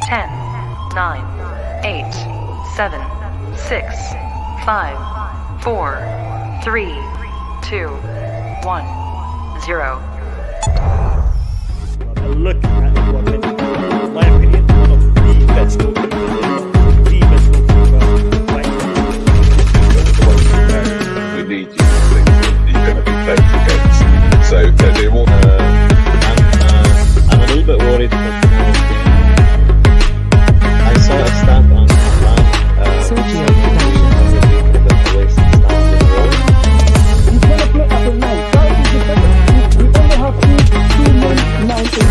10, 9, 8, 7, 6, 5, 4, 3, 2, 1, 0. Look at what in my opinion, one of the best goalkeepers we need you to think that you're going to be playing against. So they want I'm a little bit worried about tomorrow's game. I saw a stat on Sergio the waste stand in the road. He's going to play at the 9. That is the second. We only have two men 9 to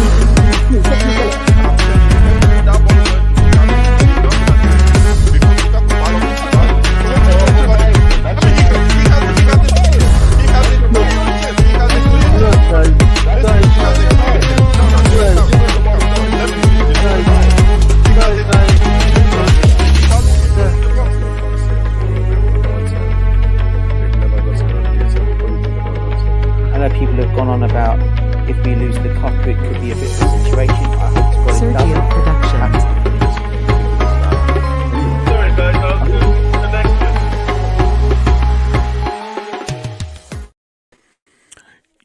People have gone on about if we lose the cup, it could be a bit of a situation. I hope to God it Sergio doesn't. Production.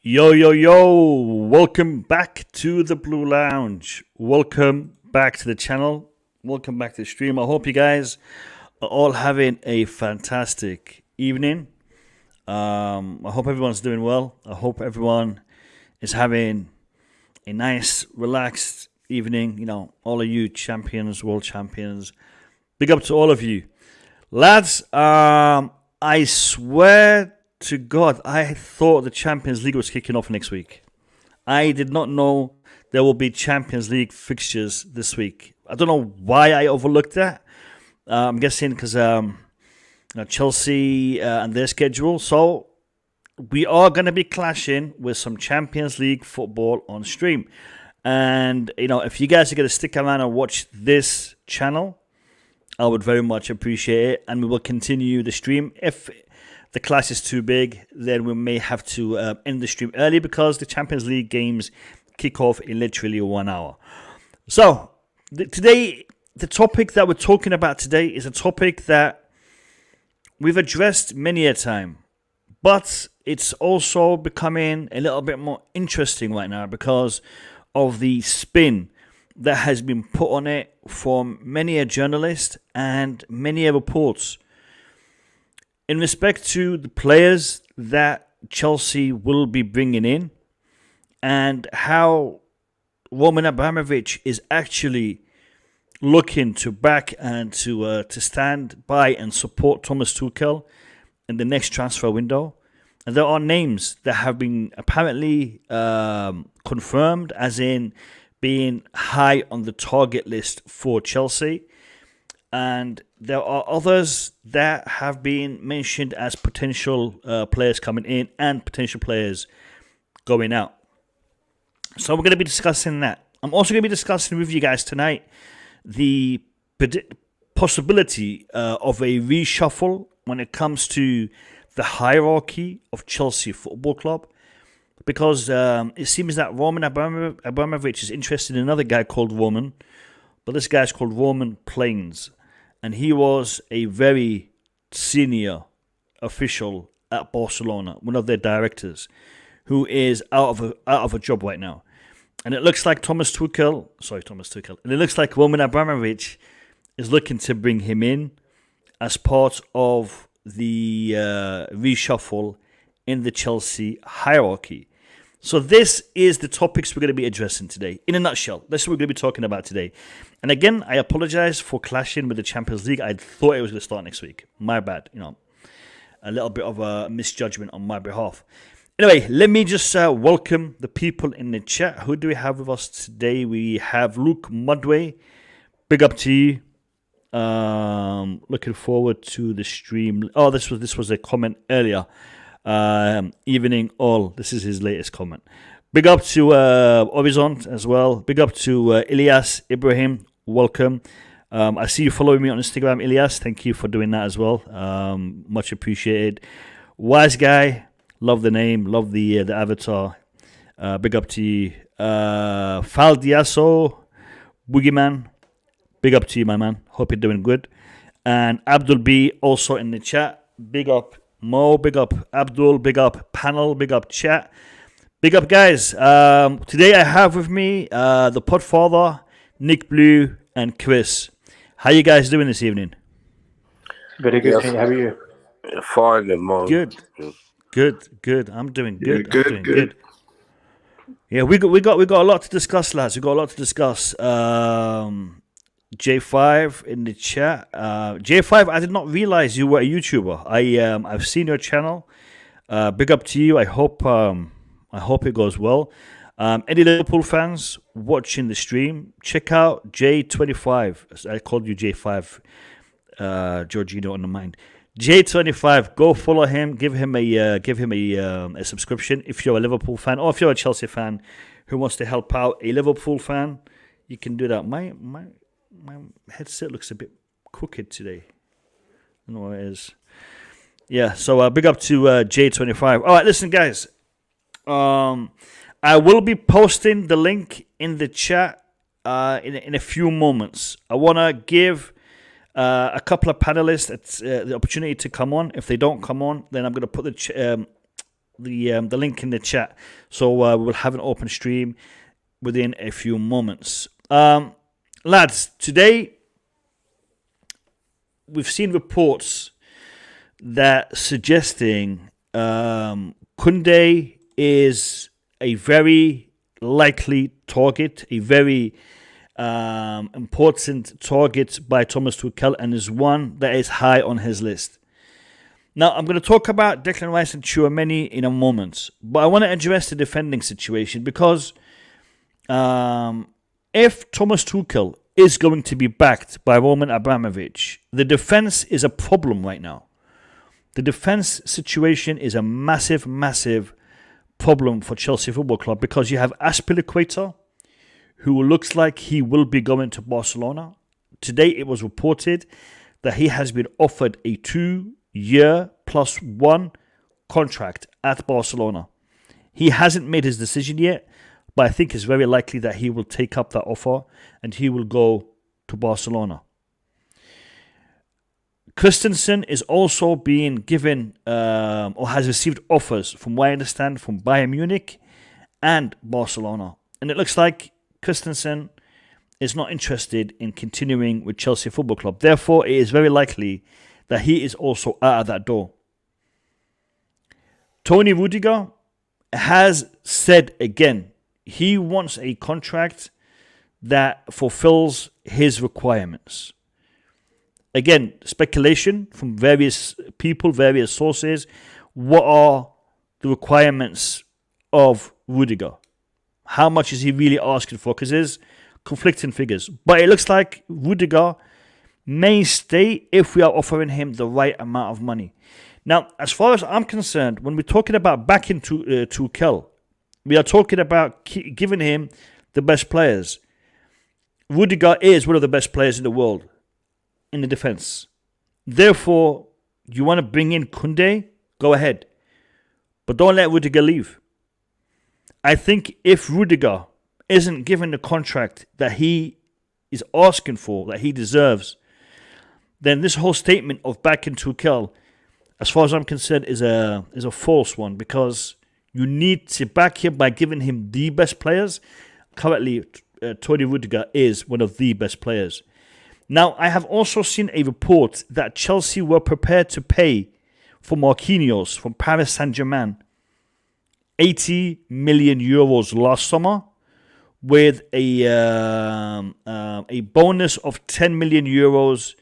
Yo, welcome back to the Blue Lounge. Welcome back to the channel. Welcome back to the stream. I hope you guys are all having a fantastic evening. I hope everyone's doing well. I hope everyone is having a nice, relaxed evening. You know, all of you champions, world champions. Big up to all of you. Lads, I swear to God, I thought the Champions League was kicking off next week. I did not know there will be Champions League fixtures this week. I don't know why I overlooked that. I'm guessing because Chelsea and their schedule. So we are going to be clashing with some Champions League football on stream. And, you know, if you guys are going to stick around and watch this channel, I would very much appreciate it. And we will continue the stream. If the clash is too big, then we may have to end the stream early because the Champions League games kick off in literally 1 hour. So today, the topic that we're talking about today is a topic that we've addressed many a time, but it's also becoming a little bit more interesting right now because of the spin that has been put on it from many a journalist and many a reports in respect to the players that Chelsea will be bringing in and how Roman Abramovich is actually looking to back and to stand by and support Thomas Tuchel in the next transfer window. And there are names that have been apparently confirmed as in being high on the target list for Chelsea. And there are others that have been mentioned as potential players coming in and potential players going out. So we're going to be discussing that. I'm also going to be discussing with you guys tonight the possibility of a reshuffle when it comes to the hierarchy of Chelsea Football Club, because it seems that Roman Abramovich is interested in another guy called Roman, but this guy's called Roman Plains, and he was a very senior official at Barcelona, one of their directors, who is out of a job right now. And it looks like Thomas Tuchel, and it looks like Roman Abramovich is looking to bring him in as part of the reshuffle in the Chelsea hierarchy. So this is the topics we're going to be addressing today. In a nutshell, this is what we're going to be talking about today. And again, I apologize for clashing with the Champions League. I thought it was going to start next week. My bad, a little bit of a misjudgment on my behalf. Anyway, let me just welcome the people in the chat. Who do we have with us today? We have Luke Mudway. Big up to you. Looking forward to the stream. Oh, this was a comment earlier. Evening all. This is his latest comment. Big up to Horizont as well. Big up to Andreas Ibrahim. Welcome. I see you following me on Instagram, Ilyas. Thank you for doing that as well. Much appreciated. Wise guy. Love the name. Love the avatar. Big up to you. Faldiaso, Boogeyman. big up to you, my man. Hope you're doing good. And Abdul B also in the chat. Big up Mo, big up Abdul, big up panel, big up chat. Big up, guys. Today I have with me the Podfather, Nick Blue, and Chris. How you guys doing this evening? Very good. How are you? Fine, man. Good. I'm doing good. Good. Yeah, we got a lot to discuss, lads. We got a lot to discuss. J5 in the chat. J5, I did not realize you were a YouTuber. I've seen your channel. Big up to you. I hope it goes well. Any Liverpool fans watching the stream, check out J25. I called you J5, Georgino on the mind. J25, go follow him. Give him a subscription if you're a Liverpool fan, or if you're a Chelsea fan who wants to help out a Liverpool fan. You can do that. My headset looks a bit crooked today. I don't know what it is. Yeah. So big up to J25. All right, listen, guys. I will be posting the link in the chat in a few moments. I want to give a couple of panelists the opportunity to come on. If they don't come on, then I'm going to put the link in the chat. So we'll have an open stream within a few moments. Lads, today we've seen reports that suggesting Koundé is a very likely target, a very important target by Thomas Tuchel, and is one that is high on his list. Now, I'm going to talk about Declan Rice and Tchouaméni in a moment, but I want to address the defending situation because if Thomas Tuchel is going to be backed by Roman Abramovich, the defense is a problem right now. The defense situation is a massive problem for Chelsea Football Club because you have Azpilicueta, who looks like he will be going to Barcelona. Today it was reported that he has been offered a 2-year plus 1 contract at Barcelona. He hasn't made his decision yet, but I think it's very likely that he will take up that offer and he will go to Barcelona. Christensen is also being given or has received offers, from what I understand, from Bayern Munich and Barcelona. And it looks like Christensen is not interested in continuing with Chelsea Football Club. Therefore, it is very likely that he is also out of that door. Tony Rudiger has said again, he wants a contract that fulfills his requirements. Again, speculation from various people, various sources. What are the requirements of Rudiger? How much is he really asking for? Because there's conflicting figures. But it looks like Rudiger may stay if we are offering him the right amount of money. Now, as far as I'm concerned, when we're talking about backing Tuchel, we are talking about giving him the best players. Rudiger is one of the best players in the world in the defense. Therefore, you want to bring in Koundé? Go ahead. But don't let Rudiger leave. I think if Rudiger isn't given the contract that he is asking for, that he deserves, then this whole statement of backing Tuchel, as far as I'm concerned, is a false one, because you need to back him by giving him the best players. Currently, Tony Rudiger is one of the best players. Now, I have also seen a report that Chelsea were prepared to pay for Marquinhos from Paris Saint-Germain 80 million euros last summer, with a bonus of 10 million euros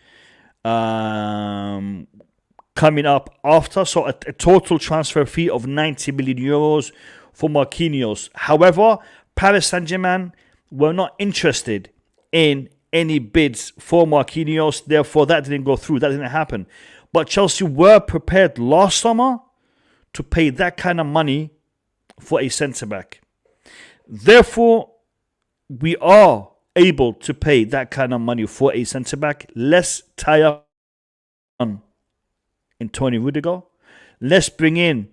coming up after. So a total transfer fee of 90 million euros for Marquinhos. However, Paris Saint-Germain were not interested in any bids for Marquinhos. Therefore, that didn't go through. That didn't happen. But Chelsea were prepared last summer to pay that kind of money for a centre-back. Therefore, we are able to pay that kind of money for a centre-back. Let's tie up in Tony Rudiger. Let's bring in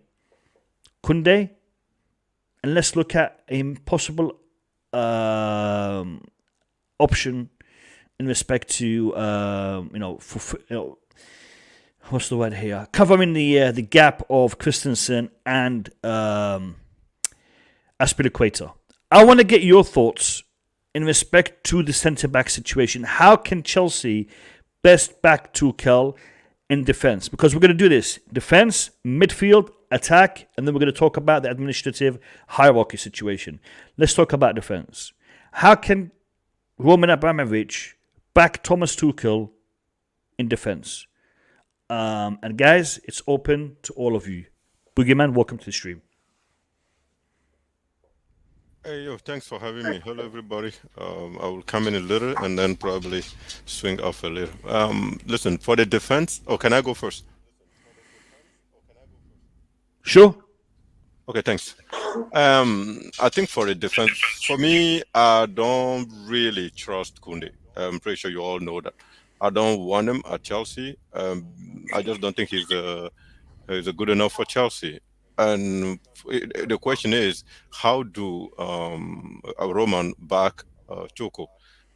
Koundé. And let's look at a possible option in respect to what's the word here? Covering the gap of Christensen and Azpilicueta. I want to get your thoughts in respect to the centre-back situation. How can Chelsea best back Tuchel in defence? Because we're going to do this. Defence, midfield, attack, and then we're going to talk about the administrative hierarchy situation. Let's talk about defence. How can Roman Abramovich back Thomas Tuchel in defence? And guys, it's open to all of you. Boogeyman, welcome to the stream. Hey, yo, thanks for having me. Hello, everybody. I will come in a little and then probably swing off a little. Listen, for the defense, can I go first? Sure. Okay, thanks. I think for the defense, for me, I don't really trust Koundé. I'm pretty sure you all know that. I don't want him at Chelsea. I just don't think he's a good enough for Chelsea. And the question is, how do Roman back Tuchel?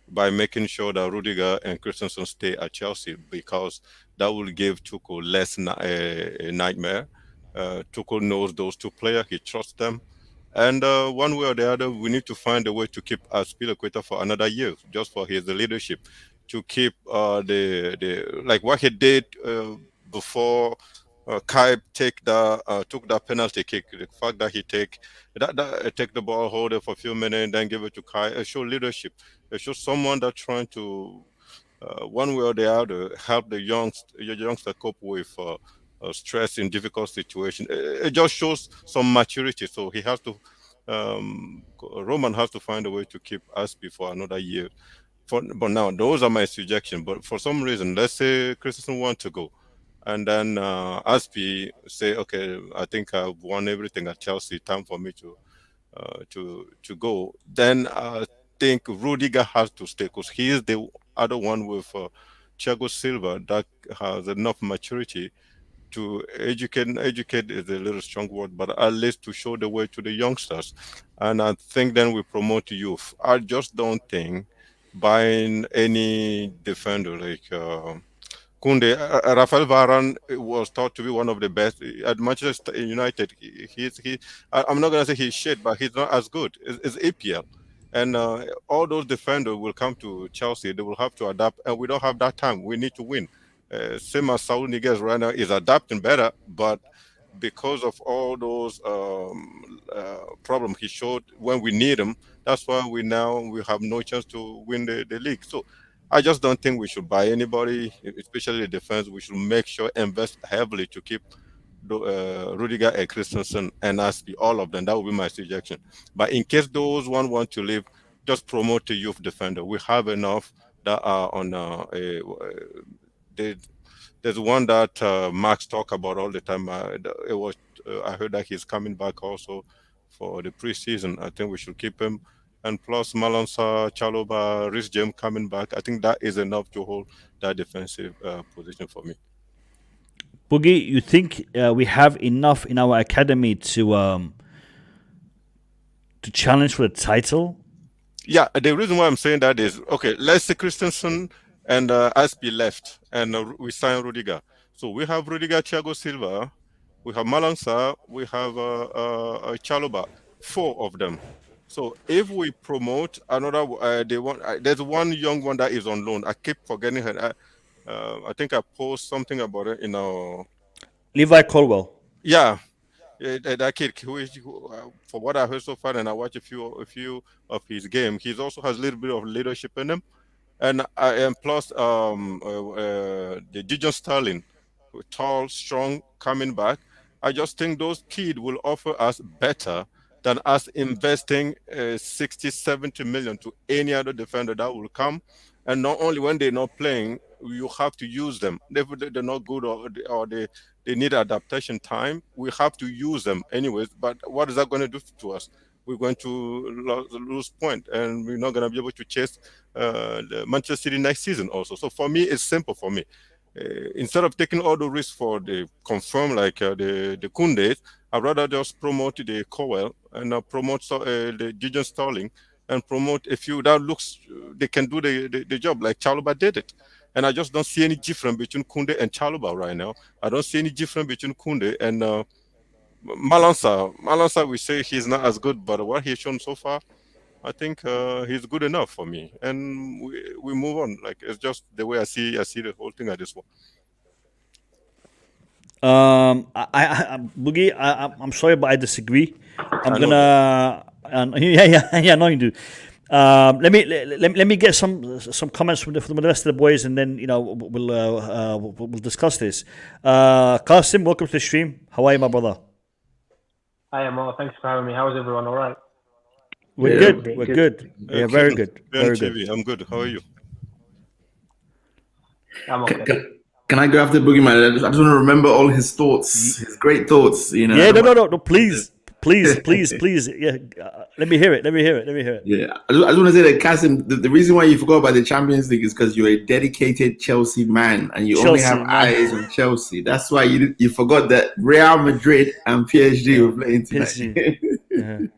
By making sure that Rudiger and Christensen stay at Chelsea, because that will give Tuchel less a nightmare. Tuchel knows those two players. He trusts them. And one way or the other, we need to find a way to keep Azpilicueta for another year, just for his leadership, to keep like what he did before Kai took that penalty kick. The fact that he take the ball, hold it for a few minutes, then give it to Kai. It shows leadership. It shows someone that's trying to, one way or the other, help the youngster cope with stress in difficult situations. It just shows some maturity. So he has to, Roman has to find a way to keep Aspi for another year. But now, those are my suggestions. But for some reason, let's say Christensen wants to go. And then Aspi say, okay, I think I've won everything at Chelsea. Time for me to go. Then I think Rudiger has to stay, because he is the other one with Thiago Silva that has enough maturity to educate is a little strong word, but at least to show the way to the youngsters. And I think then we promote youth. I just don't think buying any defender like Koundé, Rafael Varane was thought to be one of the best at Manchester United. I'm not gonna say he's shit, but he's not as good. It's APL, and all those defenders will come to Chelsea. They will have to adapt, and we don't have that time. We need to win. Same as Saul Niguez right now is adapting better, but because of all those problems he showed when we need him, that's why we have no chance to win the league. So I just don't think we should buy anybody, especially the defense. We should make sure invest heavily to keep Rudiger and Christensen and Aspi, all of them. That would be my suggestion. But in case those one want to leave, just promote the youth defender. We have enough that are on there's one that Max talk about all the time. I heard that he's coming back also for the preseason. I think we should keep him. And plus Malansa, Chalobah, Reece James coming back. I think that is enough to hold that defensive position for me. Boogie, you think we have enough in our academy to challenge for the title? Yeah, the reason why I'm saying that is, okay, let's say Christensen and Aspi left, and we sign Rudiger. So we have Rudiger, Thiago Silva, we have Malansa, we have Chalobah, 4 of them. So if we promote another, there's one young one that is on loan. I keep forgetting her. I think I post something about it in our Levi Colwell. Yeah, that kid who for what I heard so far, and I watched a few of his game. He also has a little bit of leadership in him, and plus the Dijon Sterling, tall, strong, coming back. I just think those kids will offer us better than us investing 60, 70 million to any other defender that will come. And not only when they're not playing, you have to use them. They're not good or they need adaptation time. We have to use them anyways. But what is that going to do to us? We're going to lose point, and we're not going to be able to chase the Manchester City next season also. So for me, it's simple for me. Instead of taking all the risks for the confirm like the Koundé, I'd rather just promote the Cowell and promote the Dijon Sterling and promote a few that looks they can do the job like Chalobah did it. And I just don't see any difference between Koundé and Chalobah right now. I don't see any difference between Koundé and Malansa. Malansa, we say he's not as good, but what he's shown so far, I think he's good enough for me. And we move on. Like, it's just the way I see the whole thing at this one. Boogie, I'm sorry, but I disagree. I know you do. Let me get some comments from the rest of the boys, and then we'll discuss this. Qasim, welcome to the stream. How are you, my brother? Hi, Amar. Thanks for having me. How is everyone? All right? We're good. We're good. Yeah, very good. Very good. I'm good. How are you? I'm okay. Can I go after Boogeyman? I just want to remember all his thoughts, his great thoughts. Yeah, no. Please. Yeah, let me hear it. Yeah, I just want to say that, Qasim, the reason why you forgot about the Champions League is because you're a dedicated Chelsea man and you only have eyes on Chelsea. That's why you forgot that Real Madrid and PSG were playing tonight.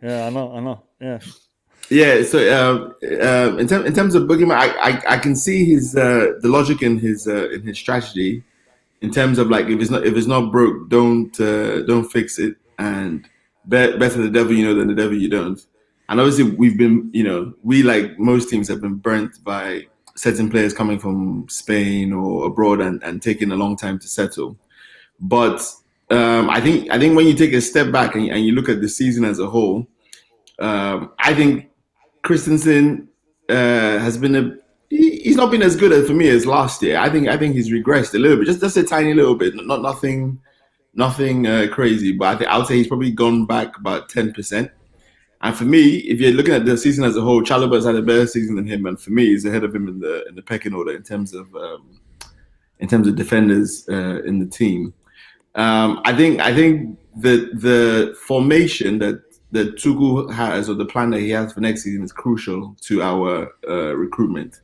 Yeah, I know. Yeah. Yeah. So in terms of Boogeyman, I can see his the logic in his strategy, in terms of like if it's not broke, don't fix it, and better the devil you know than the devil you don't. And obviously we've been, we like most teams have been burnt by certain players coming from Spain or abroad and taking a long time to settle. But I think when you take a step back and you look at the season as a whole, I think Christensen has been he's not been as good for me as last year. I think he's regressed a little bit, just a tiny little bit, nothing crazy, but I would say he's probably gone back about 10%. And for me, if you're looking at the season as a whole, Chalobah's had a better season than him, and for me, he's ahead of him in the pecking order in terms of defenders in the team. I think that the formation that Tuchel has, or the plan that he has for next season, is crucial to our recruitment.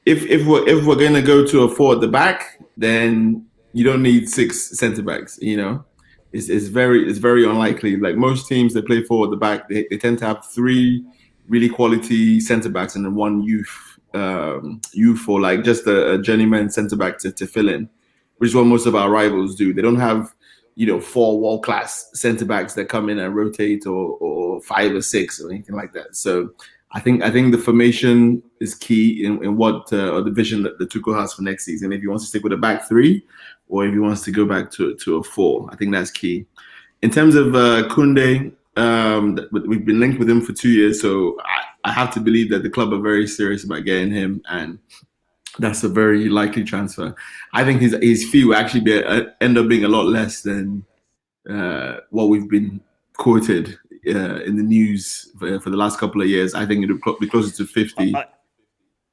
If we're going to go to a 4 at the back, then you don't need 6 centre backs. It's very unlikely. Like most teams that play 4 at the back, they tend to have 3 really quality centre backs and then 1 youth or like just a journeyman centre back to fill in, which is what most of our rivals do. They don't have 4 world class centre backs that come in and rotate, or 5 or 6 or anything like that. So I think the formation is key in what or the vision that the Tuchel has for next season. If he wants to stick with a back 3, or if he wants to go back to a 4, I think that's key. In terms of Koundé, we've been linked with him for 2 years, so I have to believe that the club are very serious about getting him, and that's a very likely transfer. I think his fee will actually end up being a lot less than what we've been quoted in the news for the last couple of years. I think it'll be closer to 50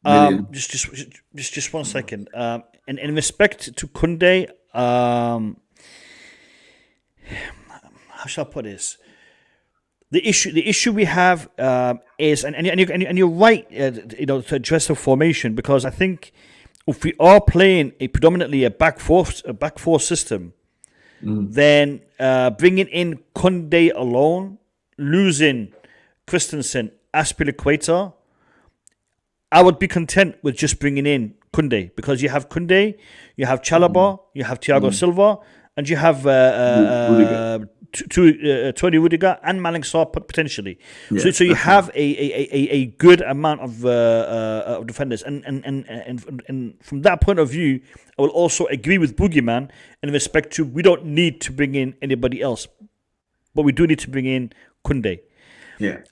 million. Just 1 second. In respect to Koundé, how shall I put this? The issue we have is, and you're right, to address the formation, because I think if we are playing predominantly a back four system, then bringing in Koundé alone, losing Christensen, Azpilicueta, I would be content with just bringing in Koundé, because you have Koundé, you have Chalobah, you have Thiago Silva, and you have Tony Rudiger and Malik Sarr potentially. Yeah. So you have a good amount of defenders, and from that point of view, I will also agree with Boogeyman in respect to we don't need to bring in anybody else, but we do need to bring in Koundé. Yeah.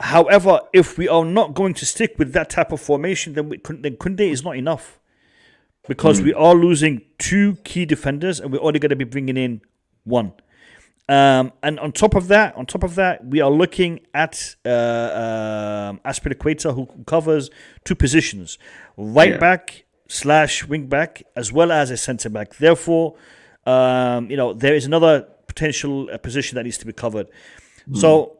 However, if we are not going to stick with that type of formation, then Koundé is not enough, because we are losing 2 key defenders, and we're only going to be bringing in 1. And on top of that, we are looking at Azpilicueta, who covers 2 positions, right back / wing back, as well as a centre back. Therefore, there is another potential position that needs to be covered. So,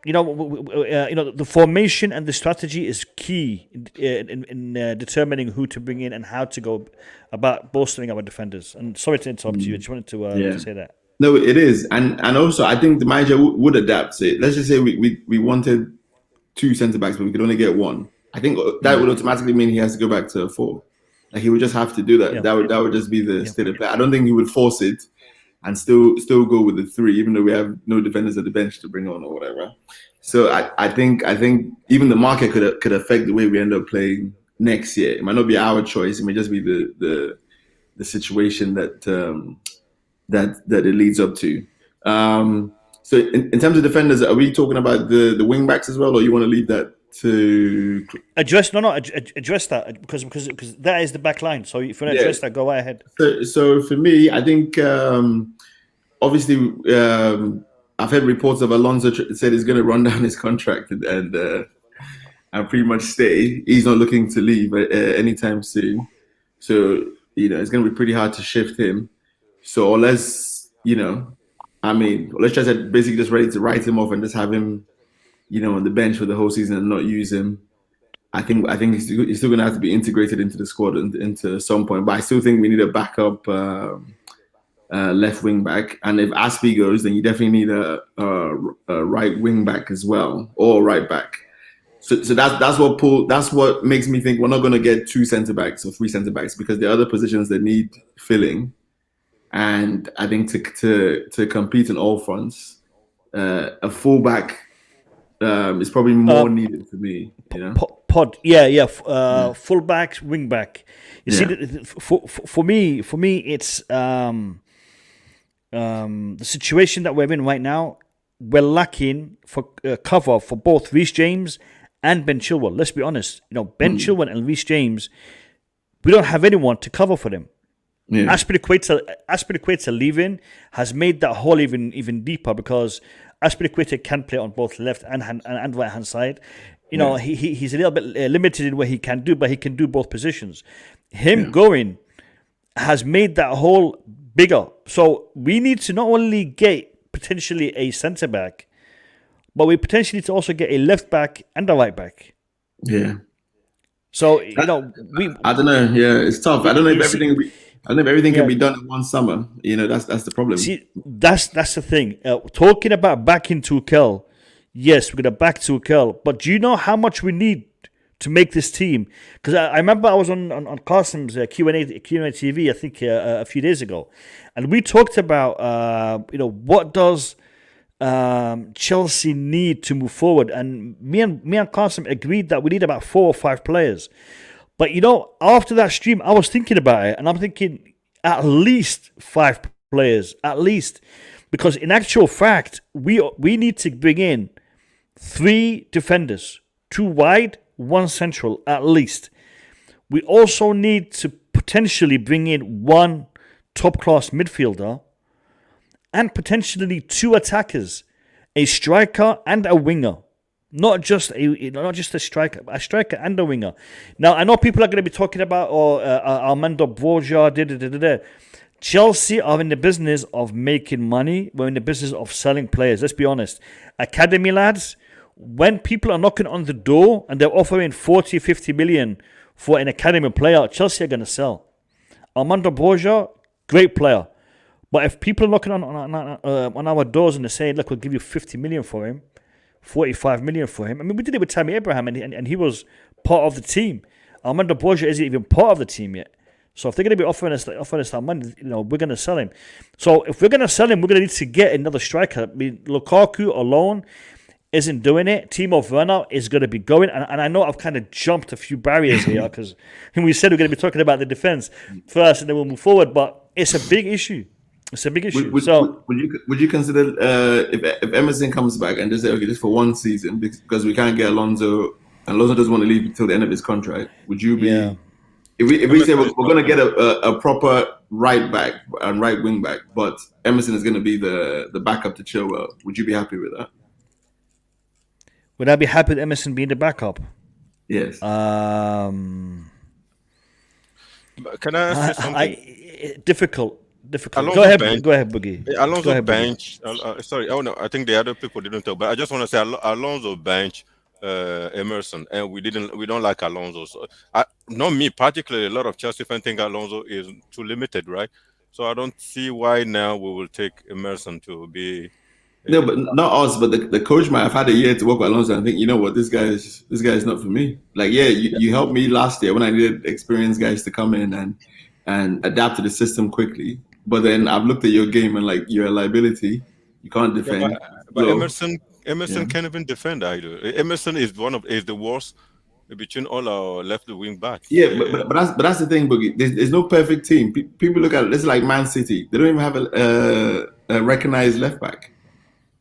the formation and the strategy is key in determining who to bring in and how to go about bolstering our defenders. And sorry to interrupt you. I just wanted to say that. No, it is, and also I think the manager would adapt it. Let's just say we wanted 2 centre backs, but we could only get one, I think that would automatically mean he has to go back to a 4. Like he would just have to do that. Yeah. That would just be the state of play. I don't think he would force it and still go with the 3, even though we have no defenders at the bench to bring on or whatever. So I think even the market could affect the way we end up playing next year. It might not be our choice. It may just be the situation that that it leads up to. So in terms of defenders, are we talking about the wing backs as well, or you want to leave that to address that because that is the back line. So if you want to address that, go ahead. So for me, I think obviously I've heard reports of Alonso said he's going to run down his contract and pretty much stay. He's not looking to leave anytime soon. So it's going to be pretty hard to shift him. So unless let's try to basically just ready to write him off and just have him on the bench for the whole season and not use him. I think he's still going to have to be integrated into the squad into some point. But I still think we need a backup left wing back. And if Aspi goes, then you definitely need a right wing back as well, or right back. So that's what makes me think we're not going to get 2 centre backs or 3 centre backs, because there are other positions that need filling. And I think to compete on all fronts, a fullback is probably more needed for me. Fullback, wing back. You see, for me, it's the situation that we're in right now. We're lacking for cover for both Reece James and Ben Chilwell. Let's be honest. Ben Chilwell and Reece James, we don't have anyone to cover for them. Yeah. Azpilicueta leaving has made that hole even deeper, because Azpilicueta can play on both left and right hand side. He's a little bit limited in what he can do, but he can do both positions. Him going has made that hole bigger. So we need to not only get potentially a centre back, but we potentially need to also get a left back and a right back. Yeah. So I don't know. Yeah, it's tough. I don't know if everything can be done in one summer. That's the problem. See, that's the thing. Talking about backing Tuchel, yes, we're gonna back Tuchel, but do you know how much we need to make this team? Because I remember I was on Qasim's Q&A TV, I think a few days ago, and we talked about what does Chelsea need to move forward, and me and Qasim agreed that we need about 4 or 5 players. But after that stream, I was thinking about it, and I'm thinking at least 5 players, at least, because in actual fact, we need to bring in 3 defenders, 2 wide, 1 central, at least. We also need to potentially bring in 1 top-class midfielder, and potentially 2 attackers, a striker and a winger. Not just a striker and a winger. Now, I know people are going to be talking about Armando Broja. Chelsea are in the business of making money. We're in the business of selling players. Let's be honest. Academy lads, when people are knocking on the door and they're offering 40, 50 million for an academy player, Chelsea are going to sell. Armando Broja, great player. But if people are knocking on our doors and they're saying, look, we'll give you 50 million for him, 45 million for him. I mean, we did it with Tammy Abraham, and he was part of the team. Armando Broja isn't even part of the team yet. So if they're going to be offering us that money, we're going to sell him. So if we're going to sell him, we're going to need to get another striker. I mean, Lukaku alone isn't doing it. Timo Werner is going to be going. And I know I've kind of jumped a few barriers here, because we said we're going to be talking about the defense first and then we'll move forward. But it's a big issue. It's a big issue. Would you consider if Emerson comes back and just say, okay, just for 1 season, because we can't get Alonso, and Alonso doesn't want to leave until the end of his contract? Would you be? Yeah. If we say we're going to get a proper right back and right wing back, but Emerson is going to be the backup to Chilwell, would you be happy with that? Would I be happy with Emerson being the backup? Yes. Can I say something? Difficult. Alonso go ahead, Boogie. Alonso bench. Sorry. Oh no, I think the other people didn't talk, but I just want to say Alonso bench Emerson, and we don't like Alonso. So not me particularly. A lot of Chelsea fans think Alonso is too limited, right? So I don't see why now we will take Emerson to be No, but not us, but the coach might have had a year to work with Alonso and think, you know what, this guy is not for me. Like, you helped me last year when I needed experienced guys to come in and adapt to the system quickly. But then I've looked at your game and like you're a liability. You can't defend. But So, Emerson can't even defend either. Emerson is the worst between all our left wing backs. yeah, but that's the thing, Boogie. There's no perfect team. People look at it. It's like Man City. They don't even have a recognized left back.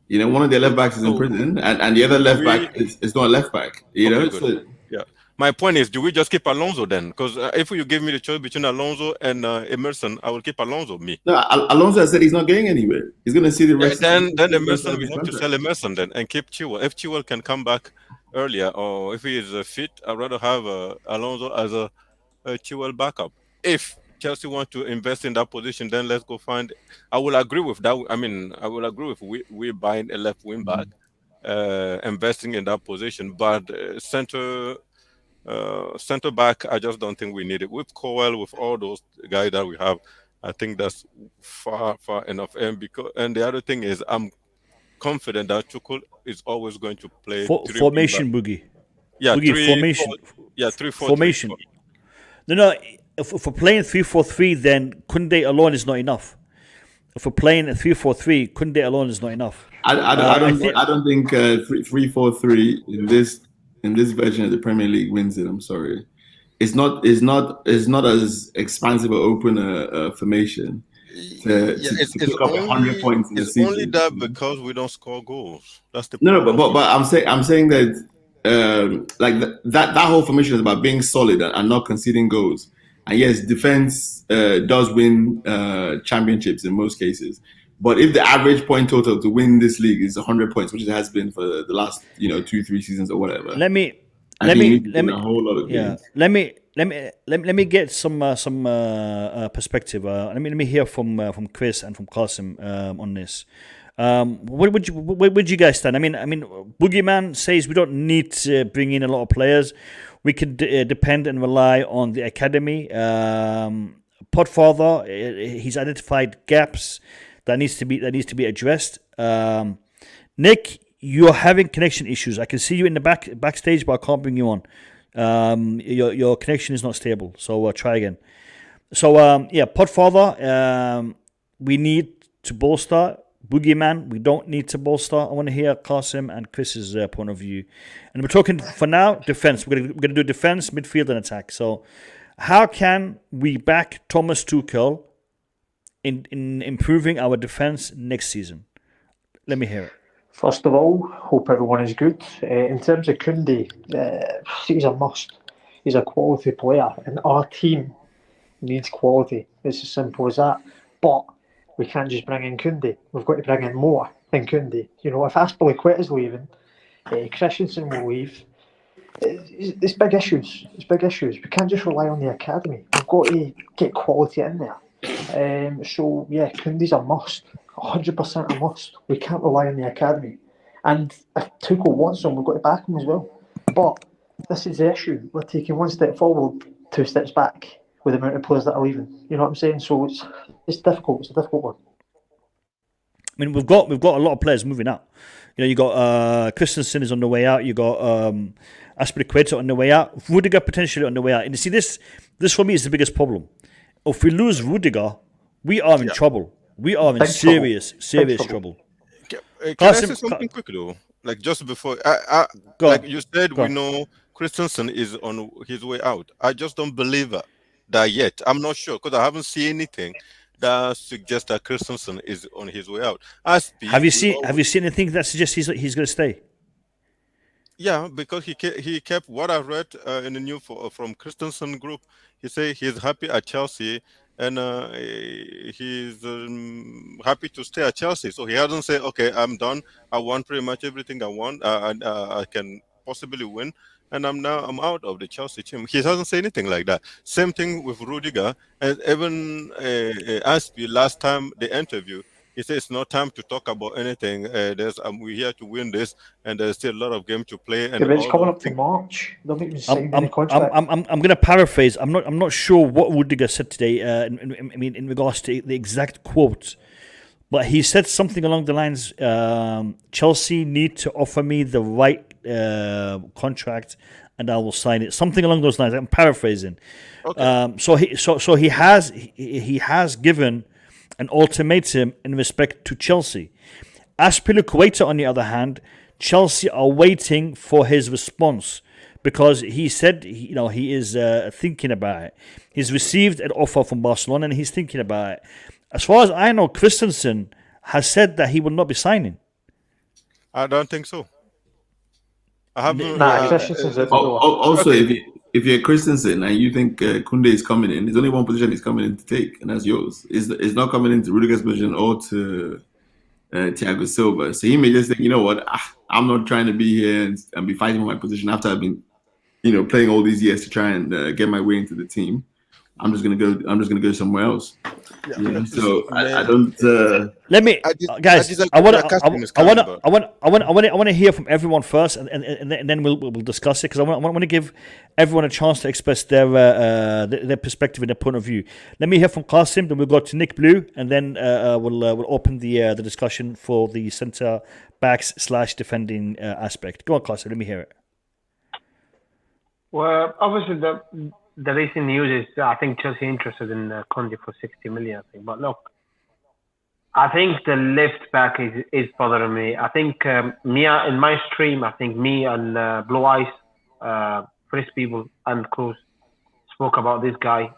You know, one of their left backs is in prison, and the other left back is not a left back. You know, so, yeah. My point is, do we just keep Alonso then? Because if you give me the choice between Alonso and Emerson, I will keep Alonso. No, Alonso has said he's not going anywhere. He's going to see the rest. Then Emerson, we have to sell Emerson then and keep Chilwell. If Chilwell can come back earlier, or if he is fit, I'd rather have Alonso as a Chilwell backup. If Chelsea want to invest in that position, then let's go find. I will agree with that. I mean, I will agree with we buying a left wing back, investing in that position. But center back, I just don't think we need it. With Cowell, with all those guys that we have, I think that's far enough. And the other thing is, I'm confident that Tuchel is always going to play formation, Boogie. Yeah, Boogie, formation. 3-4-3. Formation. No. If we're playing 3-4-3, then Koundé alone is not enough. If we're playing a 3-4-3, Koundé alone is not enough. I don't think 3-4-3 in this version of the Premier League wins it. I'm sorry, it's not as expansive or open a formation to pick up 100 points in the season. It's only that because we don't score goals. That's the no, but I'm saying that that whole formation is about being solid and not conceding goals. And yes, defense does win championships in most cases. But if the average point total to win this league is 100 points, which it has been for the last 2-3 seasons or whatever, let me a whole lot of games. Let me get some perspective. Let me hear from Chris and from Qasim on this. Where would you guys stand? I mean, Boogeyman says we don't need to bring in a lot of players. We can depend and rely on the academy. Podfather, he's identified gaps that needs to be addressed. Nick, you're having connection issues. I can see you in the backstage, but I can't bring you on. Your connection is not stable, so try again. So Podfather, we need to bolster. Boogeyman, we don't need to bolster. I want to hear Qasim and Chris's point of view. And we're talking for now defense. We're gonna do defense, midfield, and attack. So, how can we back Thomas Tuchel in improving our defense next season? Let me hear it. First of all, hope everyone is good. In terms of Koundé, he's a must. He's a quality player, and our team needs quality. It's as simple as that. But we can't just bring in Koundé. We've got to bring in more than Koundé. If Azpilicueta is leaving, Christensen will leave. It's big issues. We can't just rely on the academy. We've got to get quality in there. Koundé's a must. 100% a must. We can't rely on the academy. And if Tuchel wants him, we've got to back him as well. But this is the issue. We're taking one step forward, 2 steps back with the amount of players that are leaving. You know what I'm saying? So it's difficult. It's a difficult one. I mean, we've got a lot of players moving out. You got Christensen is on the way out. You got Azpilicueta on the way out. Rudiger potentially on the way out. And you see, this for me is the biggest problem. If we lose Rudiger, we are in trouble. We are in serious trouble. Can I say something quick though? Like just before, like you said, we know Christensen is on his way out. I just don't believe that yet. I'm not sure because I haven't seen anything that suggests that Christensen is on his way out. Have you seen anything that suggests he's going to stay? Yeah, because he kept what I read in the news from Christensen group. He said he's happy at Chelsea and he's happy to stay at Chelsea. So he hasn't said, okay, I'm done. I won pretty much everything I want. I can possibly win. And I'm out of the Chelsea team. He hasn't said anything like that. Same thing with Rudiger. And even Aspi, last time the interview, he said it's not time to talk about anything. We're here to win this, and there's still a lot of game to play. And it's coming up to March. Don't even sign any contract. I'm going to paraphrase. I'm not sure what Rudiger said today. In regards to the exact quote, but he said something along the lines, Chelsea need to offer me the right contract and I will sign it. Something along those lines. I'm paraphrasing. Okay. So he has given an ultimatum in respect to Chelsea. Azpilicueta, on the other hand, Chelsea are waiting for his response because he said he is thinking about it. He's received an offer from Barcelona and he's thinking about it. As far as I know, Christensen has said that he will not be signing. I don't think so. I haven't. Christensen's at the door. Also, if you're Christensen and you think Koundé is coming in, there's only one position he's coming in to take, and that's yours. It's not coming into Rudiger's position or to Thiago Silva. So he may just think, you know what, I'm not trying to be here and be fighting for my position after I've been, playing all these years to try and get my way into the team. I'm just gonna go somewhere else. Yeah. So I don't. Let me, guys. I want to hear from everyone first, and then we'll discuss it because I want to give everyone a chance to express their perspective and their point of view. Let me hear from Qasim, then we'll go to Nick Blue, and then we'll open the discussion for the centre backs / defending aspect. Go on, Qasim. Let me hear it. Well, obviously the recent news is I think Chelsea interested in Koundé for 60 million. I think, but look, I think the left back is bothering me. I think Mia in my stream, I think me and Blue Eyes, Fresh People and Cruz spoke about this guy,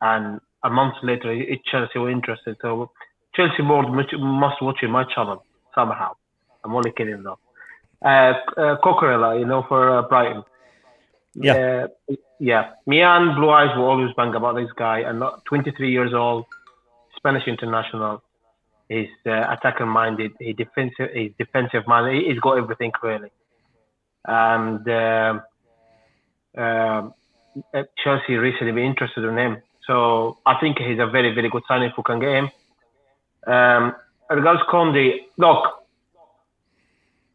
and a month later, Chelsea were interested. So Chelsea board must watch my channel somehow. I'm only kidding though. Coquerella, for Brighton. Yeah. Me and Blue Eyes will always bang about this guy. And 23 years old, Spanish international. He's attacker minded. He's defensive minded. He's got everything really. And Chelsea recently been interested in him. So I think he's a very, very good signing if we can get him. Regards Koundé, look,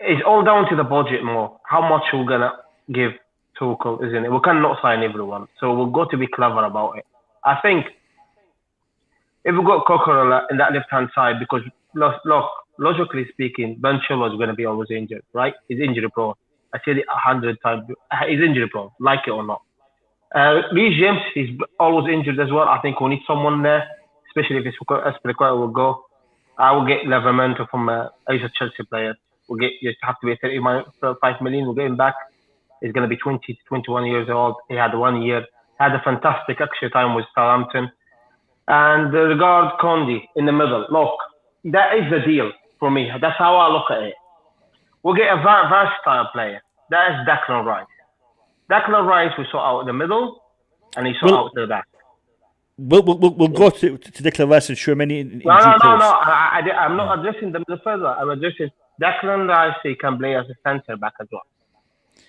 it's all down to the budget more. How much we're gonna give Tuchel, isn't it? We cannot sign everyone, so we've got to be clever about it. I think if we got Coquerella in that left-hand side, because look, logically speaking, Ben Chilwell is going to be always injured, right? He's injury prone. I said it 100 times. He's injury prone, like it or not. Reece James is always injured as well. I think we need someone there, especially if it's Azpilicueta will go. I will get Livramento from he's a Chelsea player. You have to be 35 million. We'll get him back. He's going to be 20 to 21 years old. He had 1 year. Had a fantastic extra time with Southampton. And regard Koundé in the middle. Look, that is the deal for me. That's how I look at it. We'll get a versatile player. That is Declan Rice. Declan Rice we saw out in the middle, and he saw out the back. We'll go to Declan Rice and Shermani in No. I'm not addressing the midfielder. I'm addressing Declan Rice. He can play as a centre back as well.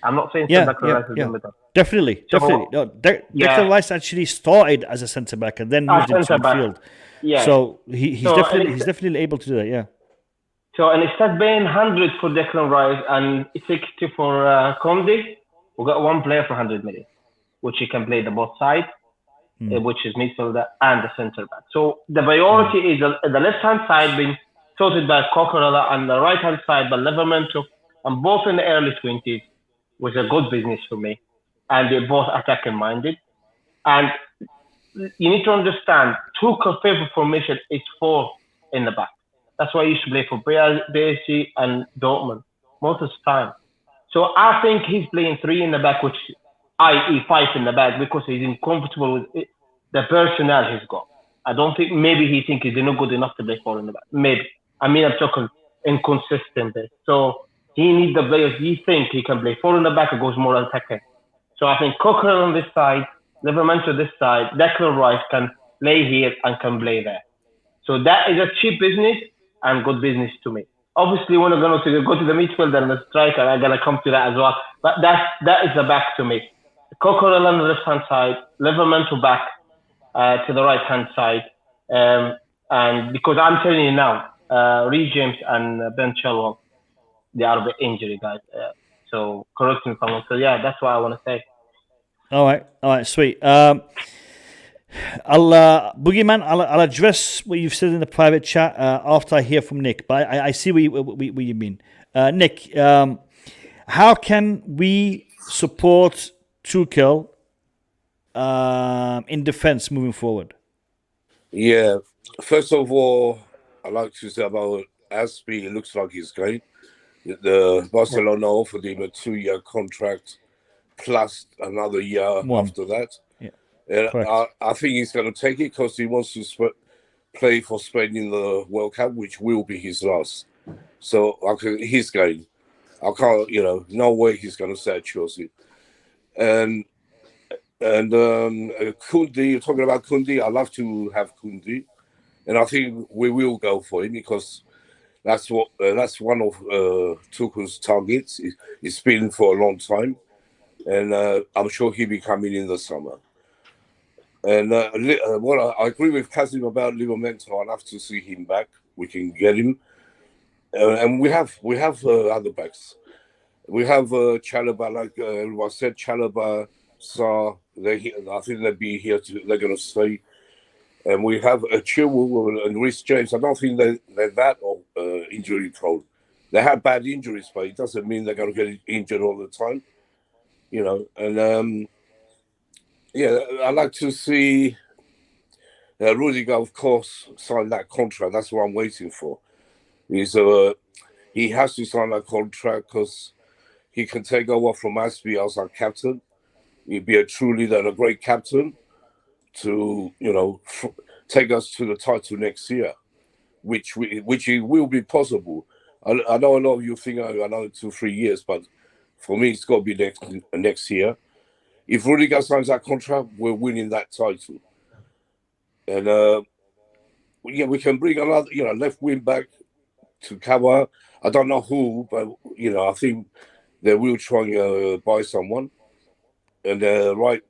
I'm not saying Declan Rice is in the middle. Definitely. No, Declan Rice actually started as a centre back and then moved into midfield. Yeah. So he's definitely able to do that. Yeah. So and instead paying 100 for Declan Rice and 60 for Koundé, we got one player for 100 million, which he can play the both sides, which is midfielder and the centre back. So the priority is the left hand side being sorted by Coquerella and the right hand side by Livramento, and both in the early 20s was a good business for me, and they're both attacking minded. And you need to understand, Tuchel's favorite formation is 4 in the back. That's why he used to play for PSG and Dortmund most of the time. So I think he's playing 3 in the back, which i.e. 5 in the back, because he's uncomfortable with it, the personnel he's got. I don't think maybe he thinks he's not good enough to play 4 in the back. Maybe. I'm talking inconsistent. So he needs the players he thinks he can play 4 in the back. It goes more attacking. So I think Coquerel on this side, Livramento this side, Declan Rice can play here and can play there. So that is a cheap business and good business to me. Obviously, when we're going to go to the midfielder and the striker, I'm going to come to that as well. But that is the back to me. Coquerel on the left-hand side, Livramento back to the right-hand side. And because I'm telling you now, Reece James and Ben Chilwell, they are a bit injury guys. So correct me if I'm wrong. So yeah, that's what I want to say. All right, sweet. Boogeyman, I'll address what you've said in the private chat after I hear from Nick. But I see what you mean. Nick, how can we support Tuchel in defense moving forward? Yeah, first of all, I'd like to say about Azpi, it looks like he's going. The Barcelona offered him a 2-year contract plus another year after that. Yeah, and I think he's going to take it because he wants to play for Spain in the World Cup, which will be his last. So he's going. I can't, no way he's going to stay at Chelsea. And Koundé, you're talking about Koundé. I love to have Koundé, and I think we will go for him because that's one of Tuchel's targets. It's been for a long time, and I'm sure he'll be coming in the summer. And I agree with Kazim about Livramento. I'd love to see him back. We can get him, and we have other backs. We have Chalobah, like I said, Chalobah, Sarr. I think they'll be here. They're going to stay. And we have Chilwell and Reece James. I don't think they're that injury prone. They have bad injuries, but it doesn't mean they're going to get injured all the time. And I'd like to see Rudiger, of course, sign that contract. That's what I'm waiting for. He has to sign that contract because he can take over from Azpi as our captain. He'd be a true leader and a great captain to, take us to the title next year, which it will be possible. I know a lot of you think another 2-3 years, but for me, it's got to be next year. If Rudiger signs that contract, we're winning that title. And, we can bring another, left wing back to cover. I don't know who, but, I think they will try and buy someone. And right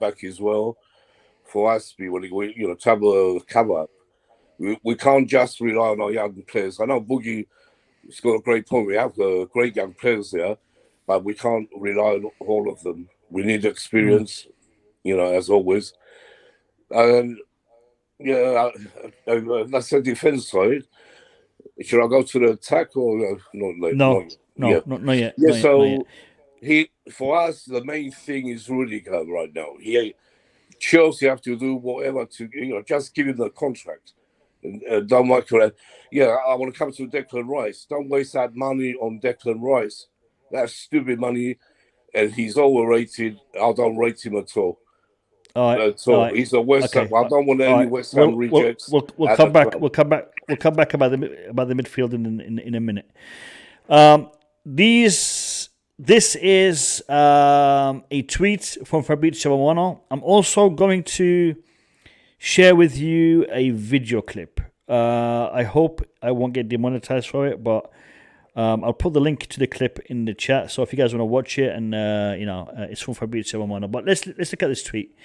back as well for Azpi, to have a cover. We can't just rely on our young players. I know Boogie's got a great point. We have great young players there, but we can't rely on all of them. We need experience, as always. And that's the defense side. Should I go to the attack or no? Not yet. Yeah, not yet. For us, the main thing is Rudiger right now. Chelsea have to do whatever to, just give him the contract. And don't work for it. I want to come to Declan Rice. Don't waste that money on Declan Rice. That's stupid money, and he's overrated. I don't rate him at all. All right. He's a West Ham. I don't want any West Ham rejects. We'll come back. We'll come back about the midfield in a minute. This is a tweet from Fabrizio Romano. I'm also going to share with you a video clip. I hope I won't get demonetized for it, but I'll put the link to the clip in the chat. So if you guys want to watch it, and it's from Fabrizio Romano. But let's look at this tweet.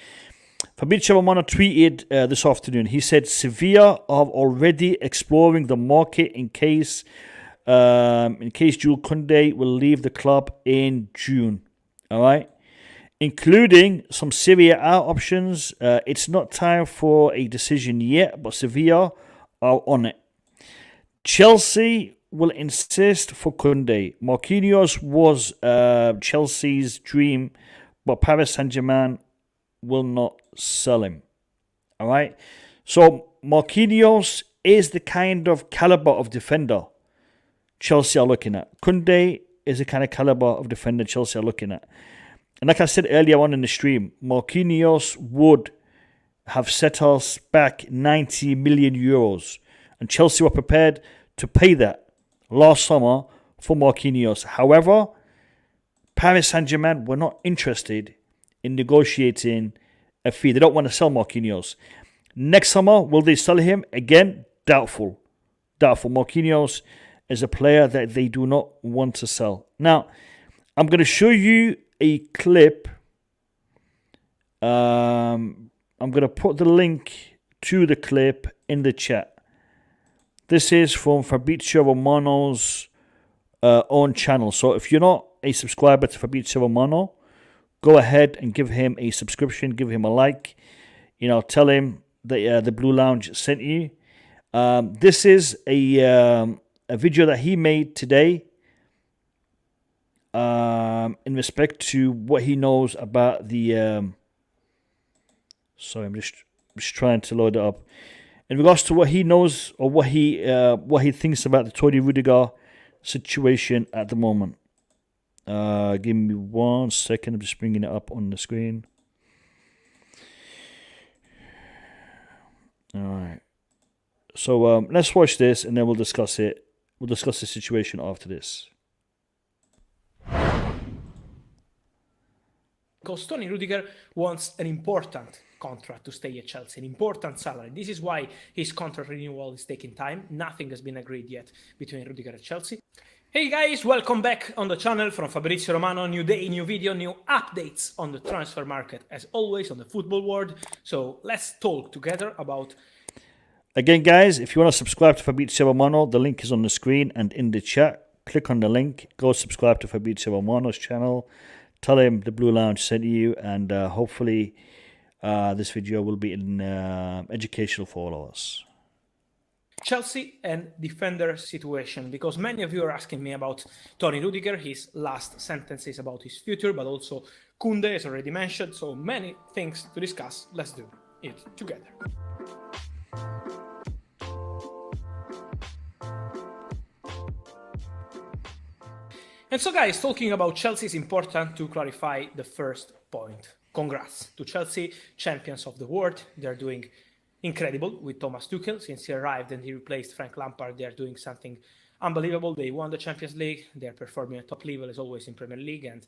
Fabrizio Romano tweeted this afternoon. He said Sevilla are already exploring the market in case Jules Koundé will leave the club in June. All right, including some Serie A options. It's not time for a decision yet, but Sevilla are on it. Chelsea will insist for Koundé. Marquinhos was Chelsea's dream, but Paris Saint-Germain will not sell him. All right, so Marquinhos is the kind of caliber of defender Chelsea are looking at. Koundé is the kind of caliber of defender Chelsea are looking at. And like I said earlier on in the stream, Marquinhos would have set us back 90 million euros. And Chelsea were prepared to pay that last summer for Marquinhos. However, Paris Saint-Germain were not interested in negotiating a fee. They don't want to sell Marquinhos. Next summer, will they sell him? Again, doubtful. Marquinhos is a player that they do not want to sell. Now, I'm going to show you a clip. I'm going to put the link to the clip in the chat. This is from Fabrizio Romano's own channel. So if you're not a subscriber to Fabrizio Romano, go ahead and give him a subscription, give him a like. tell him that the Blue Lounge sent you. This is a video that he made today in respect to what he knows about the... sorry, I'm just trying to load it up. In regards to what he knows or what he thinks about the Tony Rudiger situation at the moment. Give me 1 second. I'm just bringing it up on the screen. All right. So let's watch this and then we'll discuss it. We'll discuss the situation after this. Because Tony Rudiger wants an important contract to stay at Chelsea, an important salary. This is why his contract renewal is taking time. Nothing has been agreed yet between Rudiger and Chelsea. Hey guys, welcome back on the channel from Fabrizio Romano. New day, new video, new updates on the transfer market, as always, on the football world. So let's talk together about... Again, guys, if you want to subscribe to Fabrizio Romano, the link is on the screen and in the chat. Click on the link, go subscribe to Fabrizio Romano's channel. Tell him the Blue Lounge sent you, and hopefully this video will be educational for all of us. Chelsea and defender situation, because many of you are asking me about Tony Rudiger, his last sentences about his future, but also Koundé, as already mentioned, so many things to discuss. Let's do it together. And so guys, talking about Chelsea, it's important to clarify the first point. Congrats to Chelsea, champions of the world. They're doing incredible with Thomas Tuchel. Since he arrived and he replaced Frank Lampard, they're doing something unbelievable. They won the Champions League. They're performing at top level as always in Premier League and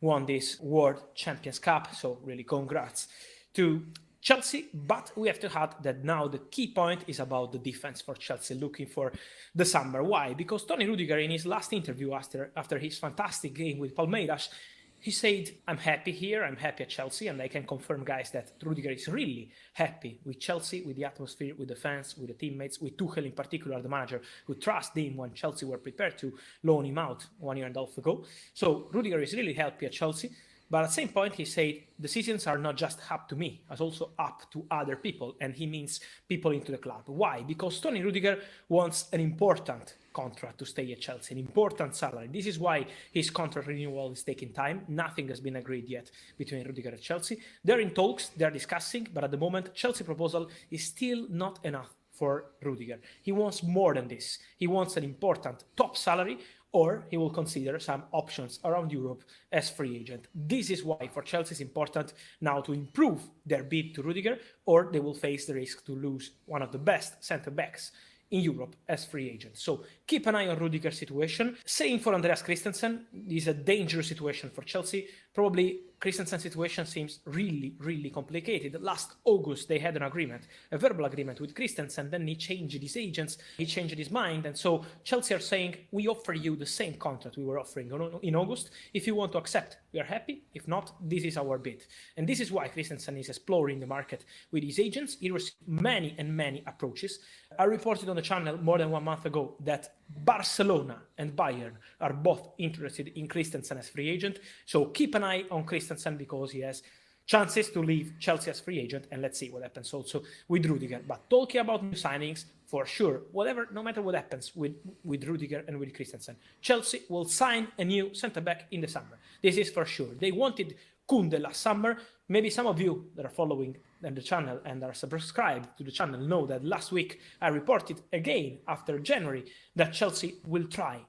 won this World Champions Cup. So really congrats to Chelsea. But we have to add that now the key point is about the defense for Chelsea looking for the summer. Why? Because Tony Rudiger, in his last interview after his fantastic game with Palmeiras, he said, I'm happy here, I'm happy at Chelsea, and I can confirm, guys, that Rudiger is really happy with Chelsea, with the atmosphere, with the fans, with the teammates, with Tuchel in particular, the manager, who trusted him when Chelsea were prepared to loan him out 1.5 years ago. So Rudiger is really happy at Chelsea. But at the same point, he said, decisions are not just up to me, it's also up to other people. And he means people into the club. Why? Because Tony Rudiger wants an important contract to stay at Chelsea, an important salary. This is why his contract renewal is taking time. Nothing has been agreed yet between Rudiger and Chelsea. They're in talks, they're discussing, but at the moment, Chelsea proposal is still not enough for Rudiger. He wants more than this. He wants an important top salary, or he will consider some options around Europe as free agent. This is why for Chelsea it's important now to improve their bid to Rudiger, or they will face the risk to lose one of the best centre-backs in Europe as free agent. So keep an eye on Rudiger's situation. Same for Andreas Christensen. This is a dangerous situation for Chelsea. Probably Christensen's situation seems really complicated. Last August, they had an agreement, a verbal agreement with Christensen. Then he changed his agents, he changed his mind. And so Chelsea are saying, we offer you the same contract we were offering in August. If you want to accept, we are happy. If not, this is our bid. And this is why Christensen is exploring the market with his agents. He received many approaches. I reported on the channel more than 1 month ago that Barcelona and Bayern are both interested in Christensen as free agent. So keep an eye on Christensen because he has chances to leave Chelsea as free agent, and let's see what happens also with Rudiger. But talking about new signings, for sure, no matter what happens with Rudiger and with Christensen, Chelsea will sign a new centre-back in the summer. This is for sure. They wanted Koundé last summer. Maybe some of you that are following the channel and are subscribed to the channel know that last week I reported again after January that Chelsea will try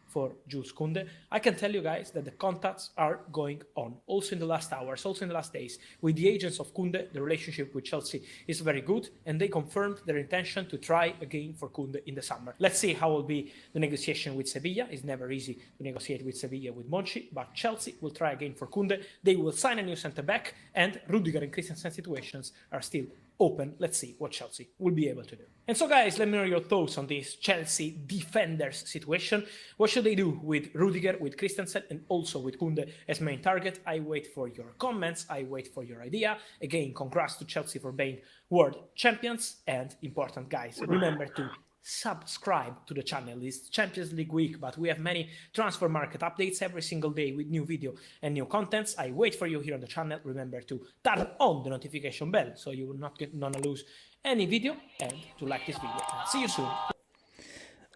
for Jules Koundé. I can tell you guys that the contacts are going on, also in the last hours, also in the last days. With the agents of Koundé, the relationship with Chelsea is very good, and they confirmed their intention to try again for Koundé in the summer. Let's see how will be the negotiation with Sevilla. It's never easy to negotiate with Sevilla with Monchi, but Chelsea will try again for Koundé. They will sign a new centre-back, and Rudiger and Christensen situations are still open. Let's see what Chelsea will be able to do. And so guys, let me know your thoughts on this Chelsea defenders situation. What should they do with Rudiger, with Christensen, and also with Koundé as main target? I wait for your comments, I wait for your idea. Again, congrats to Chelsea for being world champions, and important guys, remember to subscribe to the channel. It's Champions League week, but we have many transfer market updates every single day with new video and new contents. I wait for you here on the channel. Remember to turn on the notification bell so you will not lose any video, and to like this video. See you soon.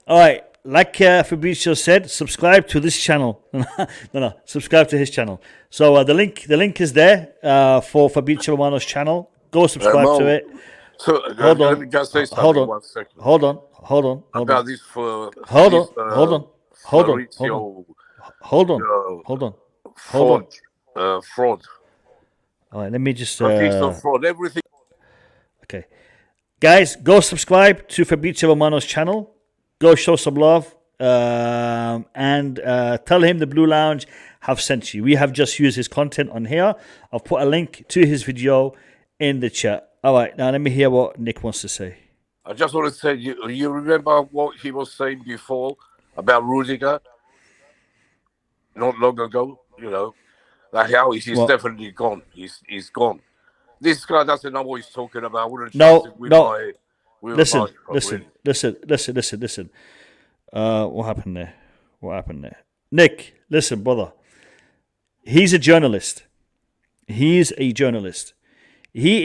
All right, like Fabrizio said, subscribe to this channel. no, subscribe to his channel. So the link is there for Fabrizio Romano's channel. Go subscribe to it. So Hold on. let me just say something. Hold on. 1 second. Hold on. About this for Hold this, on. fraud. All right, let me just. Fraud. Everything. Okay, guys, go subscribe to Fabrizio Romano's channel. Go show some love, and tell him the Blue Lounge have sent you. We have just used his content on here. I've put a link to his video in the chat. All right, now let me hear what Nick wants to say. I just want to say, you remember what he was saying before about Rudiger? Not long ago, like how he's definitely gone. He's gone. This guy doesn't know what he's talking about. I wouldn't trust him with Listen. What happened there? Nick, listen, brother. He's a journalist. He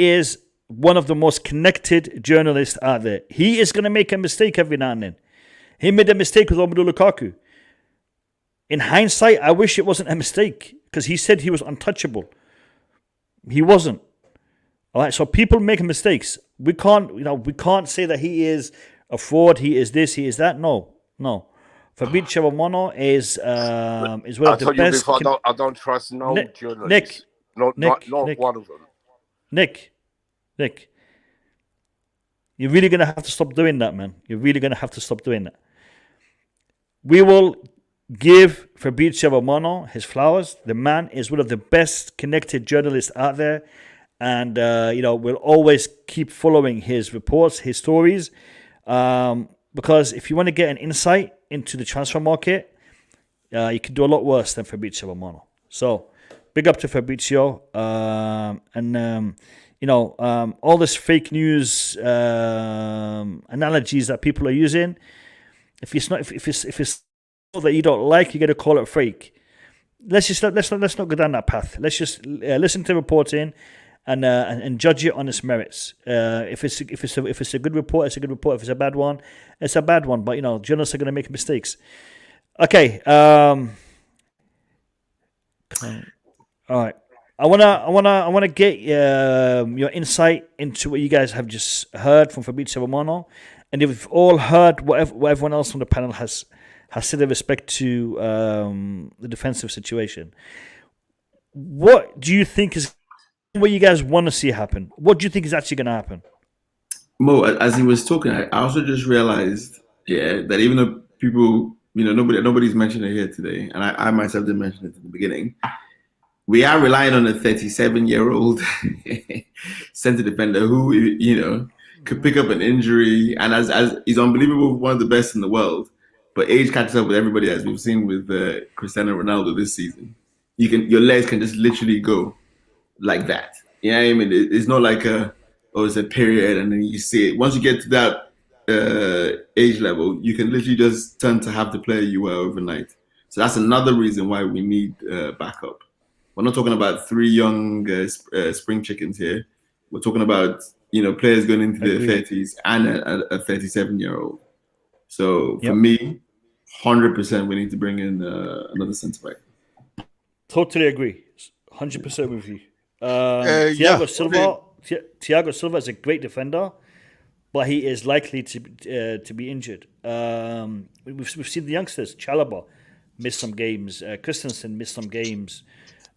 is one of the most connected journalists out there. He is going to make a mistake every now and then. He made a mistake with Romelu Lukaku. In hindsight, I wish it wasn't a mistake, because he said he was untouchable. He wasn't. All right, so people make mistakes. We can't say that he is a fraud. He is this. He is that. No. Fabrizio Romano is one of the best. Before, I don't trust no journalists. Not one of them. Nick, you're really going to have to stop doing that, man. You're really going to have to stop doing that. We will give Fabrizio Romano his flowers. The man is one of the best connected journalists out there. And, we'll always keep following his reports, his stories. Because if you want to get an insight into the transfer market, you can do a lot worse than Fabrizio Romano. So, big up to Fabrizio. All this fake news analogies that people are using, if it's that you don't like, you got to call it fake. Let's not go down that path. Let's just listen to reporting and judge it on its merits. If it's a good report, it's a good report. If it's a bad one, it's a bad one. But journalists are going to make mistakes. Okay. All right. I wanna get your insight into what you guys have just heard from Fabrizio Romano, and if we've all heard what everyone else on the panel has said in respect to the defensive situation. What do you think is what you guys want to see happen? What do you think is actually going to happen? Mo, as he was talking, I also just realized, that even though people, nobody's mentioned it here today, and I myself didn't mention it at the beginning. We are relying on a 37-year-old center defender who, could pick up an injury, and as he's unbelievable, one of the best in the world. But age catches up with everybody, as we've seen with Cristiano Ronaldo this season. Your legs can just literally go like that. You know what I mean? It's not like it's a period, and then you see it. Once you get to that age level, you can literally just turn to have the player you were overnight. So that's another reason why we need backup. We're not talking about 3 young spring chickens here. We're talking about players going into their 30s and a 37-year-old. So for me, 100% we need to bring in another centre back. Totally agree, 100% with you. Thiago Silva is a great defender, but he is likely to be injured. We've seen the youngsters. Chalobah missed some games. Christensen missed some games.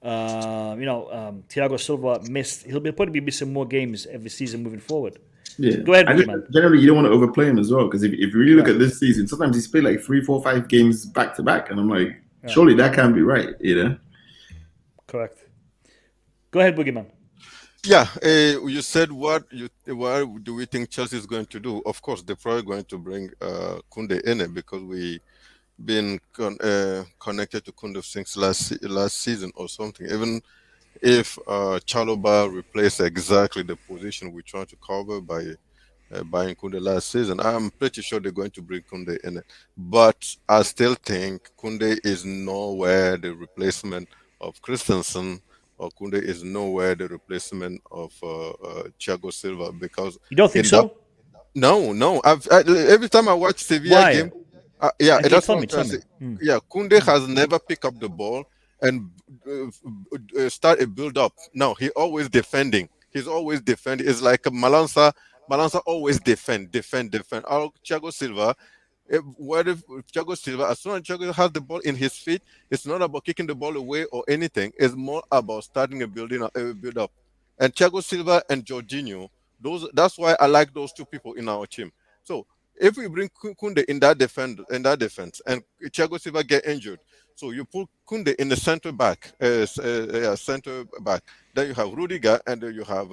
Thiago Silva missed. He'll probably be missing more games every season moving forward. Yeah. Go ahead, man. Generally, you don't want to overplay him as well, because if you really look at this season, sometimes he's played like 3, 4, 5 games back to back, and I'm like, surely that can't be right, Correct. Go ahead, Boogeyman. Yeah, you said what do we think Chelsea is going to do? Of course, they're probably going to bring Koundé in it, because we been connected to Koundé since last season or something. Even if Chalobah replaced exactly the position we're trying to cover by buying Kunde last season. I'm pretty sure they're going to bring Kunde in it. But I still think Kunde is nowhere the replacement of Christensen, or Kunde is nowhere the replacement of Thiago Silva, because You don't think so? no. Every time I watch Sevilla Why? game, yeah, Okay, that's tell what me, I'm trying tell to me. say. Yeah, Kunde has never picked up the ball and start a build up. No, he always defending. He's always defending. It's like a Malansa. Malansa always defend. Oh, Thiago Silva. If Thiago Silva, as soon as Thiago has the ball in his feet, it's not about kicking the ball away or anything. It's more about starting a build up. And Thiago Silva and Jorginho, that's why I like those two people in our team. So if we bring Kunde in that defense, and Thiago Silva get injured, so you put Kunde in the center back. Then you have Rudiger, and then you have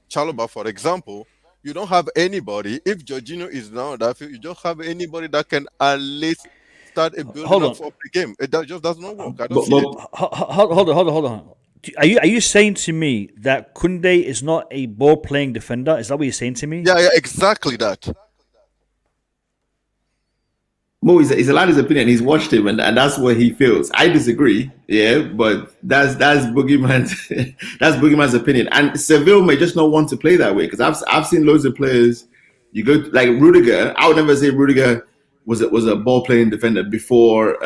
Chalobah, for example. You don't have anybody. If Jorginho is now that field, you don't have anybody that can at least start a building up for the game. It just does not work. I don't see it. Hold on. Are you saying to me that Kunde is not a ball playing defender? Is that what you're saying to me? Yeah, exactly that. Mo, he's allowed his opinion. He's watched him, and that's what he feels. I disagree, but that's Boogeyman's that's Boogeyman's opinion. And Seville may just not want to play that way, because I've seen loads of players. You go like Rudiger. I would never say Rudiger was a ball playing defender before.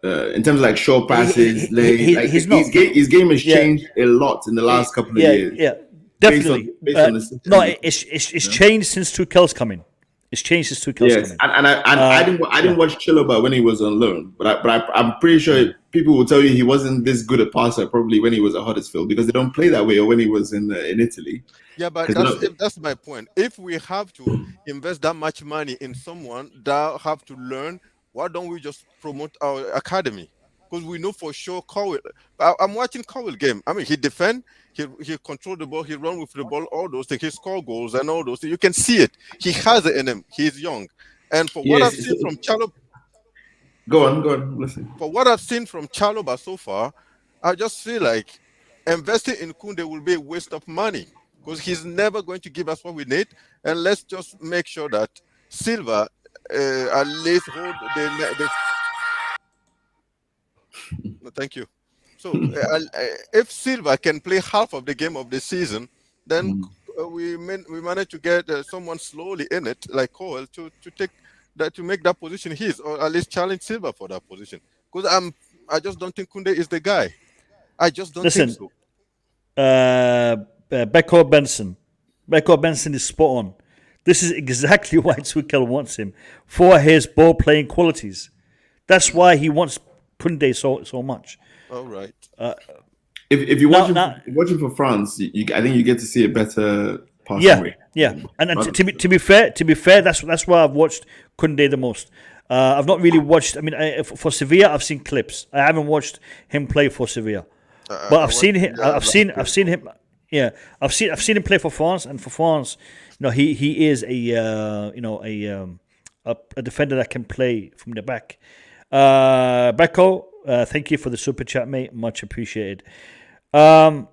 In terms of like short passes, his game has changed a lot in the last couple of years. Yeah, definitely. It's changed since Tuchel's coming. It's changed since Tuchel's coming. And I didn't watch Chalobah when he was on loan, but I'm pretty sure people will tell you he wasn't this good a passer probably when he was at Huddersfield, because they don't play that way, or when he was in Italy. Yeah, but that's my point. If we have to invest that much money in someone that have to learn, why don't we just promote our academy? Because we know for sure Cowell. I'm watching Cowell game. I mean, he defend, he control the ball, he run with the ball, all those things. He score goals and all those things. You can see it. He has it in him. He's young, and for what I've seen from Chalobah, go on, listen. For what I've seen from Chalobah so far, I just feel like investing in Kunde will be a waste of money, because he's never going to give us what we need. And let's just make sure that Silva at least hold the Thank you. So if Silva can play half of the game of the season, then we manage to get someone slowly in it, like Cole, to take that, to make that position his, or at least challenge Silva for that position. Because I just don't think Kunde is the guy. I just don't think so. Beko Benson is spot on. This is exactly why Tuchel wants him, for his ball playing qualities. That's why he wants Kunde so much. All right. If you watch him for France, I think you get to see a better passing rate. Yeah. And to be fair, that's why I've watched Kunde the most. I've not really watched. I mean, for Sevilla, I've seen clips. I haven't watched him play for Sevilla, but I've seen him. I've seen him. Yeah, I've seen him play for France, and for France, he is a defender that can play from the back. Beko, thank you for the super chat, mate. Much appreciated. I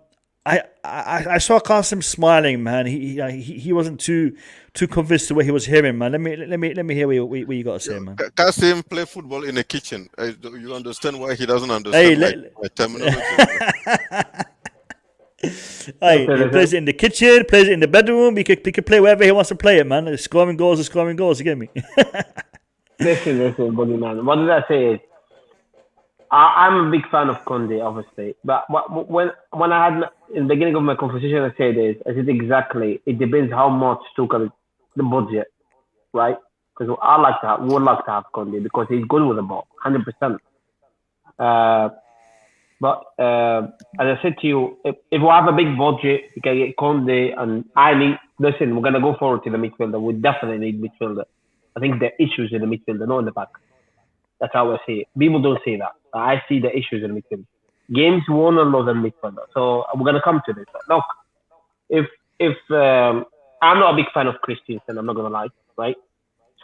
saw Qasim smiling, man. He wasn't too convinced to what he was hearing, man. Let me hear what you got to say, man. Qasim play football in the kitchen. You understand why he doesn't understand my terminology? He plays it in the kitchen, plays it in the bedroom. He can play wherever he wants to play it, man. Scoring goals. You get me? Listen, buddy, man. What did I say? I'm a big fan of Kunde, obviously. But when I had in the beginning of my conversation, I said exactly. It depends how much Tuchel the budget, right? Because we would like to have Kunde because he's good with the ball, 100%. But as I said to you, if we have a big budget, you can get Kunde, and listen, we're gonna go forward to the midfielder. We definitely need midfielder. I think the issues in the midfielder, not in the back. That's how I see it. People don't say that. I see the issues in the midfield. Games won or lost in midfielder. So we're gonna come to this. Look, if I'm not a big fan of Christensen, I'm not gonna lie, right?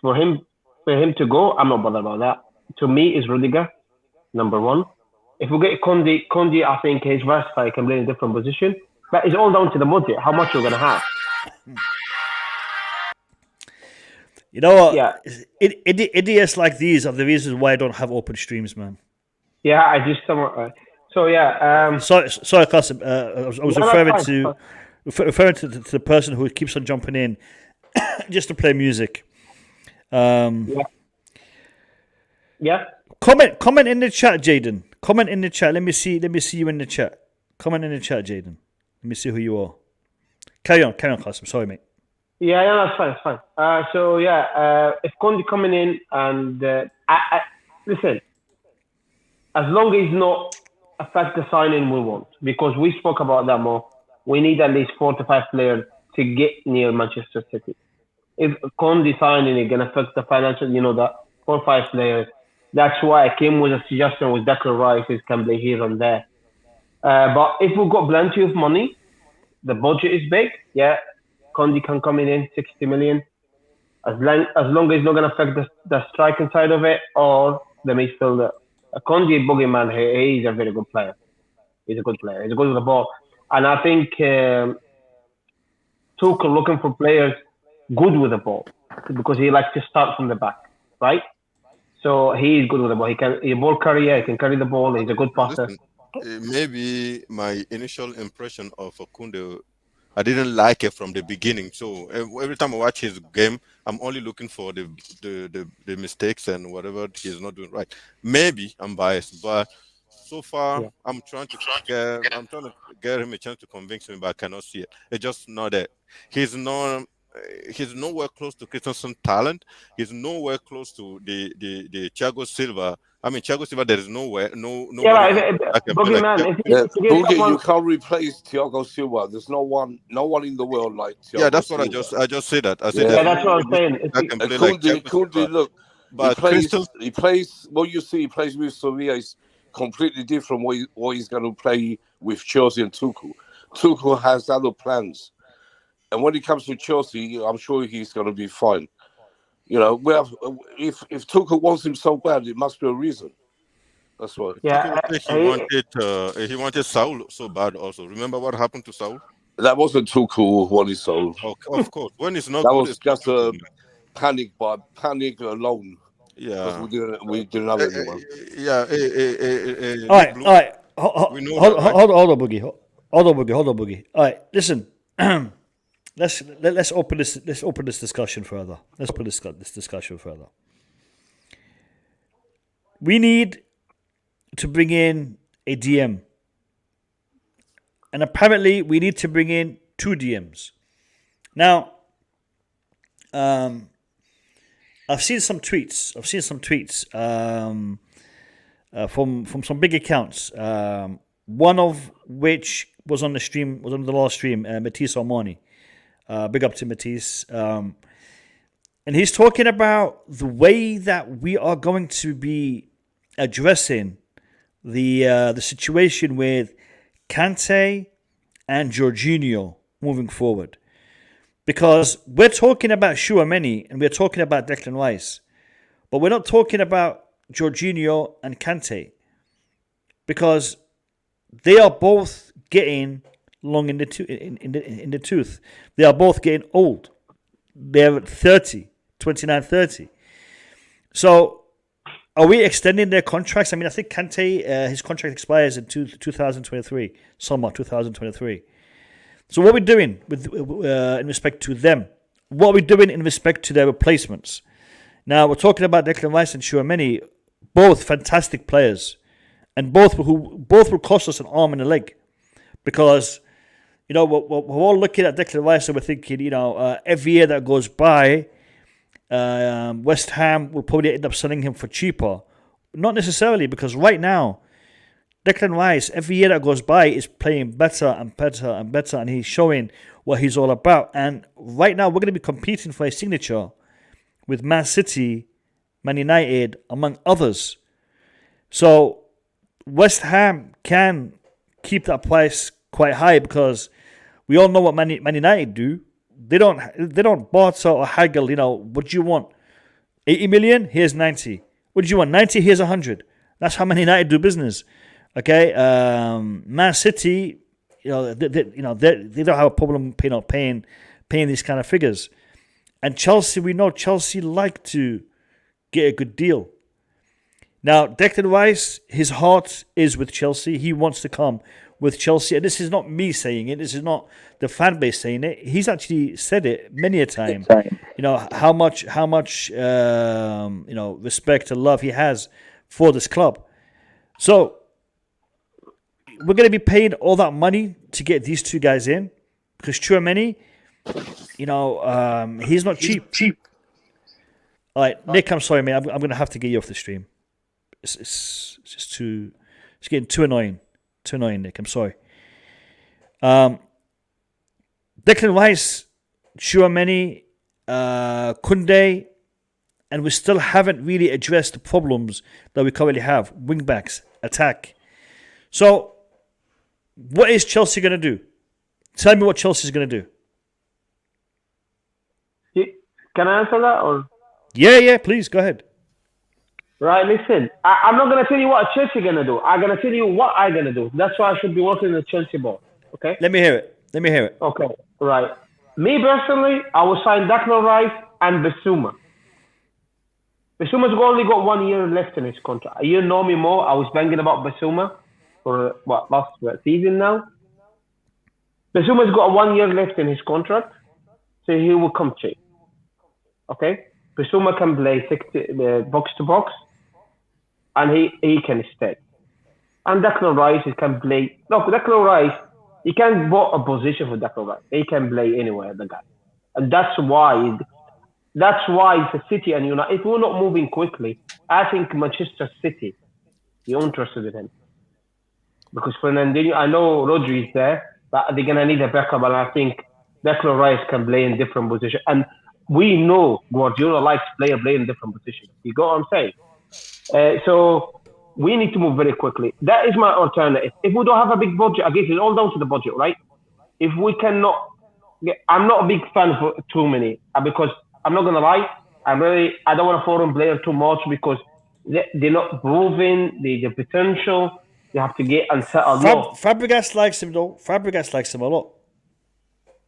For him to go, I'm not bothered about that. To me, is Rudiger number one. If we get Kunde, I think he's versatile, can play in a different position. But it's all down to the budget, how much you're going to have. You know what? Yeah. Idiots like these are the reasons why I don't have open streams, man. Yeah, I just somewhat. So yeah. Sorry, Qasim. I was referring to the person who keeps on jumping in just to play music. Yeah. Comment in the chat, Jaden. Comment in the chat. Let me see you in the chat. Comment in the chat, Jaden. Let me see who you are. Carry on, Qasim. Sorry, mate. Yeah, that's fine. So yeah, if Conte coming in and listen, as long as not affect the signing we want, because we spoke about that more. We need at least 4 to 5 players to get near Manchester City. If Conte signing is gonna affect the financial, that 4 or 5 players. That's why I came with a suggestion with Declan Rice, who can play here and there. But if we've got plenty of money, the budget is big. Yeah. Conte can come in 60 million, as long as it's not going to affect the striking side of it or the midfielder. Conte is boogeyman here. He's a very good player. He's a good player. He's good with the ball. And I think Tuchel looking for players good with the ball because he likes to start from the back, right? So he is good with the ball. He's a ball carrier. He can carry the ball. He's a good passer. Maybe my initial impression of Kunde, I didn't like it from the beginning. So every time I watch his game, I'm only looking for the mistakes and whatever he's not doing right. Maybe I'm biased, but so far I'm trying to get him a chance to convince me, but I cannot see it. It's just not there. He's nowhere close to Christensen's talent. He's nowhere close to the Thiago Silva. I mean, Thiago Silva, there is nowhere. You can't replace Thiago Silva. There's no one in the world like Thiago. Yeah, that's Silva. what I just said that. I said that's what I'm saying. Kunde, look, but he plays. What you see, he plays with Sevilla is completely different. What he's going to play with Chelsea and Tuchel. Tuchel has other plans. And when it comes to Chelsea, I'm sure he's going to be fine. If Tuchel wants him so bad, it must be a reason. That's why. Yeah, he wanted Saul so bad. Also, remember what happened to Saul? That wasn't Tuchel who wanted Saul. Of course, when it's not. That was just a panic alone. Yeah, we didn't have anyone. All right. Hold on, Boogie. Hold on, Boogie. All right, listen. Let's open this discussion further. Let's put this discussion further. We need to bring in a DM, and apparently we need to bring in 2 DMs. Now, I've seen some tweets. From some big accounts. One of which was on the last stream. Matisse Armani. Big up to Matisse. And he's talking about the way that we are going to be addressing the situation with Kante and Jorginho moving forward. Because we're talking about Tchouaméni and we're talking about Declan Rice. But we're not talking about Jorginho and Kante. Because they are both getting long in the tooth. They are both getting old. They're 29, 30. So, are we extending their contracts? I mean, I think Kante, his contract expires in 2023, summer 2023. So, what are we doing in respect to them? What are we doing in respect to their replacements? Now, we're talking about Declan Rice and Tchouaméni, both fantastic players, and both will cost us an arm and a leg, because we're all looking at Declan Rice and we're thinking, every year that goes by, West Ham will probably end up selling him for cheaper. Not necessarily, because right now, Declan Rice, every year that goes by, is playing better and better and better, and he's showing what he's all about. And right now, we're going to be competing for a signature with Man City, Man United, among others. So West Ham can keep that price quite high, because we all know what Man United do. They don't barter or haggle. What do you want? 80 million? Here's 90. What do you want? 90? Here's 100. That's how Man United do business. Okay. Man City, they don't have a problem paying these kind of figures. And Chelsea, we know Chelsea like to get a good deal. Now, Declan Rice, his heart is with Chelsea. He wants to come with Chelsea. And this is not me saying it. This is not the fan base saying it. He's actually said it many a time. How much respect and love he has for this club. So we're going to be paying all that money to get these two guys in, because Tchouaméni, he's not cheap. All right, Nick, I'm sorry, mate. I'm going to have to get you off the stream. It's just it's getting too annoying. Too annoying, Nick. I'm sorry. Declan Rice, Tchouaméni, Koundé, and we still haven't really addressed the problems that we currently have. Wing backs, attack. So, what is Chelsea going to do? Tell me what Chelsea is going to do. Can I answer that? Or Yeah, please, go ahead. Right, listen, I'm not going to tell you what Chelsea going to do. I'm going to tell you what I'm going to do. That's why I should be working in the Chelsea board, okay? Let me hear it. Okay, right. Me personally, I will sign Declan Rice and Bissouma. Bissouma's only got 1 year left in his contract. You know me more. I was banging about Bissouma for, last season now? Bissouma's got 1 year left in his contract, so he will come cheap, okay? Bissouma can play box to box, and he can stay. And Declan Rice, he can play. No, Declan Rice, he can vote a position for Declan Rice. He can play anywhere, the guy. And that's why it's a City and United. If we're not moving quickly, I think Manchester City, you're interested in him. Because Fernandinho, I know Rodri is there, but they're going to need a backup, and I think Declan Rice can play in different positions. And we know Guardiola likes playing in different positions. You got what I'm saying? So we need to move very quickly. That is my alternative. If we don't have a big budget, I guess it's all down to the budget, right? If we cannot, I'm not a big fan of too many, because I'm not gonna lie, I don't want to foreign player too much, because they're not proving the potential. They have to get unsettled. Fabregas likes him though. Fabregas likes him a lot.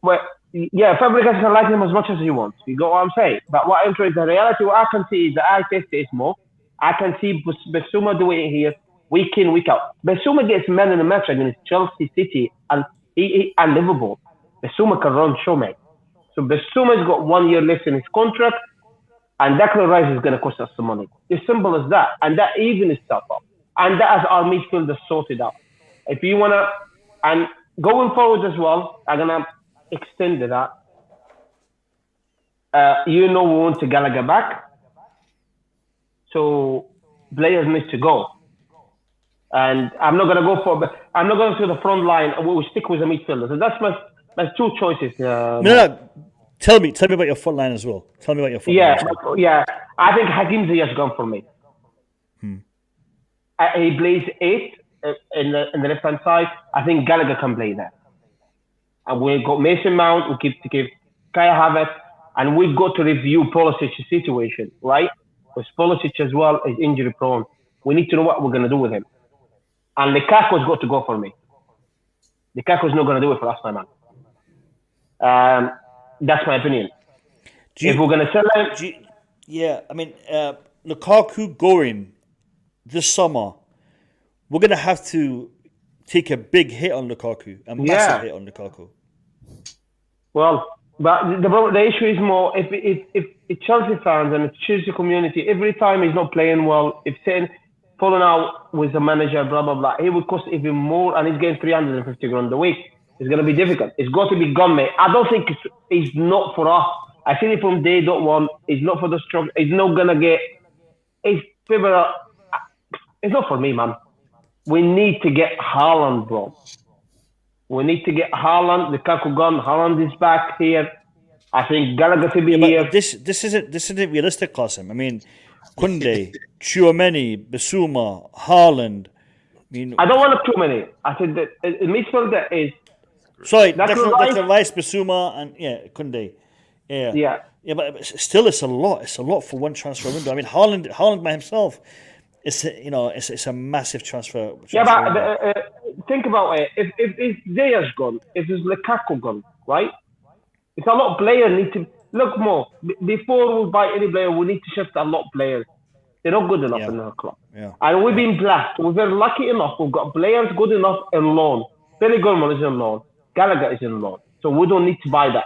Well, yeah, Fabregas can like him as much as he wants. You got what I'm saying? But what I'm trying, the reality, what I can see is that I test it more. I can see Bissouma doing it here week in, week out. Bissouma gets man in the match against Chelsea, City, and Liverpool. Bissouma can run show, mate. So Bissouma's got 1 year left in his contract, and Declan Rice is going to cost us some money. It's simple as that. And that even is tough up. And that has our midfielder sorted out. If you want to, and going forward as well, I'm going to extend that. We want to Gallagher back. So players need to go. And I'm not going to go for the front line. We'll stick with the midfielder. So that's my two choices. No. Tell me about your front line as well. Tell me about your front line. Yeah. I think Hakim Ziyech has gone for me. He plays 8 in the left hand side. I think Gallagher can play there. And we've got Mason Mount. We keep Kai Havertz, and we've got to review Pulisic's situation, right? Because Pulisic as well is injury prone. We need to know what we're going to do with him. And Lukaku's got to go for me. Lukaku's not going to do it for us, my man. That's my opinion. If we're going to sell him... Lukaku going this summer, we're going to have to take a big hit on Lukaku, a massive hit on Lukaku. Well, but the issue is more if Chelsea fans and the Chelsea community, every time he's not playing well, if saying falling out with the manager, blah blah blah, it would cost even more, and he's getting 350 grand a week. It's going to be difficult. It's got to be gone, mate. I don't think it's not for us. I seen it from day .1. It's not for the struggle. It's not going to get. It's not for me, man. We need to get Haaland, bro. We need to get Haaland. Lukaku gone. Haaland is back here. I think Gallagher should be here. This isn't realistic, Qasim. I mean, Koundé, Tchouaméni, Bissouma, Haaland. I don't want too many. I said that the midfielder is. Sorry, Declan Rice, Bissouma, and Koundé. Yeah, but still, it's a lot. It's a lot for one transfer window. I mean, Haaland by himself. It's a massive transfer. But think about it. If Ziyech gone, if it's Lukaku gone, right? It's a lot of players need to look more. Before we buy any player, we need to shift a lot of players. They're not good enough in our club. Yeah. And we've been blessed. We're very lucky enough. We've got players good enough in loan. Billy Gilmore is in loan. Gallagher is in loan. So we don't need to buy that.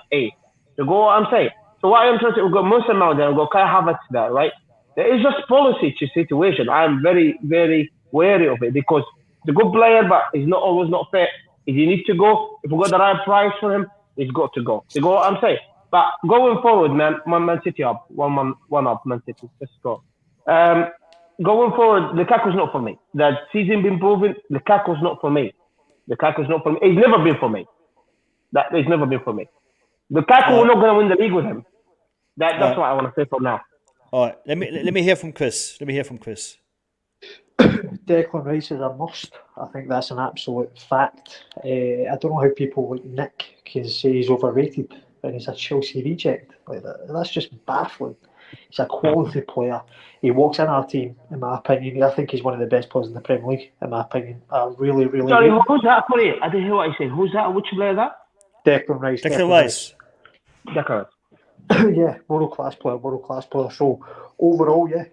So go what I'm saying. So what I'm trying to say, we've got Musa Mount there, we've got Kai Havertz there, right? There is just policy to situation. I'm very, very wary of it because he's a good player, but he's not always not fit. If he needs to go, if we got the right price for him, he's got to go. You go what I'm saying? But going forward, man City up. One up, Man City. Let's go. Going forward, Lukaku's not for me. That season been proven, Lukaku's not for me. Lukaku's not for me. He's never been for me. He's never been for me. Lukaku, we're not going to win the league with him. That's what I want to say from now. All right, let me hear from Chris. Declan Rice is a must. I think that's an absolute fact. I don't know how people like Nick can say he's overrated and he's a Chelsea reject. Like that's just baffling. He's a quality player. He walks in our team, in my opinion. I think he's one of the best players in the Premier League, in my opinion. I really, really. Sorry, who's that? Sorry, I didn't hear what you said. Who's that? Which player is that? Declan Rice. Declan Rice. Yeah, world class player. So overall, yeah,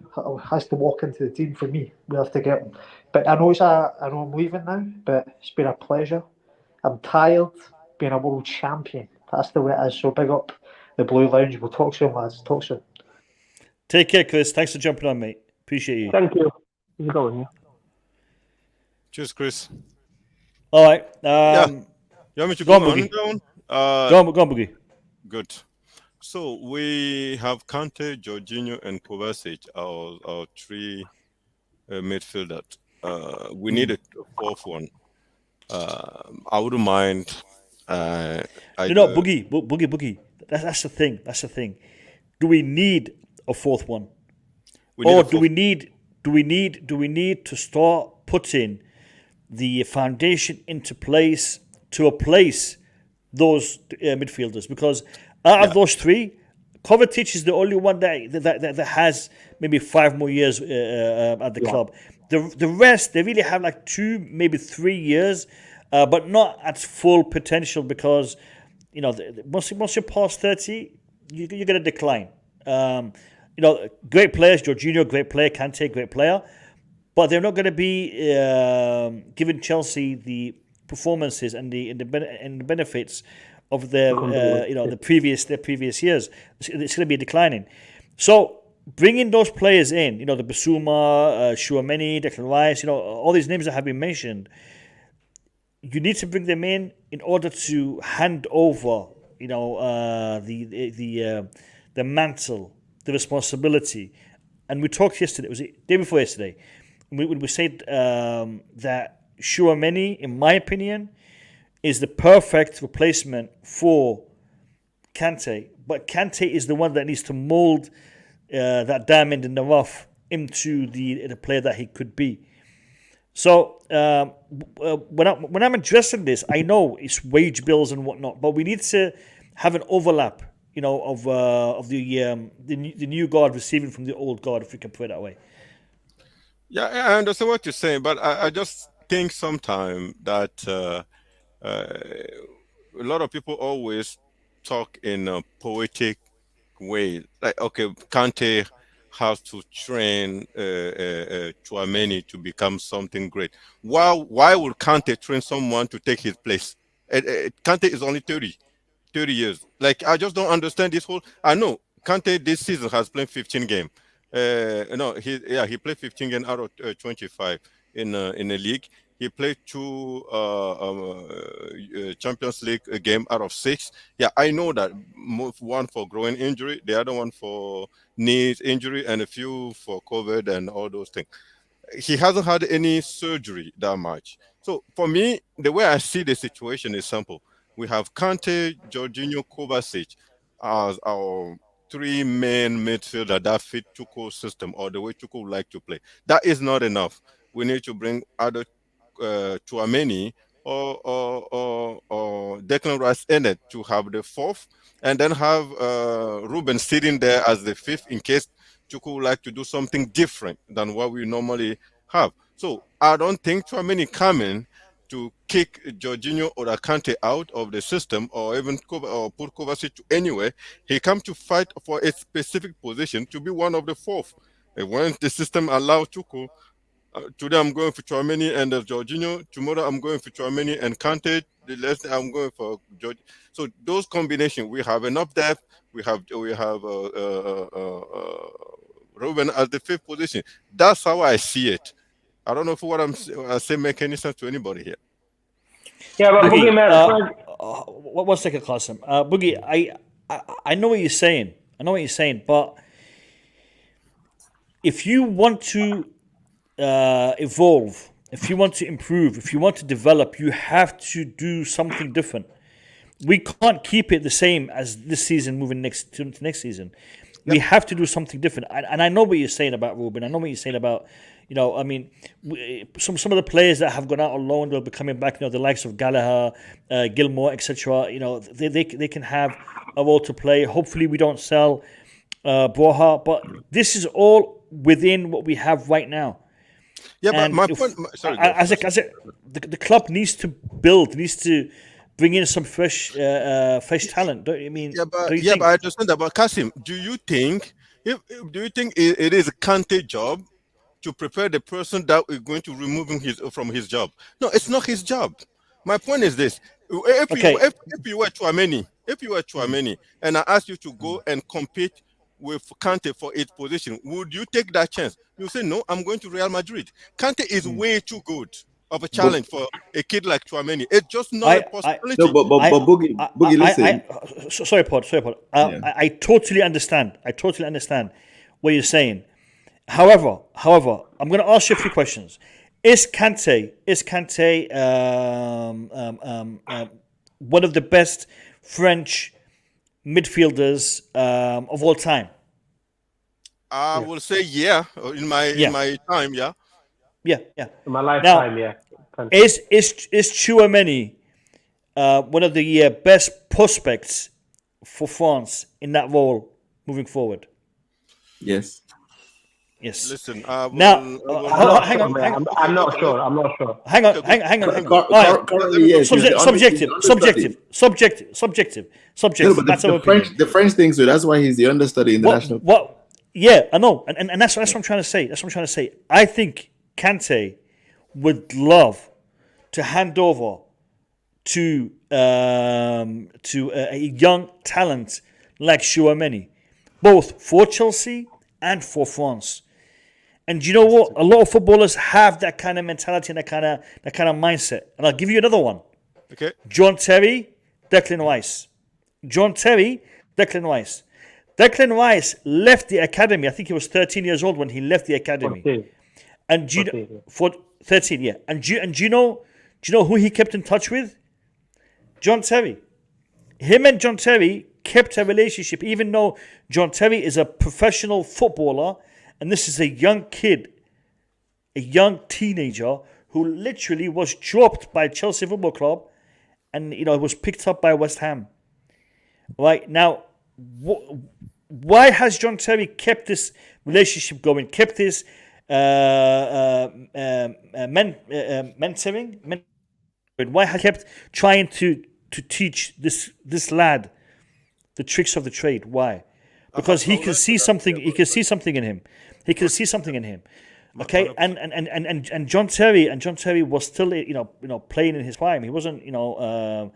has to walk into the team for me. We have to get him. But I know I'm leaving now, but it's been a pleasure. I'm tired being a world champion. That's the way it is. So big up the Blue Lounge. We'll talk soon, lads. Talk soon. Take care, Chris. Thanks for jumping on, mate. Appreciate you. Thank you. He's going. Cheers, Chris. All right. You want me to go on down? Go on, Boogie. Good. So we have Kante, Jorginho, and Kovacic, our three midfielders. We need a fourth one. I wouldn't mind. Boogie. That's the thing. Do we need a fourth one, do we need to start putting the foundation into place to replace those midfielders? Because out of those three, Kovacic is the only one that has maybe 5 more years at the club. The rest, they really have like 2, maybe 3 years, but not at full potential because once you're past 30, you're going to decline. Great players, Jorginho, great player, Kante, great player, but they're not going to be giving Chelsea the performances and the benefits of their their previous years. It's going to be declining. So bringing those players in, the Bissouma, Tchouaméni, Declan Rice, all these names that have been mentioned, you need to bring them in order to hand over, the mantle, the responsibility. And we talked yesterday, was it day before yesterday? We said that Tchouaméni, in my opinion, is the perfect replacement for Kante. But Kante is the one that needs to mould that diamond in the rough into the player that he could be. So when I'm addressing this, I know it's wage bills and whatnot, but we need to have an overlap, of the new guard receiving from the old guard, if we can put it that way. Yeah, I understand what you're saying, but I just think sometimes that a lot of people always talk in a poetic way. Like, okay, Kante has to train Tchouaméni to become something great. Why would Kante train someone to take his place? Kante is only 30 years. Like, I just don't understand this whole. I know Kante this season has played 15 games. He played 15 games out of 25 in the league. He played 2 Champions League game out of 6. Yeah, I know that. One for growing injury, the other one for knees injury, and a few for COVID and all those things. He hasn't had any surgery that much. So for me, the way I see the situation is simple. We have Kante, Jorginho, Kovacic as our 3 main midfielder that fit Tuchel's system or the way Tuchel would like to play. That is not enough. We need to bring other Tchouaméni or Declan Rice in it to have the 4th, and then have Ruben sitting there as the 5th in case Tuchel would like to do something different than what we normally have. So I don't think Tchouaméni coming to kick Jorginho or Kante out of the system, or even or put Kovačić anywhere. He come to fight for a specific position to be one of the fourth. And when the system allows Tuchel, today I'm going for Tchouaméni and Jorginho. Tomorrow I'm going for Tchouaméni and Kante. The last day I'm going for George. So those combinations, we have enough depth. We have Ruben at the fifth position. That's how I see it. I don't know if what I'm saying make any sense to anybody here. Yeah, but Boogie, man. One second, Qasim. Boogie, I know what you're saying. But if you want to evolve, if you want to improve, if you want to develop, you have to do something different. We can't keep it the same as this season moving to next season. Yep. We have to do something different. And I know what you're saying about Ruben. I know what you're saying about, some of the players that have gone out on loan, they'll be coming back, the likes of Gallagher, Gilmore, etc. They can have a role to play. Hopefully we don't sell Broha, but this is all within what we have right now. Yeah, and but my point... the club needs to build, needs to bring in some fresh talent. Don't you mean? But I understand that. But Qasim, do you think it is a Kante job to prepare the person that is going to remove him from his job? No, it's not his job. My point is this: if you were Tchouaméni, and I asked you to go and compete with Kante for its position, would you take that chance? You say no. I'm going to Real Madrid. Kante is way too good of a challenge for a kid like Tchouaméni. It's just not a possibility. But Boogie, listen. Sorry, Pod. I totally understand. What you're saying. However, I'm going to ask you a few questions. Is Kante one of the best French midfielders of all time? I will say in my time, yeah. Yeah. In my lifetime, now, Is Tchouaméni one of the best prospects for France in that role moving forward? Yes. Listen, hang on. I'm not sure. Hang on. Subjective. The French thing, so that's why he's the understudy in the national. Yeah, I know, and that's what I'm trying to say. I think Kante would love to hand over to a young talent like Tchouaméni, both for Chelsea and for France. And you know what? A lot of footballers have that kind of mentality and that kind of mindset. And I'll give you another one. Okay. John Terry, Declan Rice. Declan Rice left the academy. I think he was 13 years old when he left the academy. 14. And 13, yeah. And do you know who he kept in touch with? John Terry. Him and John Terry kept a relationship, even though John Terry is a professional footballer, and this is a young kid, a young teenager who literally was dropped by Chelsea Football Club, and was picked up by West Ham. Right now, why has John Terry kept this relationship going? Kept this mentoring? Why has he kept trying to teach this lad the tricks of the trade? Why? Because he can see something. He can see something in him. Okay, and John Terry was still playing in his prime. He wasn't at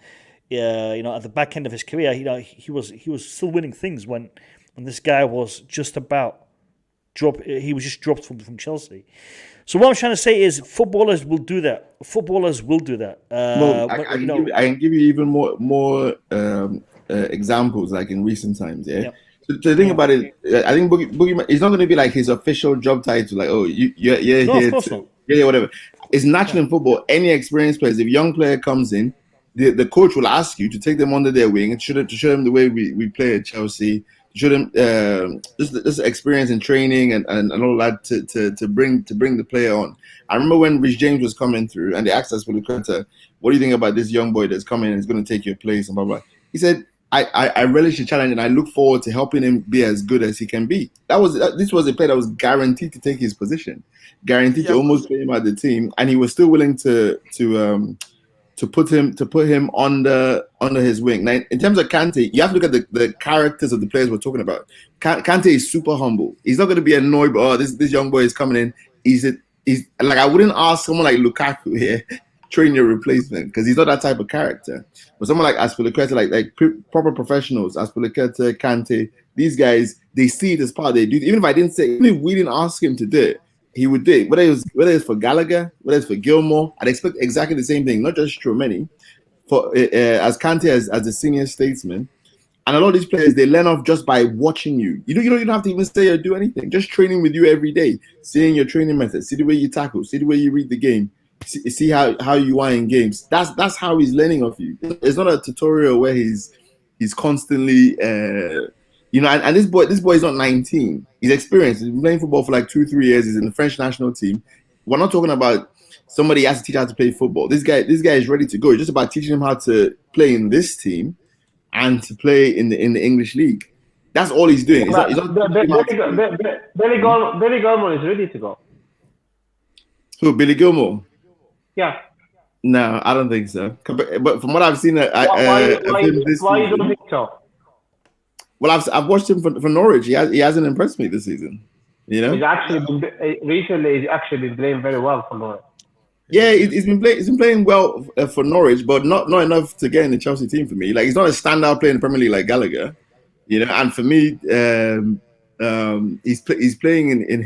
the back end of his career. He was still winning things when this guy was just about dropped. He was just dropped from Chelsea. So what I'm trying to say is, footballers will do that. I can give you even more exampmples, like in recent times. Yeah. Yep. So the thing about it, I think Boogie, it's not going to be like his official job title, like, oh, you're here, whatever. It's natural in football. Any experienced players, if a young player comes in, the coach will ask you to take them under their wing and to show them the way we play at Chelsea, show them this experience in training and all that to bring the player on. I remember when Reece James was coming through and they asked us, what do you think about this young boy that's coming and is going to take your place and blah blah. He said, I relish the challenge, and I look forward to helping him be as good as he can be. This was a player that was guaranteed to take his position, guaranteed to almost play him at the team, and he was still willing to put him under his wing. Now, in terms of Kante, you have to look at the characters of the players we're talking about. Kante is super humble. He's not going to be annoyed, but this young boy is coming in. He's like, I wouldn't ask someone like Lukaku here, train your replacement, because he's not that type of character. But someone like Azpilicueta, like proper professionals, Azpilicueta, Kante, these guys, they see it as part of their duty. Even if we didn't ask him to do it, he would do it. Whether it's for Gallagher, whether it's for Gilmore, I'd expect exactly the same thing. Not just Tchouameni, for as Kante as a senior statesman. And a lot of these players, they learn off just by watching you. You don't have to even say or do anything. Just training with you every day, seeing your training methods, see the way you tackle, see the way you read the game, see how you are in games. That's how he's learning off you. It's not a tutorial where he's constantly, and this boy is not 19. He's experienced. He's been playing football for like 2-3 years. He's in the French national team. We're not talking about somebody has to teach how to play football. This guy is ready to go. It's just about teaching him how to play in this team and to play in the English league. That's all he's doing. Billy Gilmore is ready to go. Who, Billy Gilmore? Yeah. No, I don't think so. But from what I've seen, why you don't think so? Well, I've watched him for Norwich. He hasn't impressed me this season. You know, he's actually been playing very well for Norwich. Yeah, he's been playing well for Norwich, but not enough to get in the Chelsea team for me. Like, he's not a standout player in the Premier League like Gallagher, And for me, he's playing in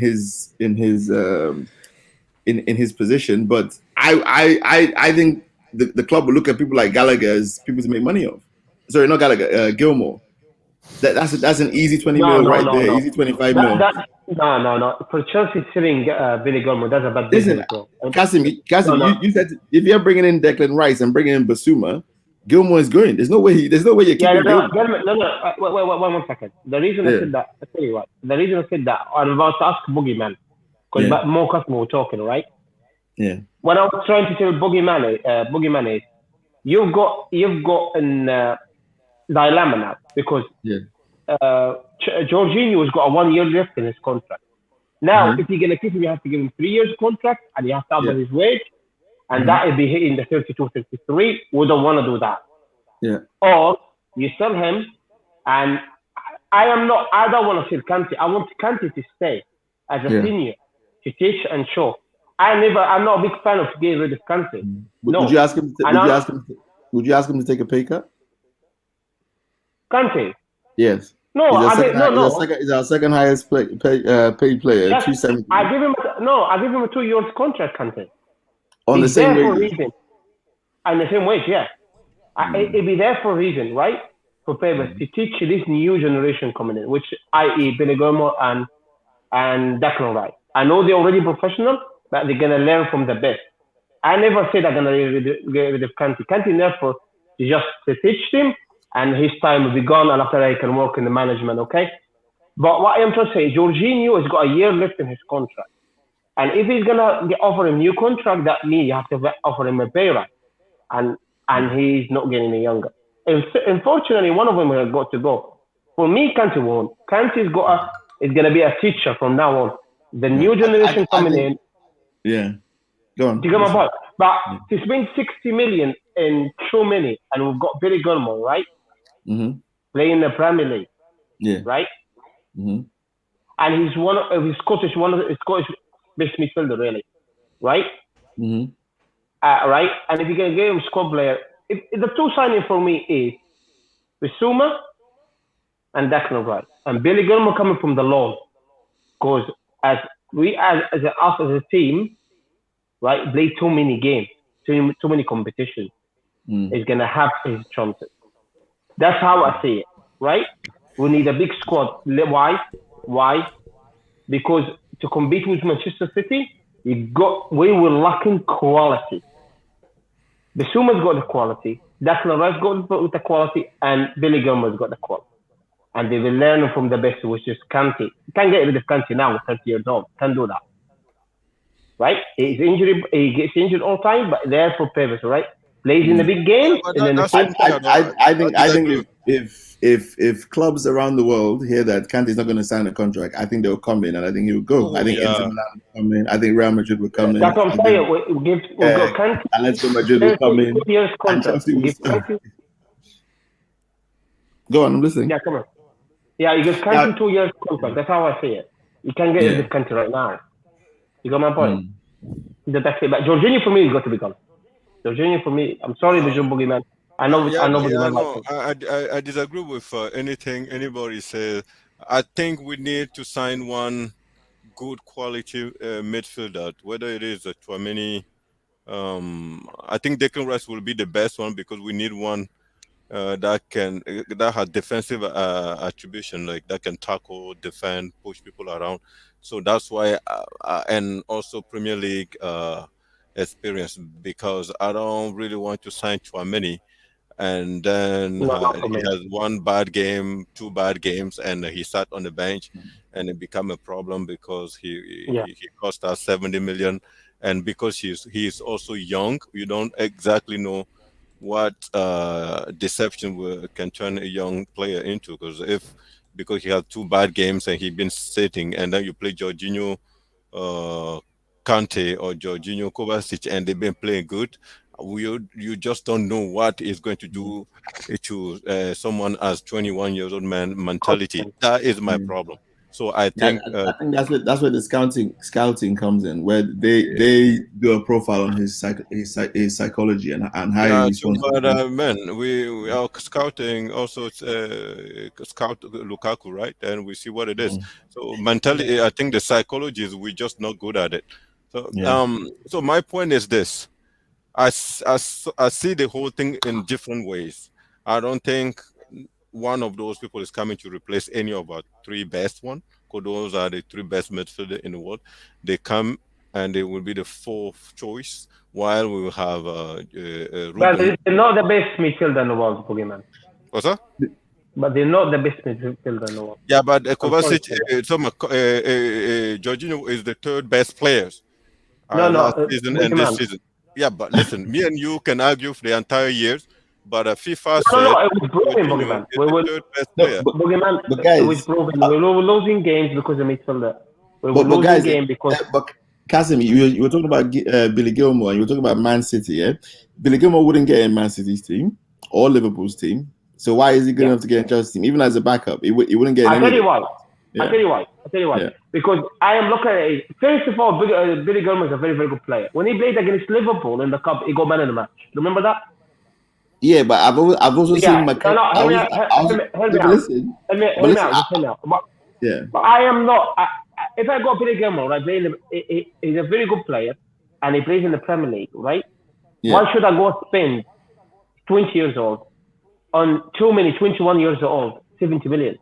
his position. But I think the club will look at people like Gallagher as people to make money off. Sorry, not Gallagher, Gilmore. That's an easy 20 mil there, easy 25 mil. No. For Chelsea selling Billy Gilmore, that's a bad business. Kasim, you said if you're bringing in Declan Rice and bringing in Basuma, Gilmore is going. There's no way you're keeping Gilmore. Wait, 1 second. The reason I said that, I'll tell you what. The reason I said that, I'm about to ask Boogeyman, because more customers were talking, right? Yeah. When I was trying to tell Boogeyman is, you've got an dilemma now, because Jorginho has got a 1 year left in his contract. Now, if you're going to keep him, you have to give him 3 years contract, and you have to double his wage, and that will be hitting the 32, 33. We don't want to do that. Yeah. Or you sell him, and I don't want to sell Kante. I want Kante to stay as a senior, to teach and show. I'm not a big fan of getting rid of Kante. No. Would you ask him to take a pay cut? Kante? Yes. No, he's our second highest paid player, 270. I give him a 2 years contract, Kante. On the same wage. And the same wage, yeah. It'll be there for a reason, right? For Pebbles to teach this new generation coming in, which i.e. Billy Gilmore and Declan Rice. I know they're already professional, but they're gonna learn from the best. I never said I'm gonna get rid of Kante. Kante therefore is just to teach him, and his time will be gone, and after that he can work in the management, okay? But what I am trying to say, Jorginho has got a year left in his contract. And if he's going to offer him a new contract, that means you have to offer him a pay rise. And he's not getting any younger. Unfortunately, one of them has got to go. For me, Kante won't. Kante is going to be a teacher from now on. The new generation coming in. Yeah. Go on. Do you get my point? But to spend 60 million in Tchouameni, and we've got Billy Gilmore, right? Mm-hmm. Playing in the Premier League. Yeah. Right? Mm-hmm. And he's one of his Scottish best midfielder, really, right? Mm-hmm. Right, and if you can get him squad player, if the two signing for me is Bissouma and Declan Rice, and Billy Gilmore coming from the loan, because as a team, right, play too many games, too many competitions, is gonna have his chances. That's how I see it, right? We need a big squad. Why? Because to compete with Manchester City, we were lacking quality. Bissouma's got the quality, Declan Rice got the quality, and Billy Gilmore's got the quality. And they will learn from the best, which is Kante. You can't get rid of Kante now with 30 years old. Can't do that. Right? He gets injured all the time, but there for purpose, right? plays in the big games, and then the same time. I think if clubs around the world hear that Kante's not going to sign a contract, I think they'll come in, and I think he will go. I think Inter Milan will come in. I think Real Madrid will come in. That's what I'm saying. We'll go Kante. Atletico Madrid will come in. 2 years contract. Go on, I'm listening. Yeah, come on. Yeah, you give Kante 2 years contract. That's how I see it. You can't get rid of Kante right now. You got my point? The best thing. But Jorginho for me has got to be gone. Jorginho for me, I'm sorry, the Boogeyman. I know. I disagree with anything anybody says. I think we need to sign one good quality midfielder, whether it is a Tchouaméni. I think Declan Rice will be the best one because we need one that has defensive attribution, like that can tackle, defend, push people around. So that's why, and also Premier League experience, because I don't really want to sign Tchouaméni and then he has one bad game, 2 bad games, and he sat on the bench, and it became a problem because he cost us 70 million, and because he's also young, you don't exactly know what deception can turn a young player into, because he had 2 bad games and he's been sitting, and then you play Jorginho Kante or Jorginho Kovačić and they've been playing good. You just don't know what is going to do to someone as 21 years old man mentality. That is my problem. So I think that's where the scouting comes in, where they do a profile on his psychology and how he responds. But we are scouting also scout Lukaku, right? And we see what it is. So mentality, I think the psychology is we're just not good at it. So so my point is this: I see the whole thing in different ways. I don't think one of those people is coming to replace any of our 3 best ones, because those are the 3 best midfielders in the world. They come and they will be the 4th choice, while we will have well, they're not the best midfielder in the world, Boogeyman. What's that? But they're not the best midfielder in the world. Yeah, but Kovačić, Jorginho is the 3rd best players. Last season and this season. Yeah, but listen, me and you can argue for the entire years, but FIFA said... No, it was proven, Boogeyman. It was proven. We were losing games because of midfielder. We were losing games because... But Kasim, you were talking about Billy Gilmour, and you were talking about Man City, yeah? Billy Gilmour wouldn't get in Man City's team or Liverpool's team, so why is he good enough to get in Chelsea's team? Even as a backup, he wouldn't get in. I'll tell you why. Yeah. Because I am looking at it. First of all, Billy Gilmour is a very, very good player. When he played against Liverpool in the Cup, he got man in the match. Remember that? Yeah, but I've also seen my... Help me out. But I am not... if I got Billy Gilmour, right, he's a very good player, and he plays in the Premier League, right? Yeah. Why should I go spend 20 years old on too many 21 years old, 70 million?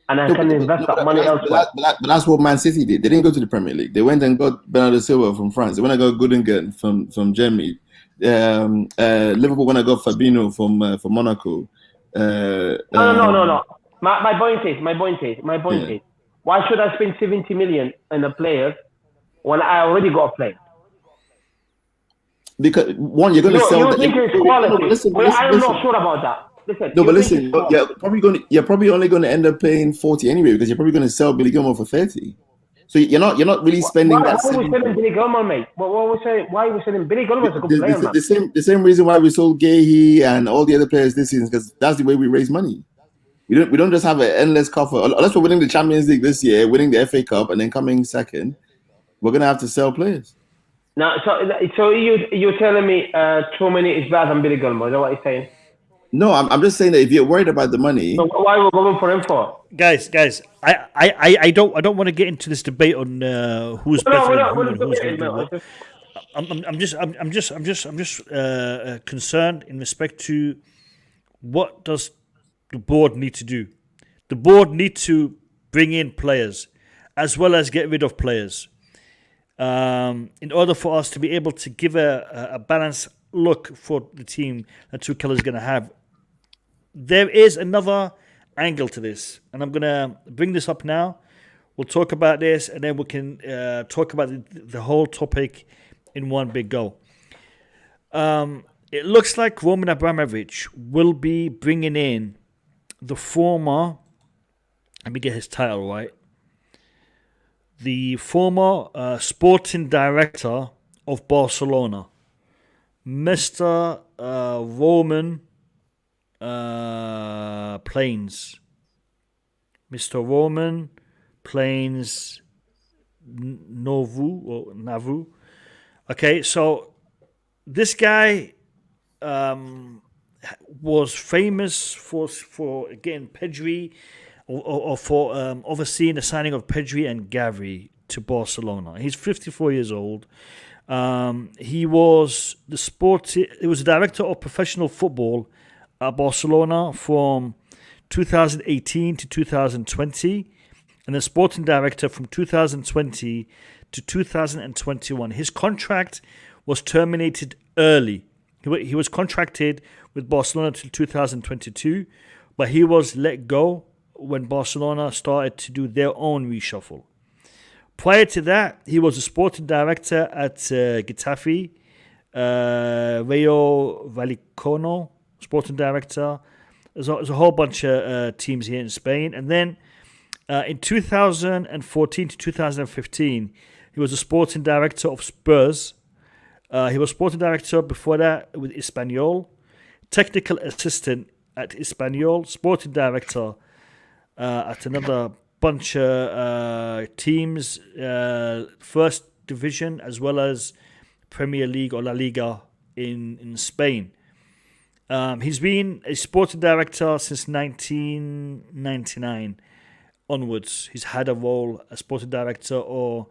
And I can invest that money elsewhere. But that's what Man City did. They didn't go to the Premier League. They went and got Bernardo Silva from France. They went and got Gundogan from Germany. Liverpool went and got Fabinho from Monaco. No. My point is, why should I spend 70 million on a player when I already got a player? Because one, you're going to sell. You think it's quality. I am not sure about that. Listen, you're probably only going to end up paying 40 anyway, because you're probably going to sell Billy Gilmour for 30. So you're not really spending that. Why are we selling Billy Gilmour, mate? Why are we selling Billy Gilmour as a good player, man? The same reason why we sold Gahey and all the other players this season, because that's the way we raise money. We don't just have an endless coffer. Unless we're winning the Champions League this year, winning the FA Cup, and then coming second, we're going to have to sell players. Now, so you're telling me Tchouaméni is better than Billy Gilmour? Is that what you're saying? No, I'm just saying that if you're worried about the money, so why are we going for him for? Guys, I don't want to get into this debate on who's better than who's going to do what. I'm just concerned in respect to what does the board need to do. The board need to bring in players as well as get rid of players in order for us to be able to give a balanced look for the team that Tuchel is going to have. There is another angle to this, and I'm going to bring this up now. We'll talk about this, and then we can talk about the whole topic in one big go. it looks like Roman Abramovich will be bringing in the former, let me get his title right, the former sporting director of Barcelona, Mr. Roman Plains. Mr. Roman Plains Navu. Okay, so this guy was famous for getting Pedri or for overseeing the signing of Pedri and Gavi to Barcelona. He's 54 years old. He was the director of professional football at Barcelona from 2018 to 2020, and the sporting director from 2020 to 2021. His contract was terminated early. He was contracted with Barcelona till 2022, but he was let go when Barcelona started to do their own reshuffle. Prior to that, he was a sporting director at Getafe, Rayo Vallecano, sporting director. There's a whole bunch of teams here in Spain. And then in 2014 to 2015, he was a sporting director of Spurs. He was sporting director before that with Espanyol, technical assistant at Espanyol, sporting director at another bunch of teams, first division as well as Premier League or La Liga in Spain. He's been a sporting director since 1999 onwards. He's had a role as sporting director or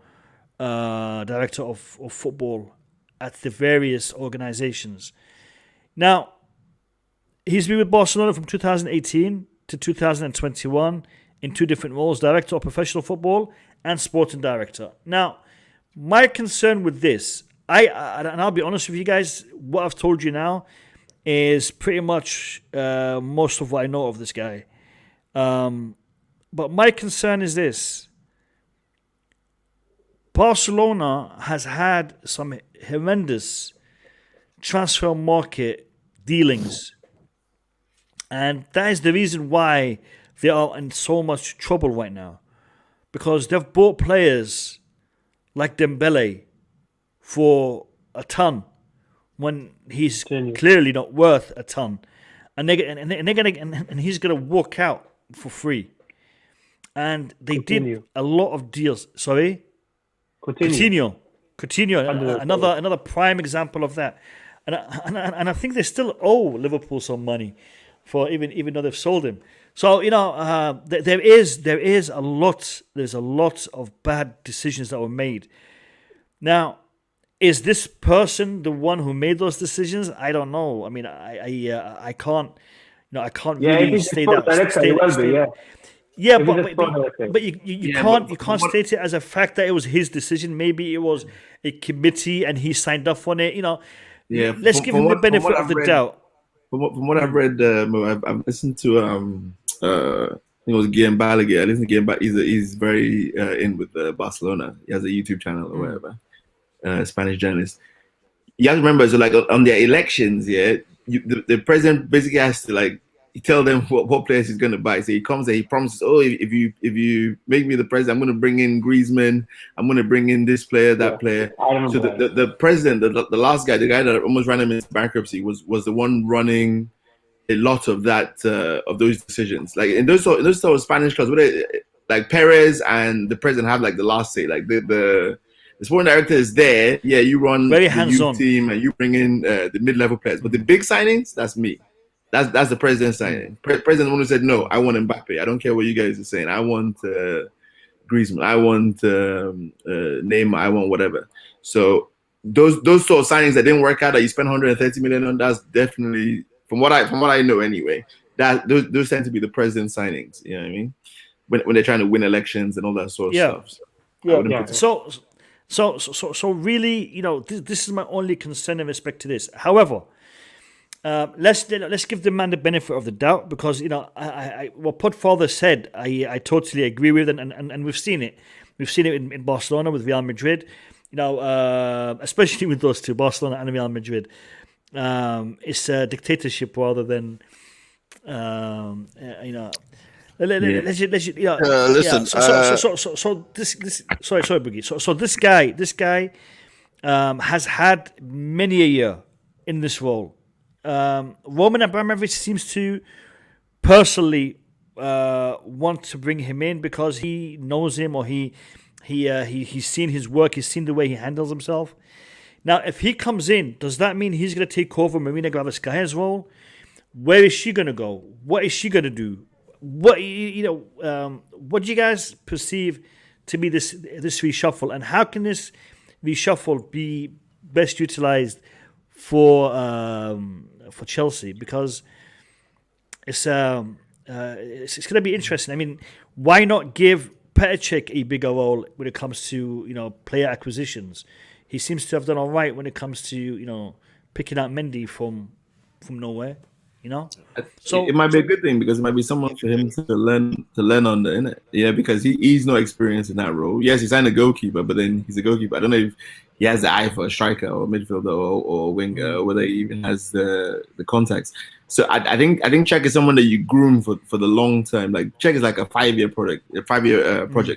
director of football at the various organizations. Now, he's been with Barcelona from 2018 to 2021 in two different roles, director of professional football and sporting director. Now, my concern with this, and I'll be honest with you guys, what I've told you now is pretty much most of what I know of this guy. But my concern is this. Barcelona has had some horrendous transfer market dealings. And that is the reason why they are in so much trouble right now. Because they've bought players like Dembele for a ton when he's clearly not worth a ton. And he's gonna walk out for free. And they did a lot of deals. Sorry? Coutinho, another prime example of that, and I think they still owe Liverpool some money for even though they've sold him. So there's a lot of bad decisions that were made. Now, is this person the one who made those decisions? I don't know. I mean, I can't really state that. Yeah, but you can't state it as a fact that it was his decision. Maybe it was a committee and he signed off on it. Let's give him the benefit of the doubt. From what I've read, I've listened to I think it was Guillem Balaguer. I listened to Guillem Balaguer. He's very in with Barcelona. He has a YouTube channel or whatever. Spanish journalist. You have to remember, so like on their elections, the president basically has to he tell them what players he's going to buy. So he comes there, he promises, if you make me the president, I'm going to bring in Griezmann, I'm going to bring in this player, that player. So the president, the last guy, the guy that almost ran him into bankruptcy, was the one running a lot of that of those decisions. Like in those sort of Spanish clubs, like Perez and the president have like the last say. Like the sporting director is there. Yeah, you run very the hands-on youth team and you bring in the mid-level players. But the big signings, that's me. That's the president's signing. President one who said, no, I want Mbappe. I don't care what you guys are saying. I want Griezmann. I want Neymar. I want whatever. So those sort of signings that didn't work out, that you spent 130 million on, that's definitely, from what I know anyway, that those tend to be the president's signings. You know what I mean? When they're trying to win elections and all that sort of stuff. So really, this is my only concern in respect to this. However, let's give the man the benefit of the doubt, because what Podfather said, I totally agree with, and we've seen it. We've seen it in Barcelona with Real Madrid, especially with those two, Barcelona and Real Madrid. it's a dictatorship rather than you know. Let's you know, listen. So this sorry Boogie. So this guy has had many a year in this role. Roman Abramovich seems to personally want to bring him in because he knows him, or he's seen his work, he's seen the way he handles himself. Now, if he comes in, does that mean he's going to take over Marina Granovkaya's role? Where is she going to go? What is she going to do? What what do you guys perceive to be this reshuffle, and how can this reshuffle be best utilized for Chelsea? Because it's going to be interesting. I mean, why not give Petr Cech a bigger role when it comes to player acquisitions? He seems to have done all right when it comes to picking out Mendy from nowhere. So it might be a good thing because it might be someone for him to learn under, innit? Yeah, because he's no experience in that role. Yes, he signed a goalkeeper, but then he's a goalkeeper. I don't know if he has the eye for a striker or midfielder or winger, or whether he even has the contacts. So I think Cech is someone that you groom for the long term. Like Cech is like a 5-year project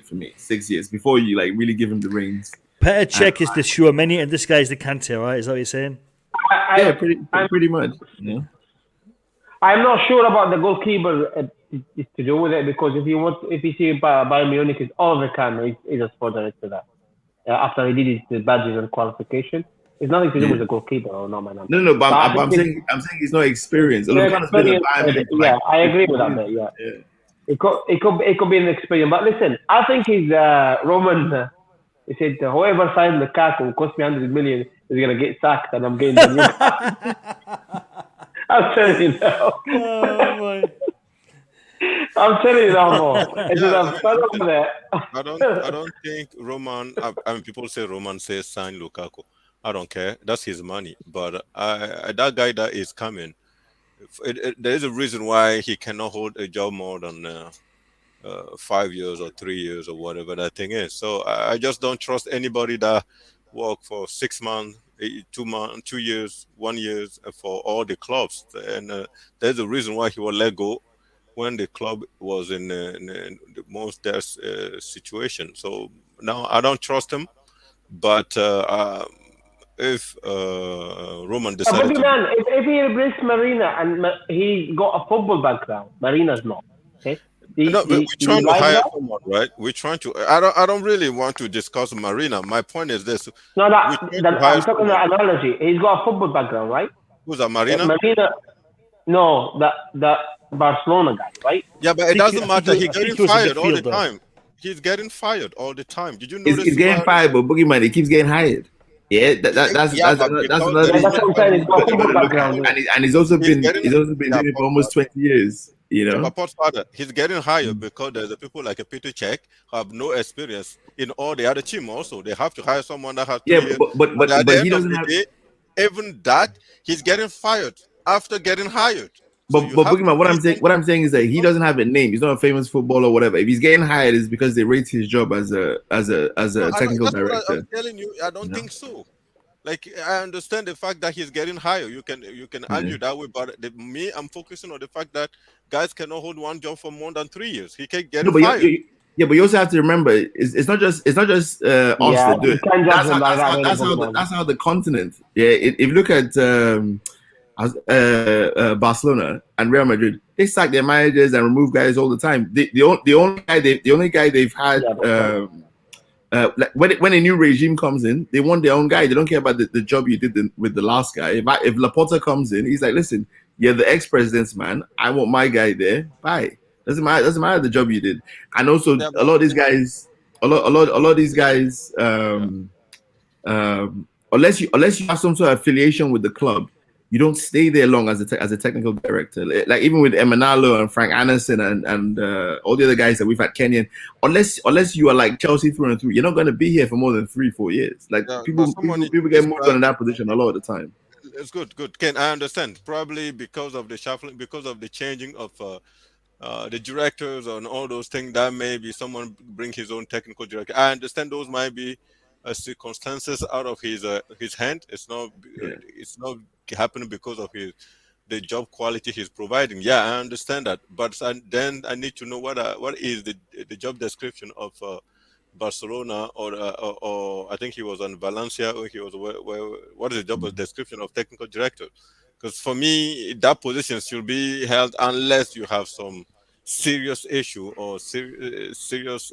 for me, 6 years before you like really give him the reins. Petr Cech is the Chouameni and this guy is the Kante, right? Is that what you're saying? Yeah, pretty much. Yeah. I'm not sure about the goalkeeper to do with it, because if you see Bayern Munich is Oliver Kahn, he's a sport director that after he did his badges and qualification, it's nothing to do with the goalkeeper or not, man. No, but I'm saying he's not experienced. Yeah, I agree with that. Yeah. It could be an experience, but listen, I think he's Roman. He said whoever signs the CAC will cost me 100 million is gonna get sacked, and I'm getting the new. I'm telling you now. Oh, I'm telling you now, more. I don't think Roman. I mean, people say Roman says sign Lukaku. I don't care. That's his money. But that guy that is coming, there is a reason why he cannot hold a job more than 5 years or 3 years or whatever that thing is. So I just don't trust anybody that work for 6 months. 2 months, 2 years, 1 year for all the clubs, and there's a reason why he was let go when the club was in the most dire situation. So now I don't trust him. But if Roman decided, if he replaced Marina and he got a football background, Marina's not. Okay. We're trying to hire someone, right? We're trying to. I don't really want to discuss Marina. My point is this. I'm talking about analogy. He's got a football background, right? Who's that, Marina? No, that Barcelona guy, right? Yeah, but it doesn't matter. He's getting fired all the time. He's getting fired all the time. Did you notice? He's getting fired, but Boogeyman, he keeps getting hired. Yeah, that's another thing. That's what I'm saying. He's got a football background, and he's also been doing it for almost 20 years. He's getting hired because there's the people like a Petr Cech who have no experience in all the other team. Also, they have to hire someone that has. But he doesn't have. Even that, he's getting fired after getting hired. But Boogeyman, what I'm saying is that he doesn't have a name. He's not a famous footballer or whatever. If he's getting hired, it's because they rate his job as a technical director. I'm telling you, I don't think so. Like, I understand the fact that he's getting higher. You can argue that way, but I'm focusing on the fact that guys cannot hold one job for more than 3 years. He can't get fired. But you also have to remember, it's not just us that do it. That's how the continent. Yeah, if you look at Barcelona and Real Madrid, they sack their managers and remove guys all the time. The only guy they've had. When a new regime comes in, they want their own guy. They don't care about the job you did with the last guy. If Laporta comes in, he's like, listen, you're the ex-president's man. I want my guy there. Bye. Doesn't matter the job you did. And also, a lot of these guys, unless you have some sort of affiliation with the club, you don't stay there long as a technical director. Like even with Emanalo and Frank Anderson and all the other guys that we've had, Kenyan, unless you are like Chelsea through and through, you're not going to be here for more than 3-4 years. Like people get moved on in that position a lot of the time. It's good. Ken, I understand. Probably because of the shuffling, because of the changing of the directors and all those things, that maybe someone bring his own technical director. I understand those might be circumstances out of his hand. It's not happening because of the job quality he's providing. Yeah, I understand that, but then I need to know what is the job description of Barcelona or I think he was on Valencia, or he was what is the job description of technical director? Because for me, that position should be held unless you have some serious issue or serious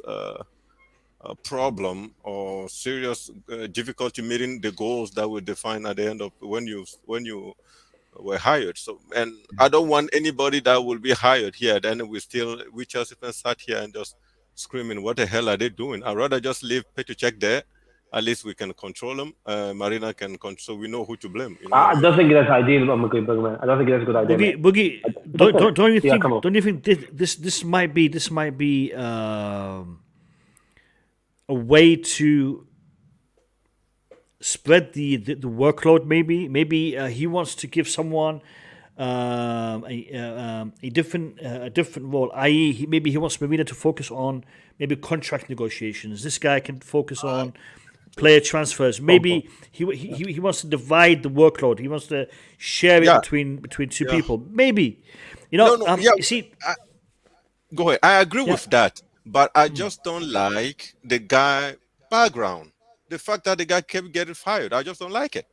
problem or serious difficulty meeting the goals that will define at the end of when you were hired. So, and I don't want anybody that will be hired here. Then we Chelsea fans sat here and just screaming, "What the hell are they doing?" I'd rather just leave Petr Cech there. At least we can control him. Marina can control, so we know who to blame. You know? I don't think that's ideal, man. I don't think that's a good idea. Boogie, don't you think this might be a way to spread the workload? Maybe he wants to give someone a different role, i.e. maybe he wants Marina to focus on maybe contract negotiations. This guy can focus on player transfers. Maybe he wants to divide the workload. He wants to share it between two people. Maybe, you see. Go ahead. I agree with that, but I just don't like the guy background. The fact that the guy kept getting fired, I just don't like it.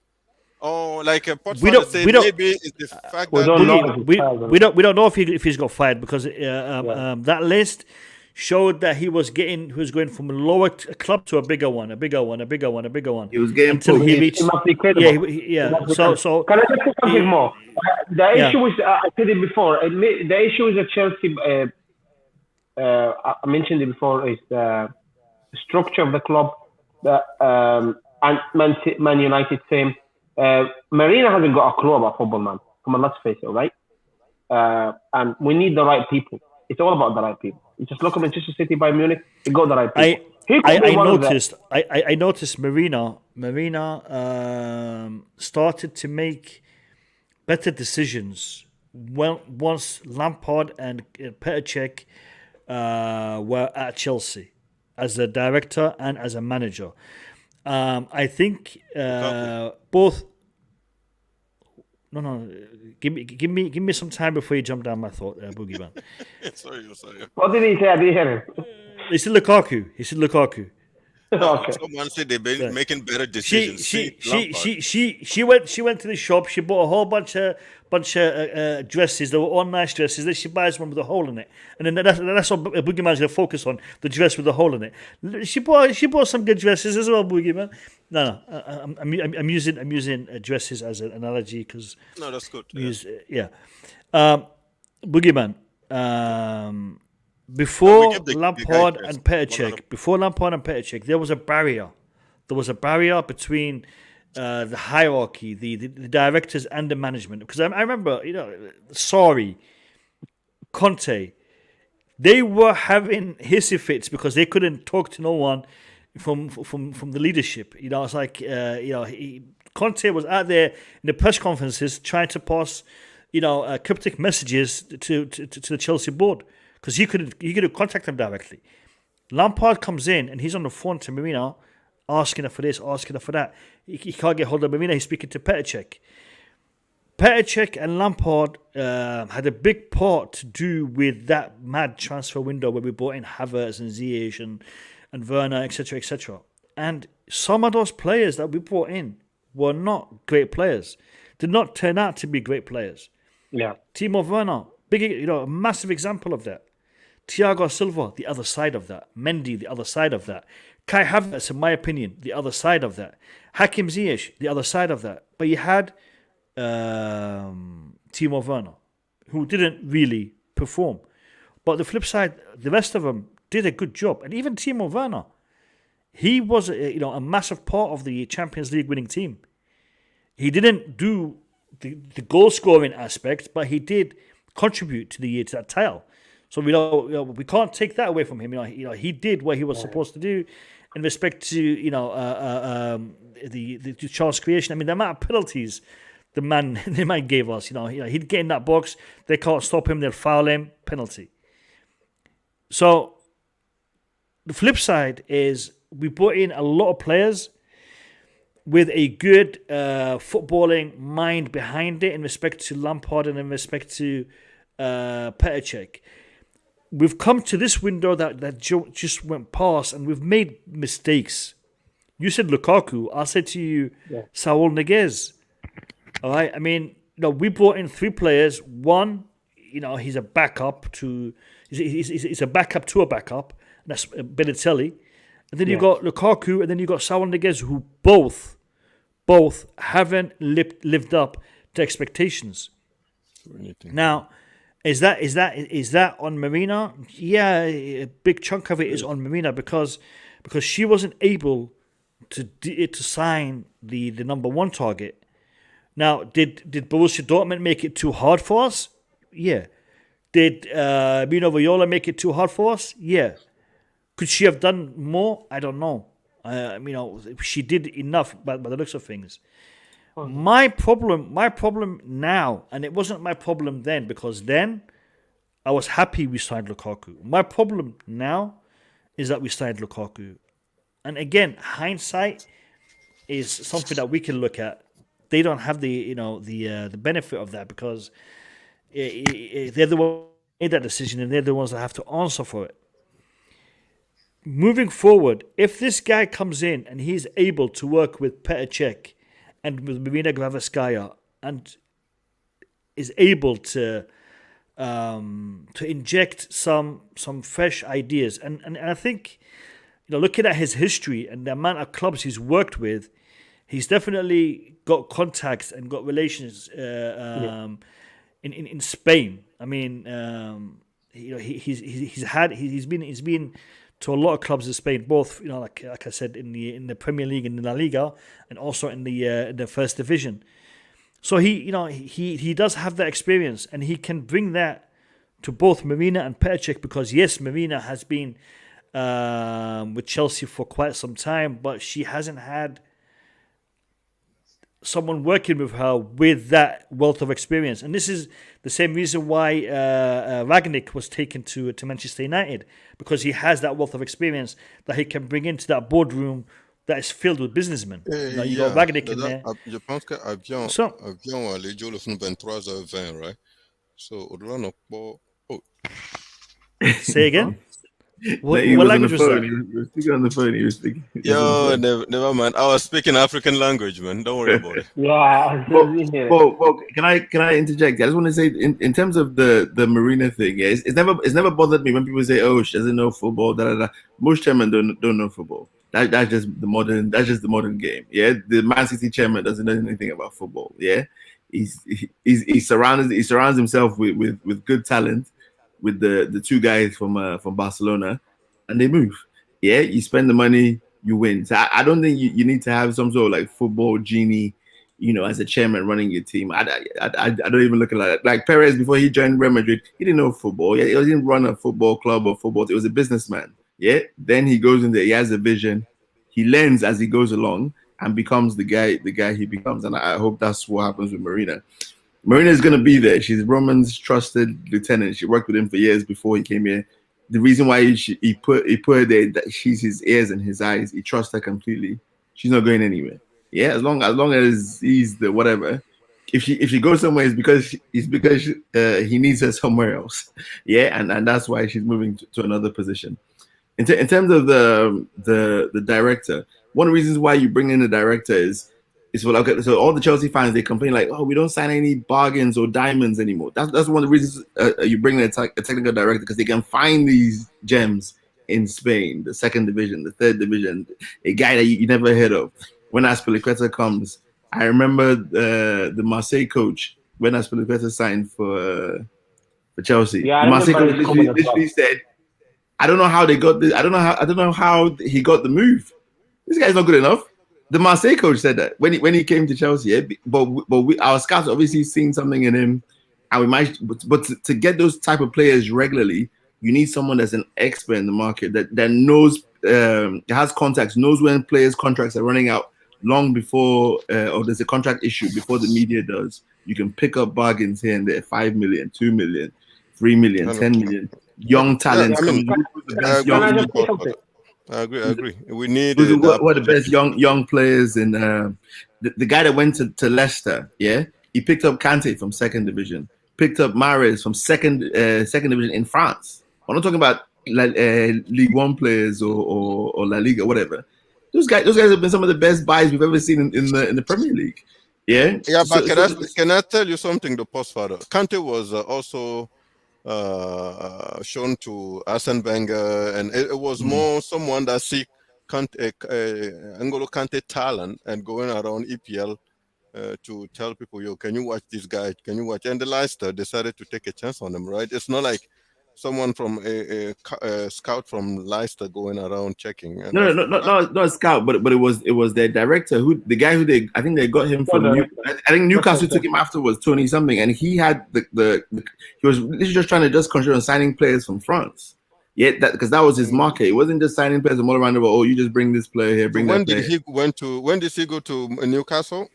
Oh, like we don't. Maybe it's the fact we don't know if he's got fired because that list showed that he was going from a lower club to a bigger one. He was getting until he reached. So can I just say something more? The issue is I said it before. The issue is that Chelsea. I mentioned it before. Is the structure of the club. And Man United same. Marina hasn't got a clue about football, man. Come on, let's face it, right? And we need the right people. It's all about the right people. You just look at Manchester City, Bayern Munich, they got the right people. I noticed Marina started to make better decisions once Lampard and Petr Cech were at Chelsea as a director and as a manager. I think both. No. Give me some time before you jump down my thought, Boogeyman. Sorry. What did he say? I didn't hear him. He said Lukaku. Okay. Someone said they've been making better decisions. She went to the shop. She bought a whole bunch of dresses. They were all nice dresses. Then she buys one with a hole in it, and then that's what Boogeyman's going to focus on, the dress with the hole in it. She bought some good dresses as well, Boogeyman. No, I'm using dresses as an analogy because that's good. Boogeyman. Before Lampard and Petr Cech, there was a barrier. There was a barrier between the hierarchy, the directors and the management. Because I remember, Conte, they were having hissy fits because they couldn't talk to no one from the leadership. It's like Conte was out there in the press conferences trying to pass cryptic messages to the Chelsea board. Because he could contact them directly. Lampard comes in and he's on the phone to Marina, asking her for this, asking her for that. He can't get hold of Marina. He's speaking to Petr Cech. Petr Cech and Lampard had a big part to do with that mad transfer window where we brought in Havertz and Ziyech and Werner, etc., etc. And some of those players that we brought in were not great players. Did not turn out to be great players. Yeah. Timo Werner, a massive example of that. Thiago Silva, the other side of that. Mendy, the other side of that. Kai Havertz, in my opinion, the other side of that. Hakim Ziyech, the other side of that. But you had Timo Werner, who didn't really perform. But the flip side, the rest of them did a good job. And even Timo Werner, he was a massive part of the Champions League winning team. He didn't do the goal scoring aspect, but he did contribute to that title. So we can't take that away from him. He did what he was supposed to do in respect to the chance creation. I mean, the amount of penalties the man gave us. He'd get in that box. They can't stop him. They'll foul him. Penalty. So the flip side is we brought in a lot of players with a good footballing mind behind it in respect to Lampard and in respect to Petr Cech. We've come to this window that just went past, and we've made mistakes. You said Lukaku. I said to you, Saul Niguez. All right. I mean, we brought in 3 players. One, he's a backup to. He's a backup to a backup. And that's Benatelli. And then you got Lukaku, and then you got Saul Niguez, who both haven't lived up to expectations. Now, is that on Marina? Yeah, a big chunk of it is on Marina because she wasn't able to sign the number 1 target. Now, did Borussia Dortmund make it too hard for us? Yeah. Did Mino Raiola make it too hard for us? Yeah. Could she have done more? I don't know. She did enough by the looks of things. My problem now, and it wasn't my problem then, because then I was happy we signed Lukaku. My problem now is that we signed Lukaku. And again, hindsight is something that we can look at. They don't have the benefit of that because they're the ones who made that decision, and they're the ones that have to answer for it. Moving forward, if this guy comes in and he's able to work with Petr Cech and with Marina Granovkaia and is able to inject some fresh ideas, and I think, looking at his history and the amount of clubs he's worked with, he's definitely got contacts and got relations in Spain. I mean, he's been to a lot of clubs in Spain, both like I said in the Premier League and in La Liga, and also in the first division. So he does have that experience, and he can bring that to both Marina and Petr Cech, because yes, Marina has been with Chelsea for quite some time, but she hasn't had someone working with her with that wealth of experience. And this is the same reason why Rangnick was taken to Manchester United, because he has that wealth of experience that he can bring into that boardroom that is filled with businessmen. You got Rangnick in there. Je pense qu'avion les jours le font 23h20, right? So au-delà non pas. Say again. What language was that? He was speaking on the phone. He was speaking. Yo, never mind. I was speaking African language, man. Don't worry about it. Yeah. Well, can I interject? I just want to say, in terms of the Marina thing, it's never bothered me when people say, "Oh, she doesn't know football." Da da da. Most chairmen don't know football. That's just the modern game. Yeah, the Man City chairman doesn't know anything about football. Yeah, he surrounds himself with good talent, with the 2 guys from Barcelona, and they move. Yeah, you spend the money, you win. So I don't think you need to have some sort of like football genie, as a chairman running your team. I don't even look at it like Perez before he joined Real Madrid. He didn't know football. Yeah, he didn't run a football club or football. It was a businessman. Yeah, then he goes in there. He has a vision. He learns as he goes along and becomes the guy he becomes. And I hope that's what happens with Marina. Marina is going to be there. She's Roman's trusted lieutenant. She worked with him for years before he came here. The reason why he put her there, that she's his ears and his eyes. He trusts her completely. She's not going anywhere. Yeah, as long as he's the whatever. If she goes somewhere, it's because he needs her somewhere else. Yeah, and that's why she's moving to another position. In terms of the director, one of the reasons why you bring in a director is so all the Chelsea fans, they complain like, oh, we don't sign any bargains or diamonds anymore. That's one of the reasons you bring in a technical director, because they can find these gems in Spain, the 2nd division, the 3rd division, a guy that you never heard of. When Azpilicueta comes, I remember the Marseille coach when Azpilicueta signed for Chelsea. Yeah, the Marseille coach literally said, I don't know how they got this. I don't know how he got the move. This guy's not good enough. The Marseille coach said that when he came to Chelsea, yeah? but our scouts obviously seen something in him, and we might. But to get those type of players regularly, you need someone that's an expert in the market that knows, has contacts, knows when players' contracts are running out long before, or there's a contract issue before the media does. You can pick up bargains here and there: 5 million, 2 million, 3 million, 10 million. Young talents. Can I just say something? I agree. We need what are the best young players in the guy that went to Leicester. Yeah, he picked up Kante from second division, picked up Mahrez from second division in France. I'm not talking about League One players or La Liga, whatever. Those guys have been some of the best buys we've ever seen in the Premier League. Yeah. Yeah, but can I tell you something? The postfather Kante was also shown to Arsene Wenger, and it was more someone that see N'Golo Kante talent and going around EPL to tell people, yo, can you watch this guy? Can you watch? And the Leicester decided to take a chance on him, right? It's not like someone from a scout from Leicester going around checking. Not a scout, but it was their director the guy who I think they got him from. I think Newcastle took him afterwards, Tony something, and he had he was literally just trying to concentrate on signing players from France. Yeah, because that was his market. It wasn't just signing players from all around the world. Oh, you just bring this player here, bring that player. When did he go to Newcastle?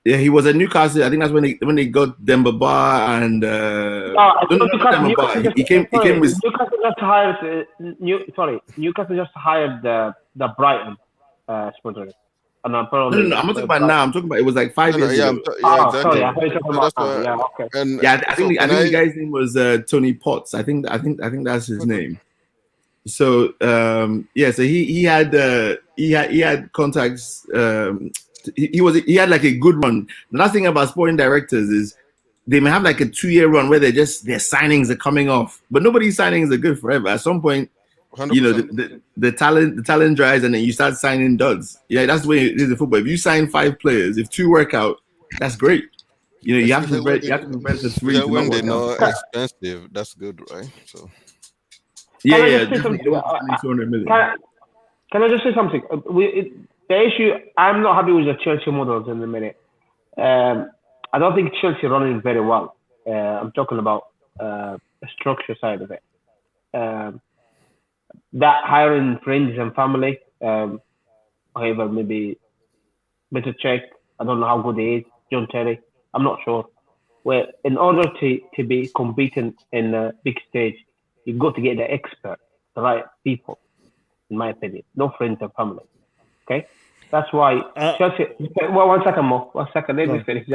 Yeah, he was at Newcastle. I think that's when they got Demba Ba and he came with Newcastle just hired Newcastle just hired the Brighton sponsor. And I'm not talking about now. I'm talking about it was like 5 years ago. Exactly. Sorry, I thought you were talking about okay. I think the guy's name was Tony Potts. I think that's his name. So so he had contacts. He had like a good run. The last thing about sporting directors is they may have like a 2-year run where their signings are coming off, but nobody's signings are good forever. At some point, 100%. The talent dries, and then you start signing duds. Yeah, that's the way it is in football. If you sign 5 players, if 2 work out, that's great. You have to invest the 3. When they're not expensive, that's good, right? So Can I just say something? The issue, I'm not happy with the Chelsea models in the minute. I don't think Chelsea running very well. I'm talking about the structure side of it. That hiring friends and family, however, maybe Petr Cech, I don't know how good he is, John Terry, I'm not sure. Well, in order to be competing in a big stage, you've got to get the expert, the right people, in my opinion, no friends and family. Okay? That's why Chelsea. Well, one second more. Let me finish.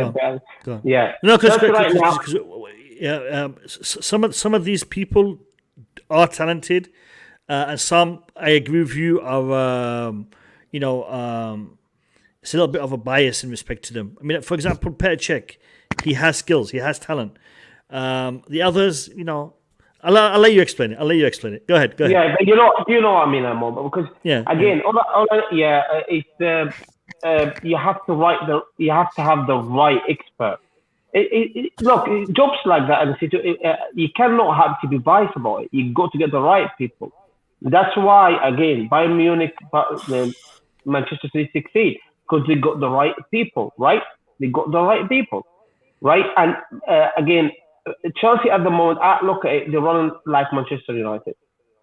Yeah. No, because some of these people are talented, and some, I agree with you, are it's a little bit of a bias in respect to them. I mean, for example, Petr Cech, he has skills, he has talent. The others, I'll let you explain it. Go ahead. Yeah, but you know what I mean, Mo, because again, you have to have the right expert. Look, jobs like that, you cannot have to be biased about it. You got to get the right people. That's why, again, Bayern Munich, Manchester City succeed because they got the right people, right? They got the right people, right? And again, Chelsea at the moment, I look at it, they're running like Manchester United.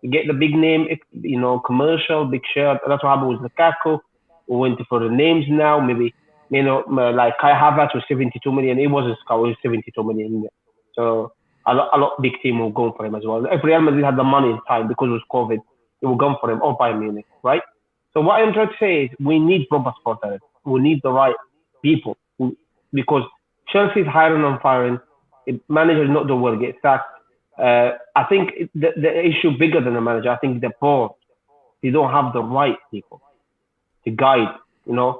You get the big name, commercial, big shirt. That's what happened with Lukaku. We went for the names now. Maybe, like Kai Havertz was 72 million. It wasn't scout, it was 72 million. So a lot big team will go for him as well. If Real Madrid had the money in time because it was COVID, it will go for him or Bayern Munich, right? So what I'm trying to say is we need proper sport directors. We need the right people because Chelsea's hiring and firing. If managers not doing well, get sacked. I think the issue bigger than the manager. I think the board, they don't have the right people to guide. When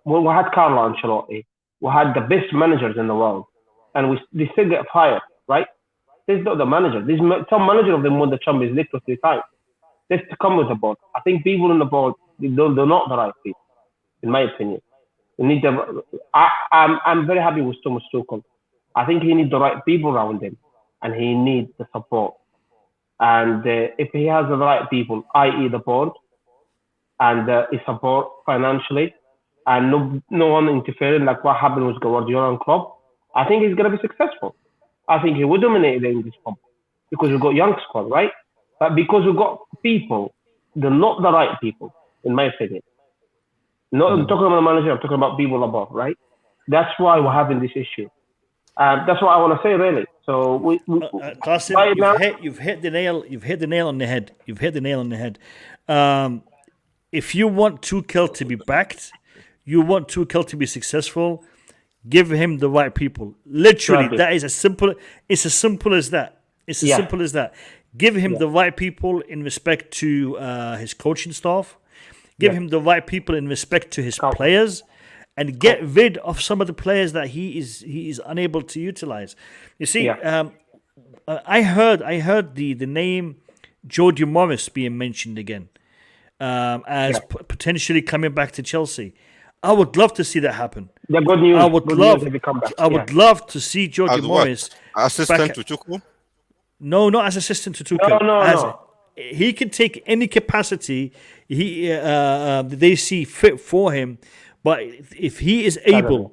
we had Carlo Ancelotti, we had the best managers in the world, and they still get fired, right? This is not the manager. Some manager of them won the Champions League 3 times. This to come with the board. I think people on the board, they're not the right people, in my opinion. We need I'm very happy with Thomas Tuchel. I think he needs the right people around him, and he needs the support. And if he has the right people, i.e. the board, and his support financially, and no one interfering like what happened with Guardiola and Klopp, I think he's going to be successful. I think he will dominate the English football because we've got young squad, right? But because we've got people, they're not the right people, in my opinion. I'm talking about the manager, I'm talking about people above, right? That's why we're having this issue. That's what I want to say, really. So we Qasim, right now, you've hit the nail on the head. You've hit the nail on the head. If you want Tuchel to be backed, you want Tuchel to be successful, give him the right people. Literally, Exactly. that is it's as simple as that. It's as simple as that. Give him the right people in respect to his coaching staff. Give him the right people in respect to his players, and get rid of some of the players that he is unable to utilize. You see, I heard the name Jody Morris being mentioned again as potentially coming back to Chelsea. I would love to see that happen. the good news. I would good love. news if he come back. I would love to see Jody As Morris. what? Assistant back- to Tuchel? No, not as assistant to Tuchel. No. He can take any capacity they see fit for him, but if he is able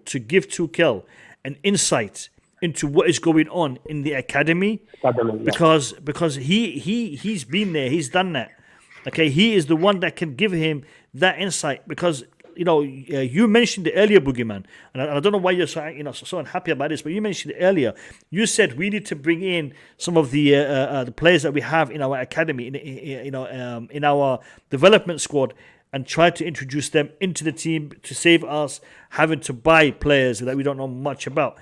to give Tuchel an insight into what is going on in the academy, because he's been there, he's done that. Okay, he is the one that can give him that insight, because you mentioned it earlier, Boogeyman, and I don't know why you're so unhappy about this, but you mentioned it earlier. You said we need to bring in some of the players that we have in our academy, in our development squad, and try to introduce them into the team to save us having to buy players that we don't know much about.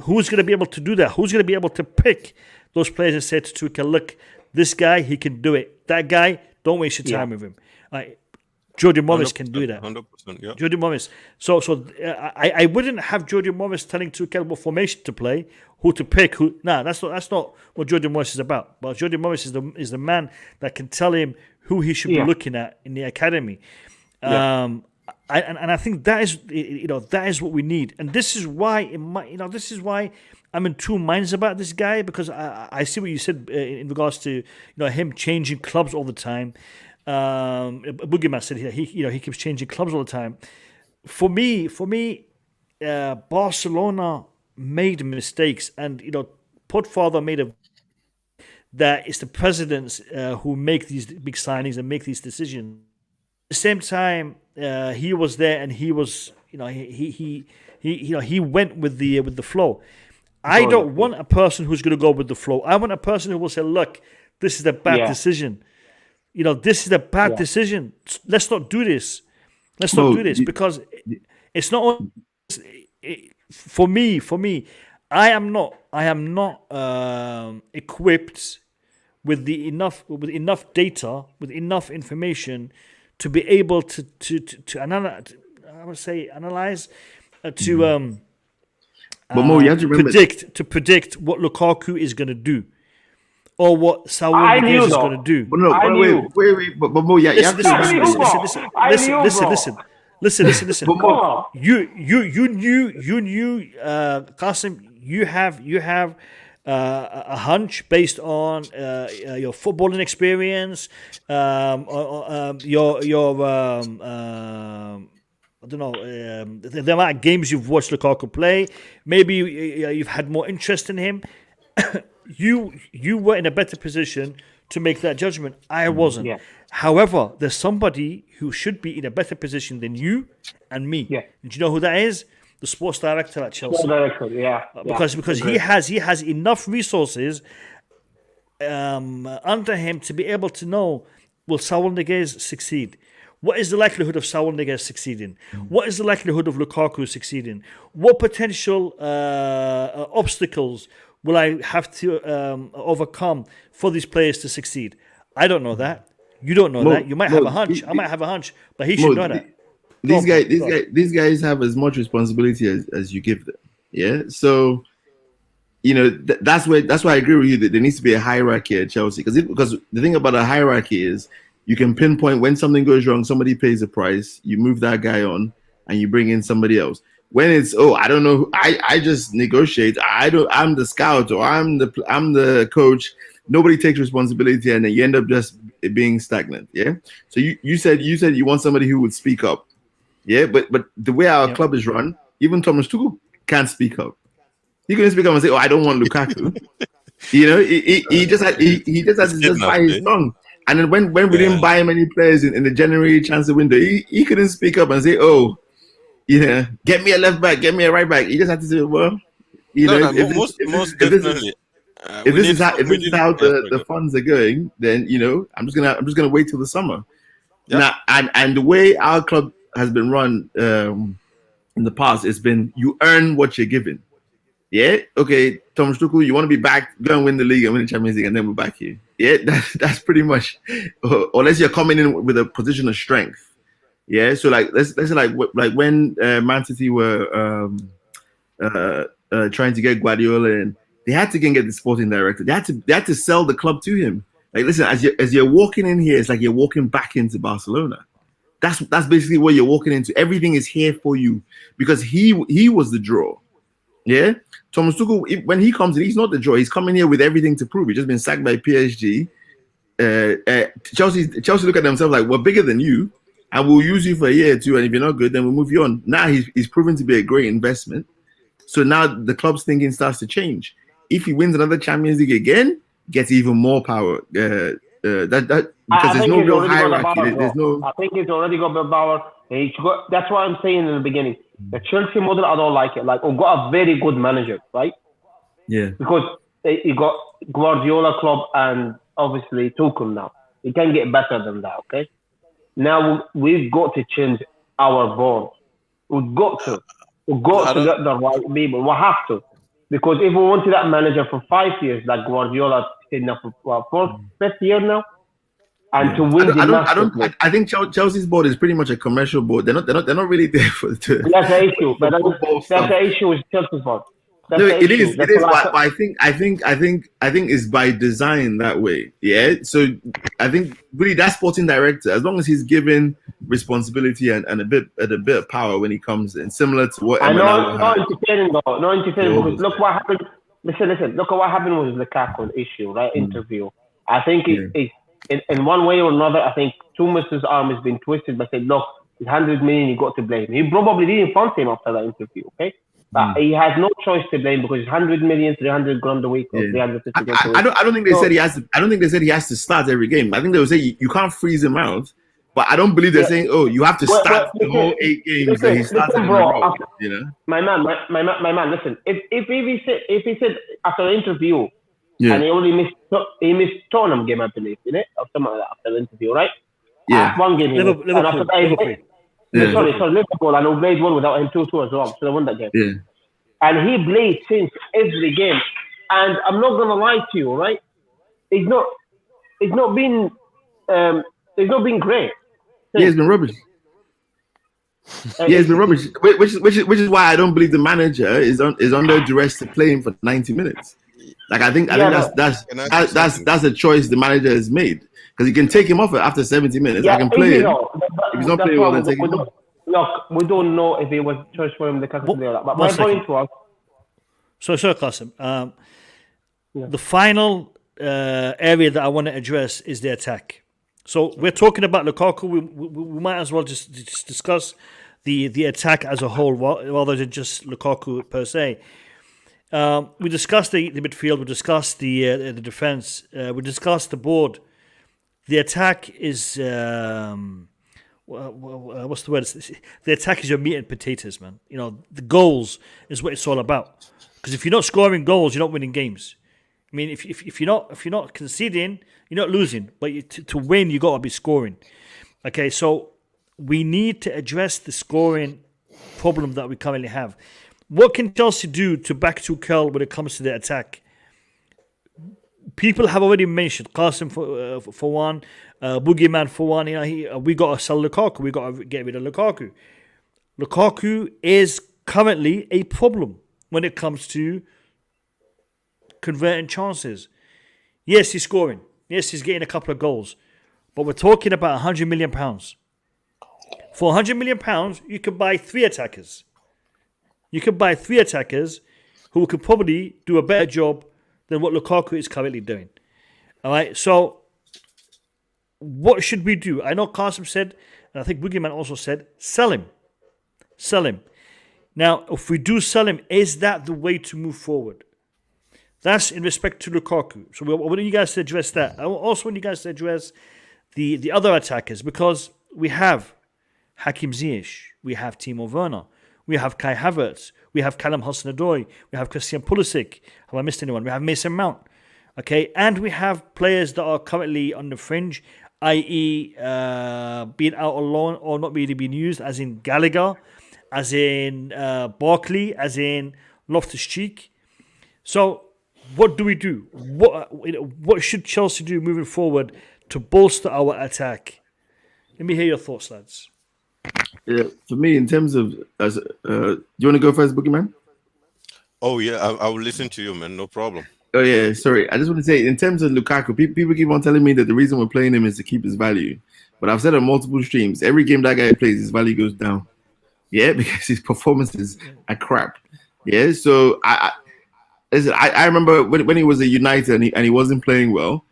Who's going to be able to do that? Who's going to be able to pick those players and say to Tuchel, look, this guy, he can do it. That guy, don't waste your time with him. Jody Morris can do that. 100%, yeah. Jody Morris. So I wouldn't have Jody Morris telling Tuchel what formation to play, who to pick. That's not what Jody Morris is about. But Jody Morris is the man that can tell him who he should be looking at in the academy. I think that is what we need, and this is why I'm in two minds about this guy, because I see what you said in regards to him changing clubs all the time. Boogeyman said he keeps changing clubs all the time. For me, Barcelona made mistakes, and Podfather made that it's the presidents who make these big signings and make these decisions. At the same time, he was there, and he was he went with the flow. I don't want a person who's going to go with the flow. I want a person who will say, look, this is a bad decision. This is a bad decision. Let's not do this. Let's not do this, because it's not for me. I am not equipped with enough data, with enough information to be able to analyze. I would say analyze but Mo, you have to remember predict what Lukaku is going to do, or what Saul Niguez is going to do. But no, wait. But Mo, you have to listen. You knew, Qasim. You have a hunch based on your footballing experience, I don't know, the amount of games you've watched Lukaku play. Maybe you've had more interest in him. You were in a better position to make that judgment. I wasn't. Yeah. However, there's somebody who should be in a better position than you and me. Yeah. Do you know who that is? The sports director at Chelsea. Because he has enough resources under him to be able to know, will Saul Niguez succeed? What is the likelihood of Saul Niguez succeeding? What is the likelihood of Lukaku succeeding? What potential obstacles will I have to overcome for these players to succeed? I don't know that. You don't know that. You might have a hunch. I might have a hunch, but he should know that. These guys have as much responsibility as you give them. Yeah. So, that's why I agree with you that there needs to be a hierarchy at Chelsea, because the thing about a hierarchy is you can pinpoint when something goes wrong, somebody pays a price, you move that guy on, and you bring in somebody else. When it's I don't know, I just negotiate. I'm the scout, or I'm the coach. Nobody takes responsibility, and then you end up just being stagnant. Yeah. So you said you want somebody who would speak up. Yeah, but the way our club is run, even Thomas Tuchel can't speak up. He couldn't speak up and say, I don't want Lukaku. He just had to just bite his tongue. And then when we didn't buy him any players in the January transfer window, he couldn't speak up and say, get me a left back, get me a right back. He just had to say, well, You No, know, no, most definitely. if this is how the funds are going, then I'm just gonna wait till the summer. Yep. Now, and the way our club has been run in the past, it's been you earn what you're given. Yeah, okay, Thomas Tuchel, you want to be back, go and win the league and win the Champions League, and then we'll back you. Yeah, that's pretty much, unless you're coming in with a position of strength. Yeah, so like let's say like when Man City were trying to get Guardiola in, they had to go and get the sporting director. They had to sell the club to him. Like, listen, as you're walking in here, it's like you're walking back into Barcelona. That's basically what you're walking into. Everything is here for you because he was the draw. Yeah, Thomas Tuchel, when he comes in, he's not the draw. He's coming here with everything to prove. He's just been sacked by PSG. Chelsea look at themselves like, we're bigger than you, and we'll use you for a year or two, and if you're not good, then we'll move you on. Now he's proven to be a great investment. So now the club's thinking starts to change. If he wins another Champions League again, gets even more power. Because there's no real hierarchy. There's no. I think he's already got the power. That's what I'm saying in the beginning. The Chelsea model, I don't like it. Like, we've got a very good manager, right? Yeah. Because you got Guardiola club and obviously Tuchel now. You can get better than that, okay? Now we've got to change our board. We've got to. We've got to get the right people. We have to. Because if we wanted that manager for 5 years, like Guardiola stayed now for fifth year now, and to win I think Chelsea's board is pretty much a commercial board. They're not really there for that's the issue. But that's the issue with Chelsea's board. It is. I think it's by design that way. Yeah. So I think really that sporting director, as long as he's given responsibility and a bit of power when he comes in, similar to what not interfering because look what happened. Listen. Look at what happened with the Lukaku issue, right? Interview. I think it's in one way or another. I think Thomas's arm has been twisted by saying, look, it's 100 million. You got to blame. He probably didn't fancy him after that interview. Okay. But he has no choice to blame because it's 100 million, 300 grand a week, or 350 grand a week. I don't think they said he has to. I don't think they said he has to start every game. I think they would say you can't freeze him out. But I don't believe they're saying, oh, you have to start the whole 8 games that he started in a row. My man, listen. If he said after the interview, and he only missed Tottenham game, I believe, or something like that after the interview, right? Yeah. One game. Liverpool. Sorry, Liverpool, and we played one without him 2-2 as well, so they won that game. Yeah. And he played since every game, and I'm not gonna lie to you, right? It's not been great. Yeah, it's been rubbish. It's been rubbish. Which is why I don't believe the manager is under duress to play him for 90 minutes. Like I think that's a choice the manager has made. Because you can take him off after 70 minutes. I can play him. If he's not playing well, then take him off. Look, we don't know if it was a choice for him to play that. But my point was... So, Qasim, the final area that I want to address is the attack. So we're talking about Lukaku. We might as well just discuss the attack as a whole rather than just Lukaku per se. We discussed the midfield. We discussed the defense. We discussed the board. The attack is what's the word? The attack is your meat and potatoes, man. The goals is what it's all about. Because if you're not scoring goals, you're not winning games. I mean, if you're not conceding, you're not losing. But to win, you got to be scoring. Okay, so we need to address the scoring problem that we currently have. What can Chelsea do to back Tuchel when it comes to the attack? People have already mentioned Qasim for one, Boogeyman for one. We got to sell Lukaku. We got to get rid of Lukaku. Lukaku is currently a problem when it comes to converting chances. Yes, he's scoring. Yes, he's getting a couple of goals. But we're talking about £100 million. For £100 million, you could buy 3 attackers. You could buy 3 attackers who could probably do a better job than what Lukaku is currently doing. All right, so what should we do? I know Qasim said, and I think Boogeyman also said, sell him. Sell him. Now, if we do sell him, is that the way to move forward? That's in respect to Lukaku. So I want you guys to address that. I also want you guys to address the other attackers, because we have Hakim Ziyech, we have Timo Werner, We have Kai Havertz. We have Callum Hudson-Odoi. We have Christian Pulisic. Have I missed anyone? We have Mason Mount. Okay, and we have players that are currently on the fringe, i.e. being out on loan or not really being used, as in Gallagher, as in Barkley, as in Loftus-Cheek. So what do we do? What should Chelsea do moving forward to bolster our attack? Let me hear your thoughts, lads. Yeah, for me, in terms of, do you want to go first, Boogeyman? Oh yeah, I will listen to you, man. No problem. Oh yeah, sorry. I just want to say, in terms of Lukaku, people keep on telling me that the reason we're playing him is to keep his value. But I've said on multiple streams, every game that guy plays, his value goes down. Yeah, because his performances are crap. Yeah, so I remember when he was at United and he wasn't playing well,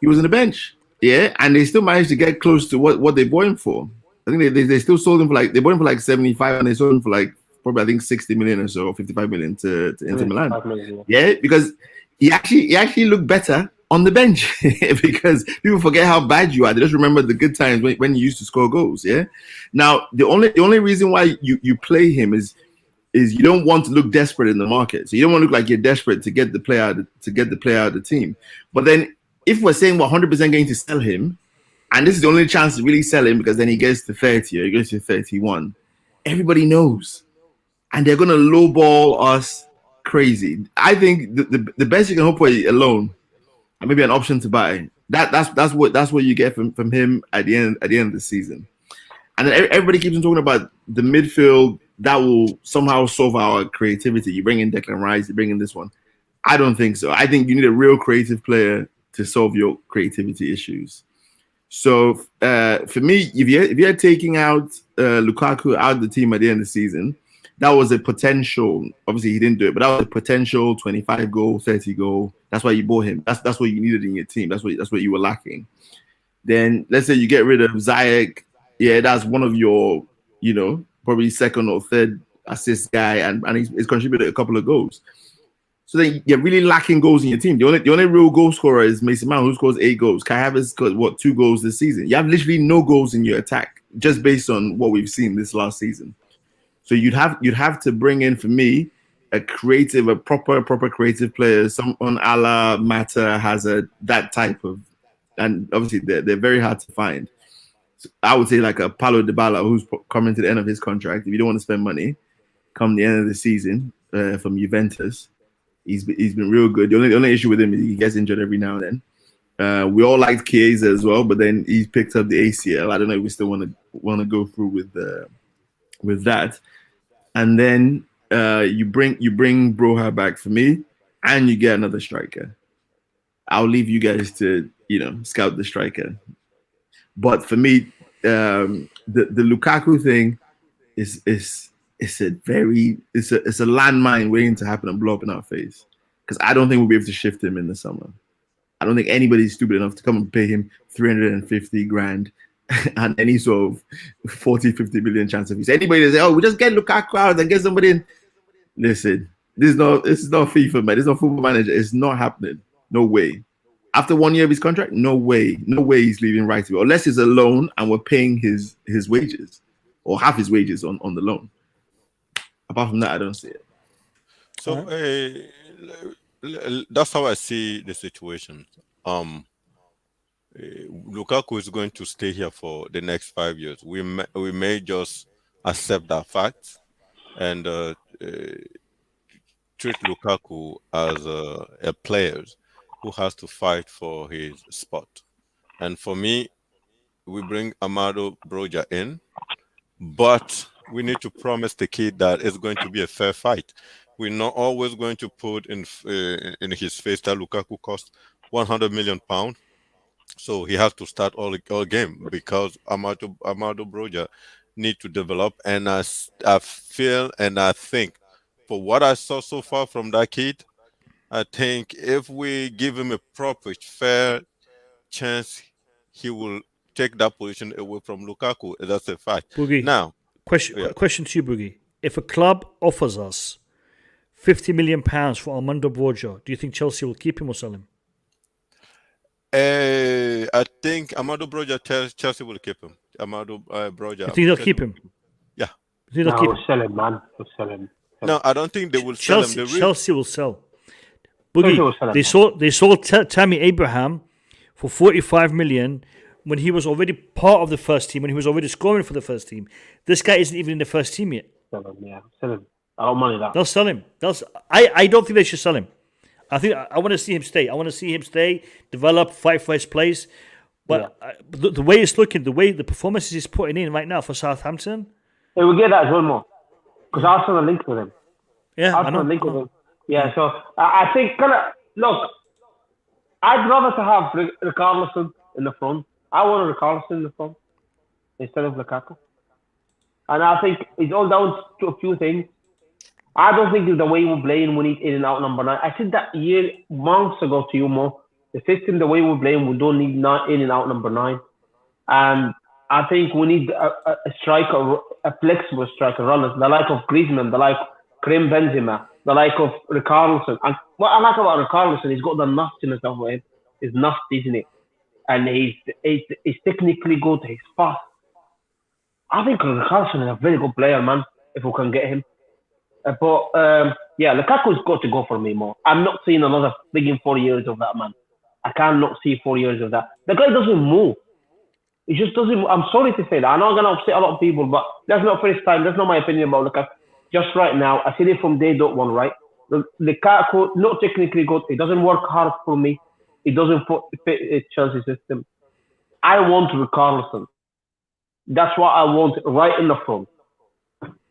he was on the bench. Yeah, and they still managed to get close to what they bought him for. I think they still sold him for they bought him for 75, and they sold him for probably I think 60 million or so, or 55 million to Inter Milan. Million. Yeah, because he actually looked better on the bench because people forget how bad you are. They just remember the good times when you used to score goals. Yeah. Now the only reason why you play him is you don't want to look desperate in the market. So you don't want to look like you're desperate to get the player out of the team. But then if we're saying we're 100% going to sell him, and this is the only chance to really sell him because then he gets to 30 or he gets to 31, everybody knows, and they're gonna lowball us crazy. I think the best you can hope for is a loan and maybe an option to buy. That's what you get from him at the end of the season. And then everybody keeps on talking about the midfield that will somehow solve our creativity. You bring in Declan Rice, you bring in this one. I don't think so. I think you need a real creative player to solve your creativity issues. So for me, if you're taking out Lukaku out of the team at the end of the season, that was a potential. Obviously, he didn't do it, but that was a potential 25 goal, 30 goal. That's why you bought him. That's what you needed in your team. That's what you were lacking. Then let's say you get rid of Ziyech. Yeah, that's one of your, probably second or third assist guy, and he's contributed a couple of goals. So then you're really lacking goals in your team. The only real goal scorer is Mason Mount, who scores 8 goals. Kai Havertz scored 2 goals this season. You have literally no goals in your attack, just based on what we've seen this last season. So you'd have to bring in, for me, a proper creative player. Someone a la Mata has that type of, and obviously they're very hard to find. So I would say like a Paulo Dybala, who's coming to the end of his contract. If you don't want to spend money, come the end of the season from Juventus, he's been real good. The only issue with him is he gets injured every now and then. We all liked Chiesa as well, but then he's picked up the ACL. I don't know if we still want to go through with that. And then you bring Broha back for me, and you get another striker. I'll leave you guys to scout the striker. But for me, the Lukaku thing is a landmine waiting to happen and blow up in our face. Because I don't think we'll be able to shift him in the summer. I don't think anybody's stupid enough to come and pay him 350 grand and any sort of 40-50 million chance of. If anybody that say, "Oh, we just get Lukaku out and get somebody in," listen, this is not FIFA, man. This is not Football Manager. It's not happening. No way. After 1 year of his contract, no way he's leaving right away. Unless it's a loan and we're paying his wages or half his wages on the loan. Apart from that, I don't see it. So that's how I see the situation. Lukaku is going to stay here for the next 5 years. We may just accept that fact and treat Lukaku as a player who has to fight for his spot. And for me, we bring Amado Broja in, but we need to promise the kid that it's going to be a fair fight. We're not always going to put in his face that Lukaku cost £100 million. So he has to start all game because Amado Broja need to develop. And I feel and I think for what I saw so far from that kid, I think if we give him a proper, fair chance, he will take that position away from Lukaku. That's a fact. Boogie, now, question to you, Boogie. If a club offers us £50 million for Armando Broja, do you think Chelsea will keep him or sell him? I think Amado Broja, Chelsea will keep him. Amado Broja. You think they'll keep him? Yeah. Do they not keep we'll sell him, man. We'll sell him. No, I don't think they will sell him. Chelsea will sell. Chelsea will sell Boogie, him. they sold Tammy Abraham for 45 million when he was already part of the first team, when he was already scoring for the first team. This guy isn't even in the first team yet. Sell him, yeah. Sell him. I don't money that. They'll sell him. I don't think they should sell him. I want to see him stay. I want to see him stay, develop, fight for his place. But the way it's looking, the performances he's putting in right now for Southampton. Hey, we'll get that as well more. Because Arsenal are linked with him. Yeah, Arsenal are linked with him. Yeah, so I think, look, I'd rather to have Richarlison in the front. I want Richarlison in the front instead of Lukaku. And I think it's all down to a few things. I don't think it's the way we're playing, we need in and out number 9. I said that months ago to you, Mo. The system, the way we're playing, we don't need in and out number 9. And I think we need a striker, a flexible striker, runners, the like of Griezmann, the like Karim Benzema, the like of Richarlison. And what I like about Richarlison, he's got the nastiness of him. He's nasty, isn't it? And he's technically good, he's fast. I think Richarlison is a very good player, man, if we can get him. Lukaku's got to go for me more. I'm not seeing another frigging 4 years of that, man. I cannot see 4 years of that. The guy doesn't move. He just doesn't move. I'm sorry to say that. I know I'm going to upset a lot of people, but that's not first time. That's not my opinion about Lukaku. Just right now, I said it from day one, right? Lukaku, not technically good. He doesn't work hard for me. He doesn't fit Chelsea system. I want Richarlison. That's what I want right in the front.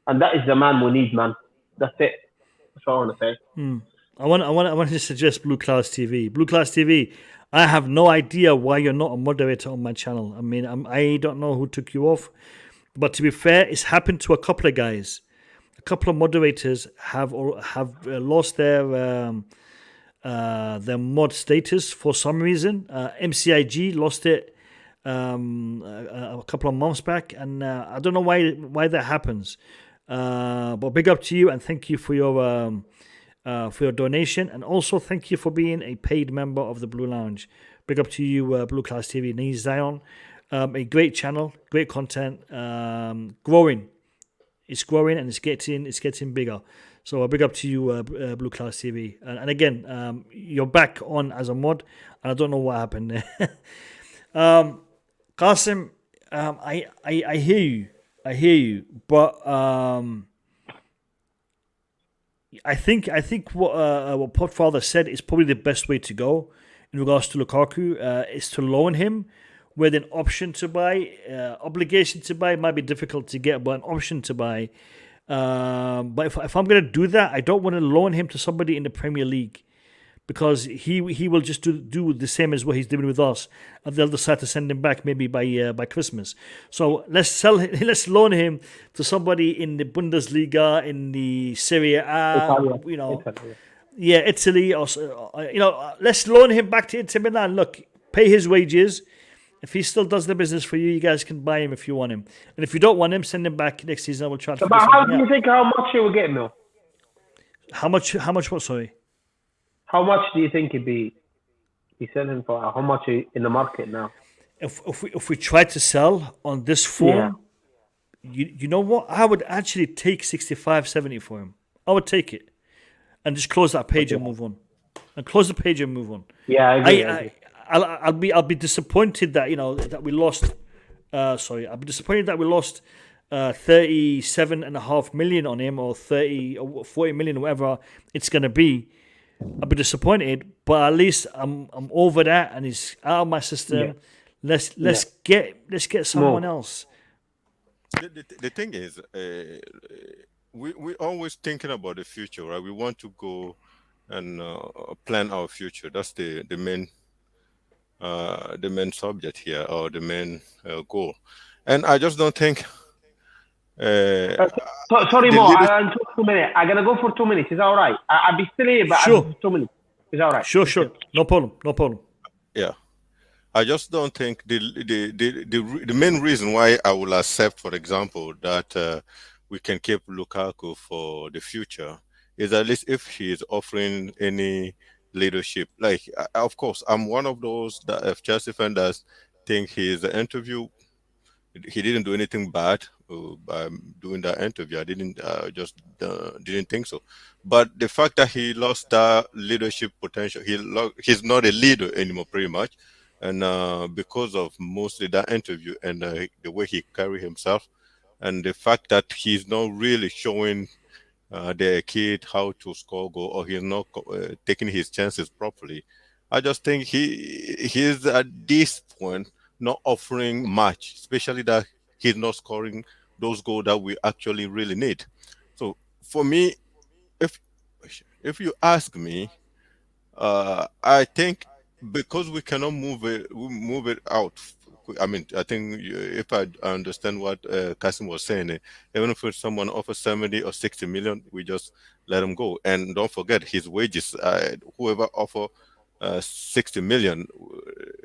And that is the man we need, man. That's it. That's what I want to say. I want to suggest Blue Class TV. Blue Class TV, I have no idea why you're not a moderator on my channel. I mean, I don't know who took you off. But to be fair, it's happened to a couple of guys. A couple of moderators have lost their mod status for some reason. MCIG lost it a couple of months back, and I don't know why that happens. But big up to you, and thank you for your donation, and also thank you for being a paid member of the Blue Lounge. Big up to you, Blue Class TV. Nice Zion, a great channel, great content, growing. It's growing and it's getting bigger. So big up to you, Blue Class TV. And again, you're back on as a mod, and I don't know what happened there. Qasim, I hear you, but I think what Podfather said is probably the best way to go in regards to Lukaku, is to loan him with an option to buy. Obligation to buy might be difficult to get, but an option to buy. But if I'm going to do that, I don't want to loan him to somebody in the Premier League, because he will just do the same as what he's doing with us, and they'll decide to send him back maybe by Christmas. So let's loan him to somebody in the Bundesliga, in the Serie A, Italy, or let's loan him back to Inter Milan. Look, pay his wages. If he still does the business for you, you guys can buy him if you want him. And if you don't want him, send him back next season. I will try to. But how do you think how much he will get, Mil? How much? What? Sorry. How much do you think he'd be selling for? How much in the market now? If we try to sell on this form, you know what? I would actually take 65, 70 for him. I would take it, and just close that page and move on. Yeah, I agree. I'll be disappointed that that we lost. I'll be disappointed that we lost 37.5 million on him, or 30 or 40 million, whatever it's gonna be. I'll be disappointed, but at least I'm over that, and he's out of my system. Yeah. Let's get someone else. The thing is, we're always thinking about the future, right? We want to go and plan our future. That's the main subject here, or the main goal. And I just don't think. Sorry, Mo. I'm 2 minutes. I'm gonna go for 2 minutes. Is that all right? I'll be still here, but sure. I'll go for 2 minutes. Is that all right? Sure. No problem. Yeah, I just don't think the main reason why I will accept, for example, that we can keep Lukaku for the future is at least if he is offering any leadership. Like, of course, I'm one of those that if Chelsea fans think he is an interview. He didn't do anything bad, by doing that interview. I didn't didn't think so. But the fact that he lost that leadership potential, he's not a leader anymore, pretty much, and because of mostly that interview and the way he carry himself, and the fact that he's not really showing the kid how to score goal, or he's not taking his chances properly. I just think he's at this point not offering much, especially that he's not scoring those goals that we actually really need. So for me, if if you ask me, I think because we cannot move it out. I mean, I think if I understand what Kasim was saying, even if someone offers 70 or 60 million, we just let him go. And don't forget his wages. Whoever offer 60 million,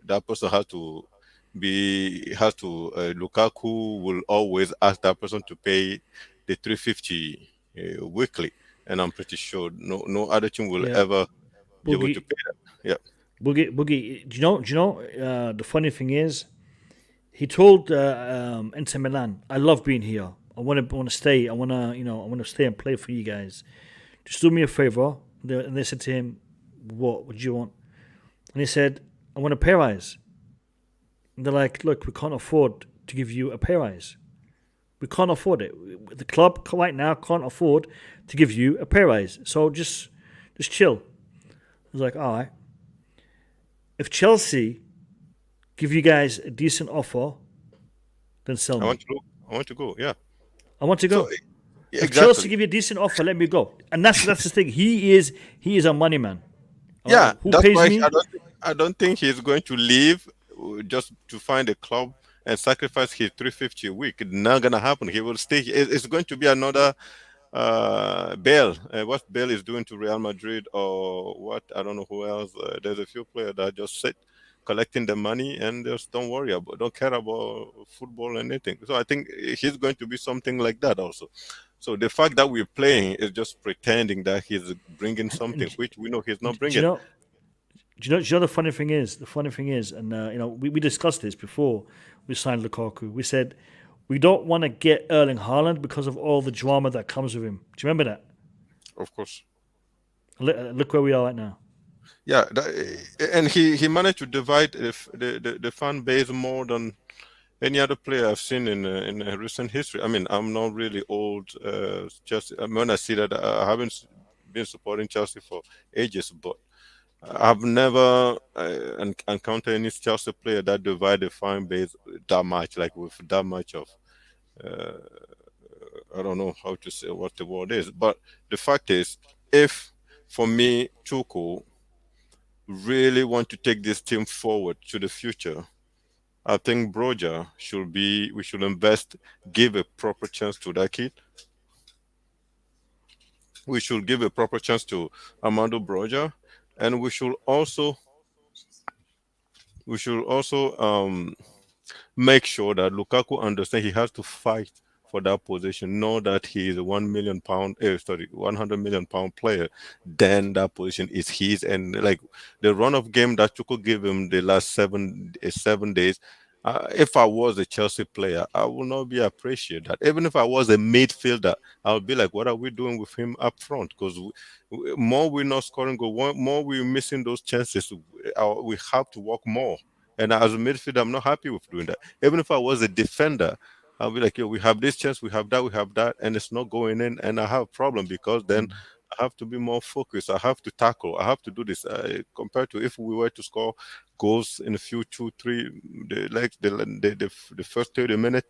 that person Lukaku will always ask that person to pay the 350 weekly, and I'm pretty sure no other team will Yeah. ever be able to Boogie, pay that. Yeah. Boogie. Do you know? The funny thing is, he told Inter Milan, "I love being here. I want to stay. I want to stay and play for you guys. Just do me a favor." And they said to him, "What? What do you want?" And he said, "I want a pay rise." And they're like, "Look, we can't afford to give you a pay rise. We can't afford it. The club right now can't afford to give you a pay rise. So just chill." I was like, "All right. If Chelsea give you guys a decent offer, then sell I me. want to go. I want to go. Yeah. I want to go. So If Chelsea exactly. give you a decent offer, let me go." And that's the thing. He is a money man. All Yeah, right? Who that's pays why me? I don't think he's going to leave just to find a club and sacrifice his 350 a week. It's not gonna happen. He will stay. It's going to be another Bale. What Bale is doing to Real Madrid, or what, I don't know who else. There's a few players that just sit collecting the money and just don't care about football and anything. So I think he's going to be something like that also. So the fact that we're playing is just pretending that he's bringing And something which we know he's not do you bringing. know? Do you know the funny thing is? The funny thing is, and we discussed this before we signed Lukaku. We said we don't want to get Erling Haaland because of all the drama that comes with him. Do you remember that? Of course. Look where we are right now. Yeah, and he managed to divide the fan base more than any other player I've seen in recent history. I mean, I'm not really old. Chelsea. I mean, when I see that, I haven't been supporting Chelsea for ages, but I've never encountered any Chelsea player that divide the fan base that much, like with that much of. Uh, I don't know how to say what the word is, but the fact is, if for me, Tuchel really want to take this team forward to the future, I think we should invest, give a proper chance to that kid. We should give a proper chance to Armando Broja, and we should also make sure that Lukaku understands he has to fight for that position. Know that he is a £1 million, 100 million pound player. Then that position is his, and like the run of game that you could give him the last 7 days. If I was a Chelsea player, I would not be appreciated that. Even if I was a midfielder, I would be like, what are we doing with him up front? Because more we're not scoring goal, more we're missing those chances. We have to work more. And as a midfielder, I'm not happy with doing that. Even if I was a defender, I'll be like, yo, we have this chance, we have that, and it's not going in, and I have a problem because then I have to be more focused. I have to tackle. I have to do this. Compared to if we were to score goals in a few 2-3, the first 30 minutes,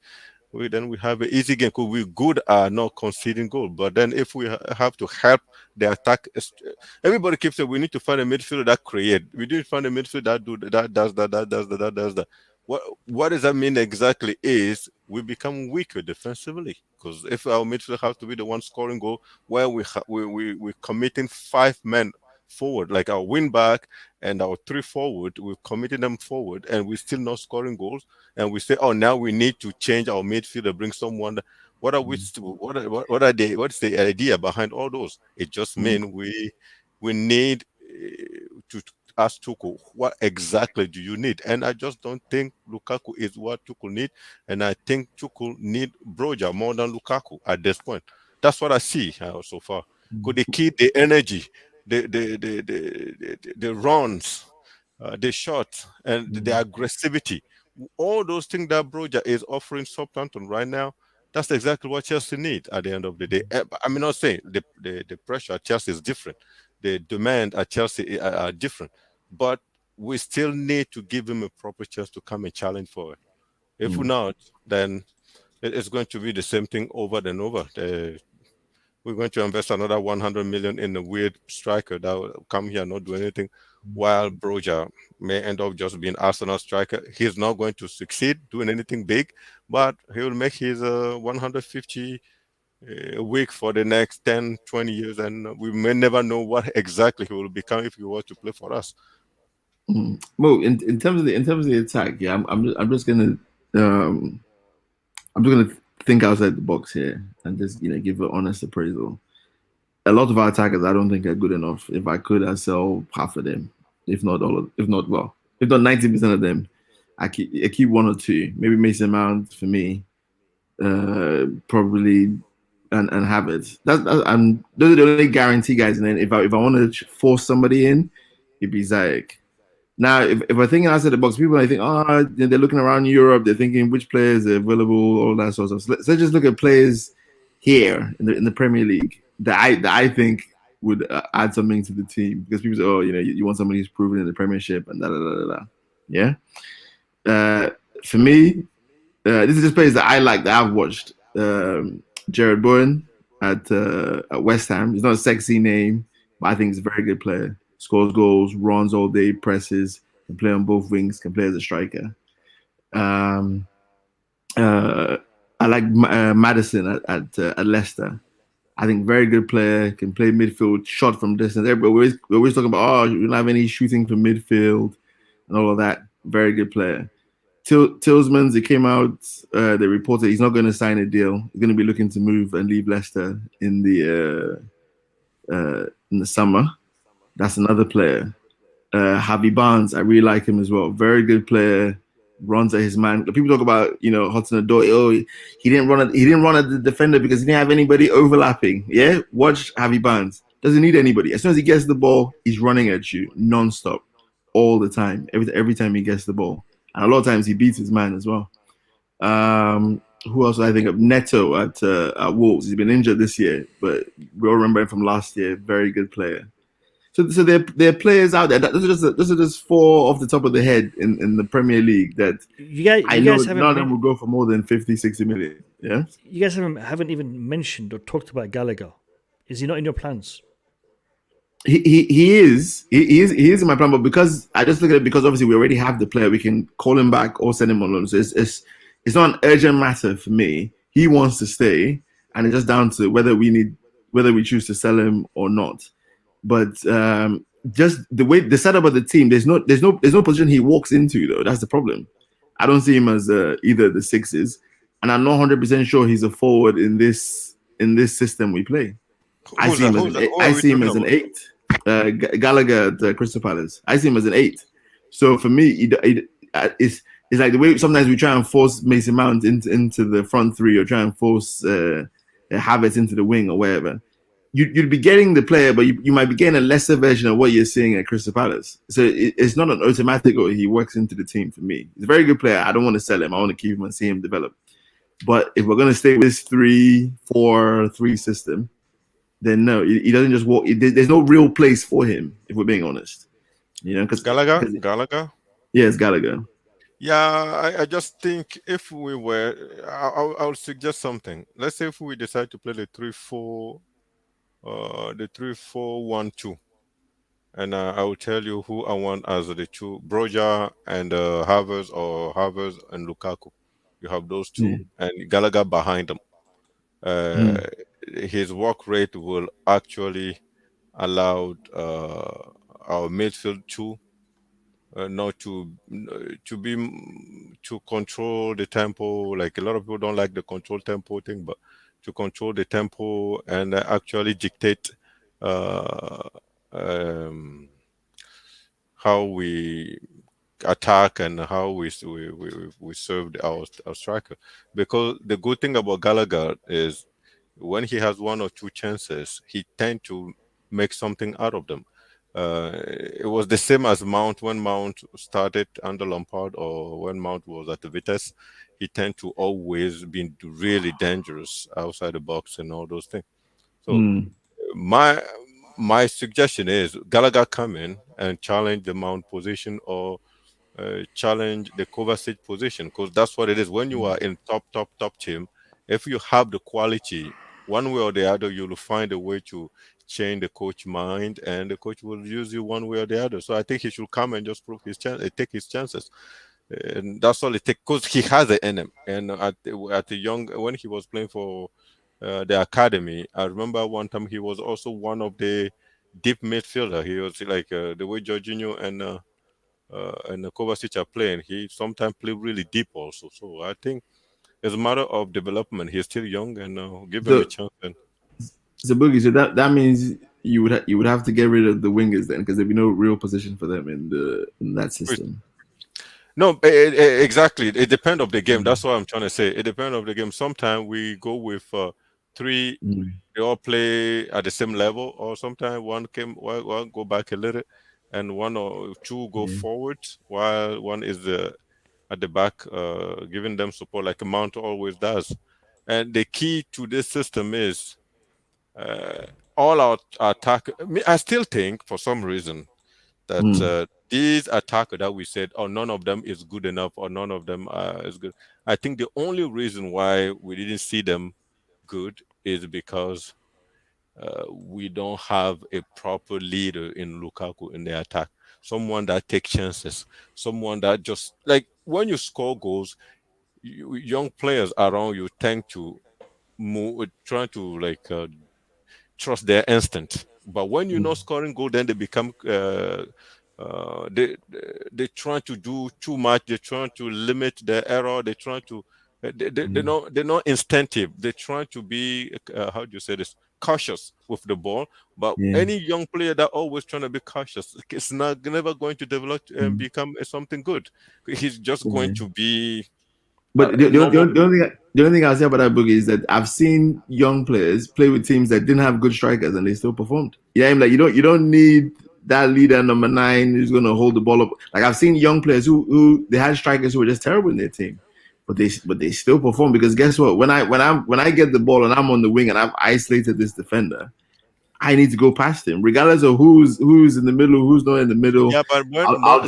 we have an easy game because we're good at not conceding goal. But then if we have to help the attack, everybody keeps saying we need to find a midfielder that create. We need to find a midfielder that does that. What does that mean exactly? Is we become weaker defensively, because if our midfielder has to be the one scoring goal, where we're committing 5 men forward, like our wing back and our 3 forward, we're committing them forward, and we're still not scoring goals. And we say, oh, now we need to change our midfielder, bring someone. What are we? What are they? What's the idea behind all those? It just means we need ask Tuchel, what exactly do you need? And I just don't think Lukaku is what Tuchel need. And I think Tuchel need Broja more than Lukaku at this point. That's what I see so far. Could they keep the energy, the runs, the shots, and the aggressivity? All those things that Broja is offering Southampton right now, that's exactly what Chelsea need at the end of the day. I'm not saying the pressure at Chelsea is different. The demand at Chelsea are different. But we still need to give him a proper chance to come and challenge for it. If not, then it's going to be the same thing over and over. We're going to invest another 100 million in a weird striker that will come here and not do anything, while Broja may end up just being Arsenal striker. He's not going to succeed doing anything big, but he will make his 150 a week for the next 10, 20 years, and we may never know what exactly he will become if he were to play for us. Well, in terms of the attack, yeah, I'm just gonna think outside the box here and just give an honest appraisal. A lot of our attackers I don't think are good enough. If I could, I'd sell half of them, if not 90% of them. I keep one or two, maybe Mason Mount for me, probably, and have it. Those are the only guarantee guys. And then if I want to force somebody in, it'd be Ziyech. Now, if we're thinking outside the box, people might think, they're looking around Europe, they're thinking which players are available, all that sort of stuff. So let's just look at players here in the Premier League that I think would add something to the team, because people say, you want somebody who's proven in the Premiership and da. Yeah. For me, this is just players that I like that I've watched. Jared Bowen at West Ham. He's not a sexy name, but I think he's a very good player. Scores goals, runs all day, presses, can play on both wings, can play as a striker. I like Maddison at Leicester. I think very good player, can play midfield, shot from distance. We're always talking about, you don't have any shooting from midfield and all of that. Very good player. Tillsmans, it came out, they reported he's not going to sign a deal. He's going to be looking to move and leave Leicester in the summer. That's another player. Javi Barnes, I really like him as well. Very good player, runs at his man. People talk about Hudson-Odoi. He didn't run at the defender because he didn't have anybody overlapping. Yeah, watch Javi Barnes. Doesn't need anybody. As soon as he gets the ball, he's running at you non-stop, all the time. Every time he gets the ball, and a lot of times he beats his man as well. Who else do I think of? Neto at Wolves. He's been injured this year, but we all remember him from last year. Very good player. So there are players out there. Those are just four off the top of the head in the Premier League that I know none of them will go for more than 50, 60 million. Yeah. You guys haven't even mentioned or talked about Gallagher. Is he not in your plans? He is in my plan, but because I just look at it because obviously we already have the player, we can call him back or send him on loan. So it's not an urgent matter for me. He wants to stay, and it's just down to whether we choose to sell him or not. But just the setup of the team, there's no position he walks into though. That's the problem. I don't see him as either the sixes, and I'm not 100% sure he's a forward in this system we play. I see him as an 8. Gallagher at Crystal Palace. I see him as an 8. So for me, it's like the way sometimes we try and force Mason Mount into the front three, or try and force Havertz into the wing or wherever. You'd be getting the player, but you might be getting a lesser version of what you're seeing at Crystal Palace. So it's not an automatic or he works into the team for me. He's a very good player. I don't want to sell him. I want to keep him and see him develop. But if we're going to stay with this 3-4-3 system, then no, he doesn't just walk. There's no real place for him, if we're being honest. Because Gallagher? Yeah, it's Gallagher. Yeah, I just think if we were, I would suggest something. Let's say if we decide to play the 3-4-1-2, and I will tell you who I want as the two: Broja and Havertz, or Havertz and Lukaku. You have those two, and Gallagher behind them. His work rate will actually allow our midfield not to control the tempo. Like a lot of people don't like the control tempo thing, but to control the tempo and actually dictate how we attack and how we served our striker. Because the good thing about Gallagher is when he has one or two chances, he tend to make something out of them. It was the same as Mount when Mount started under Lampard or when Mount was at the Vitesse. He tend to always be really dangerous outside the box and all those things. So my suggestion is Gallagher come in and challenge the Mount position or challenge the Kovacic position, because that's what it is. When you are in top team, if you have the quality, one way or the other, you'll find a way to change the coach mind, and the coach will use you one way or the other. So I think he should come and just prove his chance, take his chances, and that's all it takes. Because he has it in him. And at the young, when he was playing for the academy, I remember one time he was also one of the deep midfielder. He was like the way Jorginho and Kovacic are playing. He sometimes play really deep also. So I think it's a matter of development. He's still young, and give him a chance. So Boogie, so that means you would have to get rid of the wingers then, because there'd be no real position for them in that system. No, exactly. It depends on the game. That's what I'm trying to say. It depends on the game. Sometimes we go with three. They all play at the same level, or sometimes one go back a little, and one or two go forward, while one is at the back, giving them support like a Mount always does. And the key to this system is all our attack. I still think for some reason that these attackers that we said, none of them is good enough, or none of them is good. I think the only reason why we didn't see them good is because we don't have a proper leader in Lukaku in the attack. Someone that takes chances. Someone that just, like, when you score goals, young players around you tend to move, trying to trust their instinct. But when you're not scoring goal, then they become they try to do too much. They're trying to limit their error. They try to they're not instinctive. They try to be how do you say this, cautious with the ball. But any young player that always trying to be cautious, it's never going to develop and become something good. He's just going to be. But the only thing I'll say about that, Boogie, is that I've seen young players play with teams that didn't have good strikers and they still performed. Yeah, I'm like, you don't need that leader number 9 who's going to hold the ball up. Like, I've seen young players who they had strikers who were just terrible in their team, but they still perform, because guess what? When I get the ball and I'm on the wing and I've isolated this defender, I need to go past him, regardless of who's in the middle, who's not in the middle. Yeah, but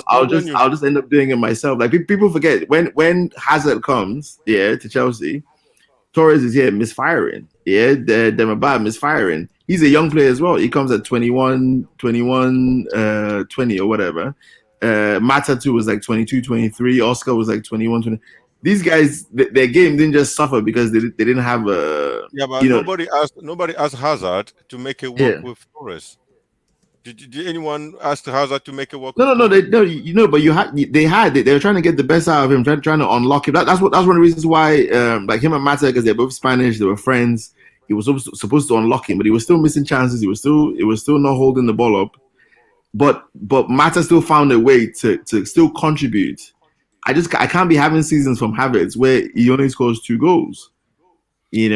I'll just end up doing it myself. Like, people forget when Hazard comes, to Chelsea, Torres is here misfiring. Demba misfiring. He's a young player as well. He comes at 21, 20 or whatever. Mata too was like 22, 23. Oscar was like 21, 20. These guys, their game didn't just suffer because they didn't have a. Yeah, but nobody asked Hazard to make it work with Torres. Did anyone ask Hazard to make it work? No. They were trying to get the best out of him, trying to unlock him. That's one of the reasons why, like him and Mata, because they're both Spanish, they were friends. He was supposed to unlock him, but he was still missing chances. It was still not holding the ball up. But Mata still found a way to still contribute. I can't be having seasons from Havertz where he only scores 2 goals. I mean,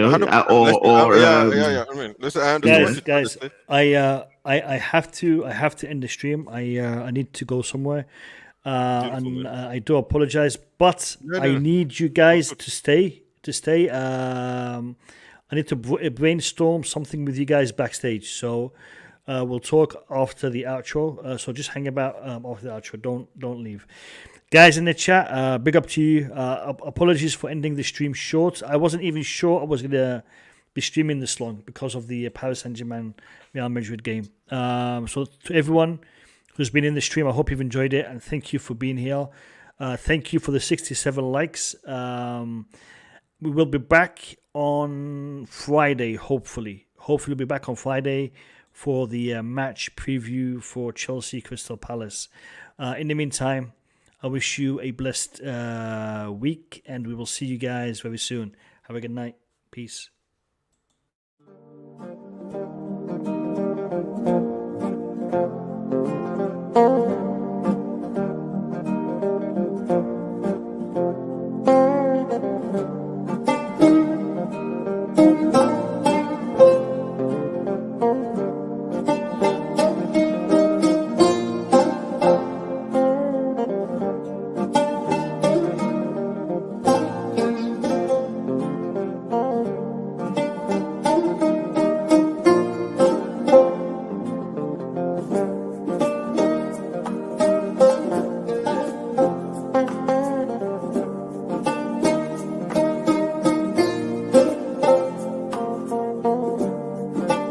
listen, I understand. Guys, I have to end the stream. I need to go somewhere, and I do apologize, but I need you guys to stay. I need to brainstorm something with you guys backstage. So we'll talk after the outro. So just hang about after the outro. Don't leave. Guys in the chat, big up to you. Apologies for ending the stream short. I wasn't even sure I was going to be streaming this long because of the Paris Saint-Germain Real Madrid game. So to everyone who's been in the stream, I hope you've enjoyed it, and thank you for being here. Thank you for the 67 likes. We will be back on Friday, hopefully. Hopefully we'll be back on Friday for the match preview for Chelsea Crystal Palace. In the meantime, I wish you a blessed week, and we will see you guys very soon. Have a good night. Peace.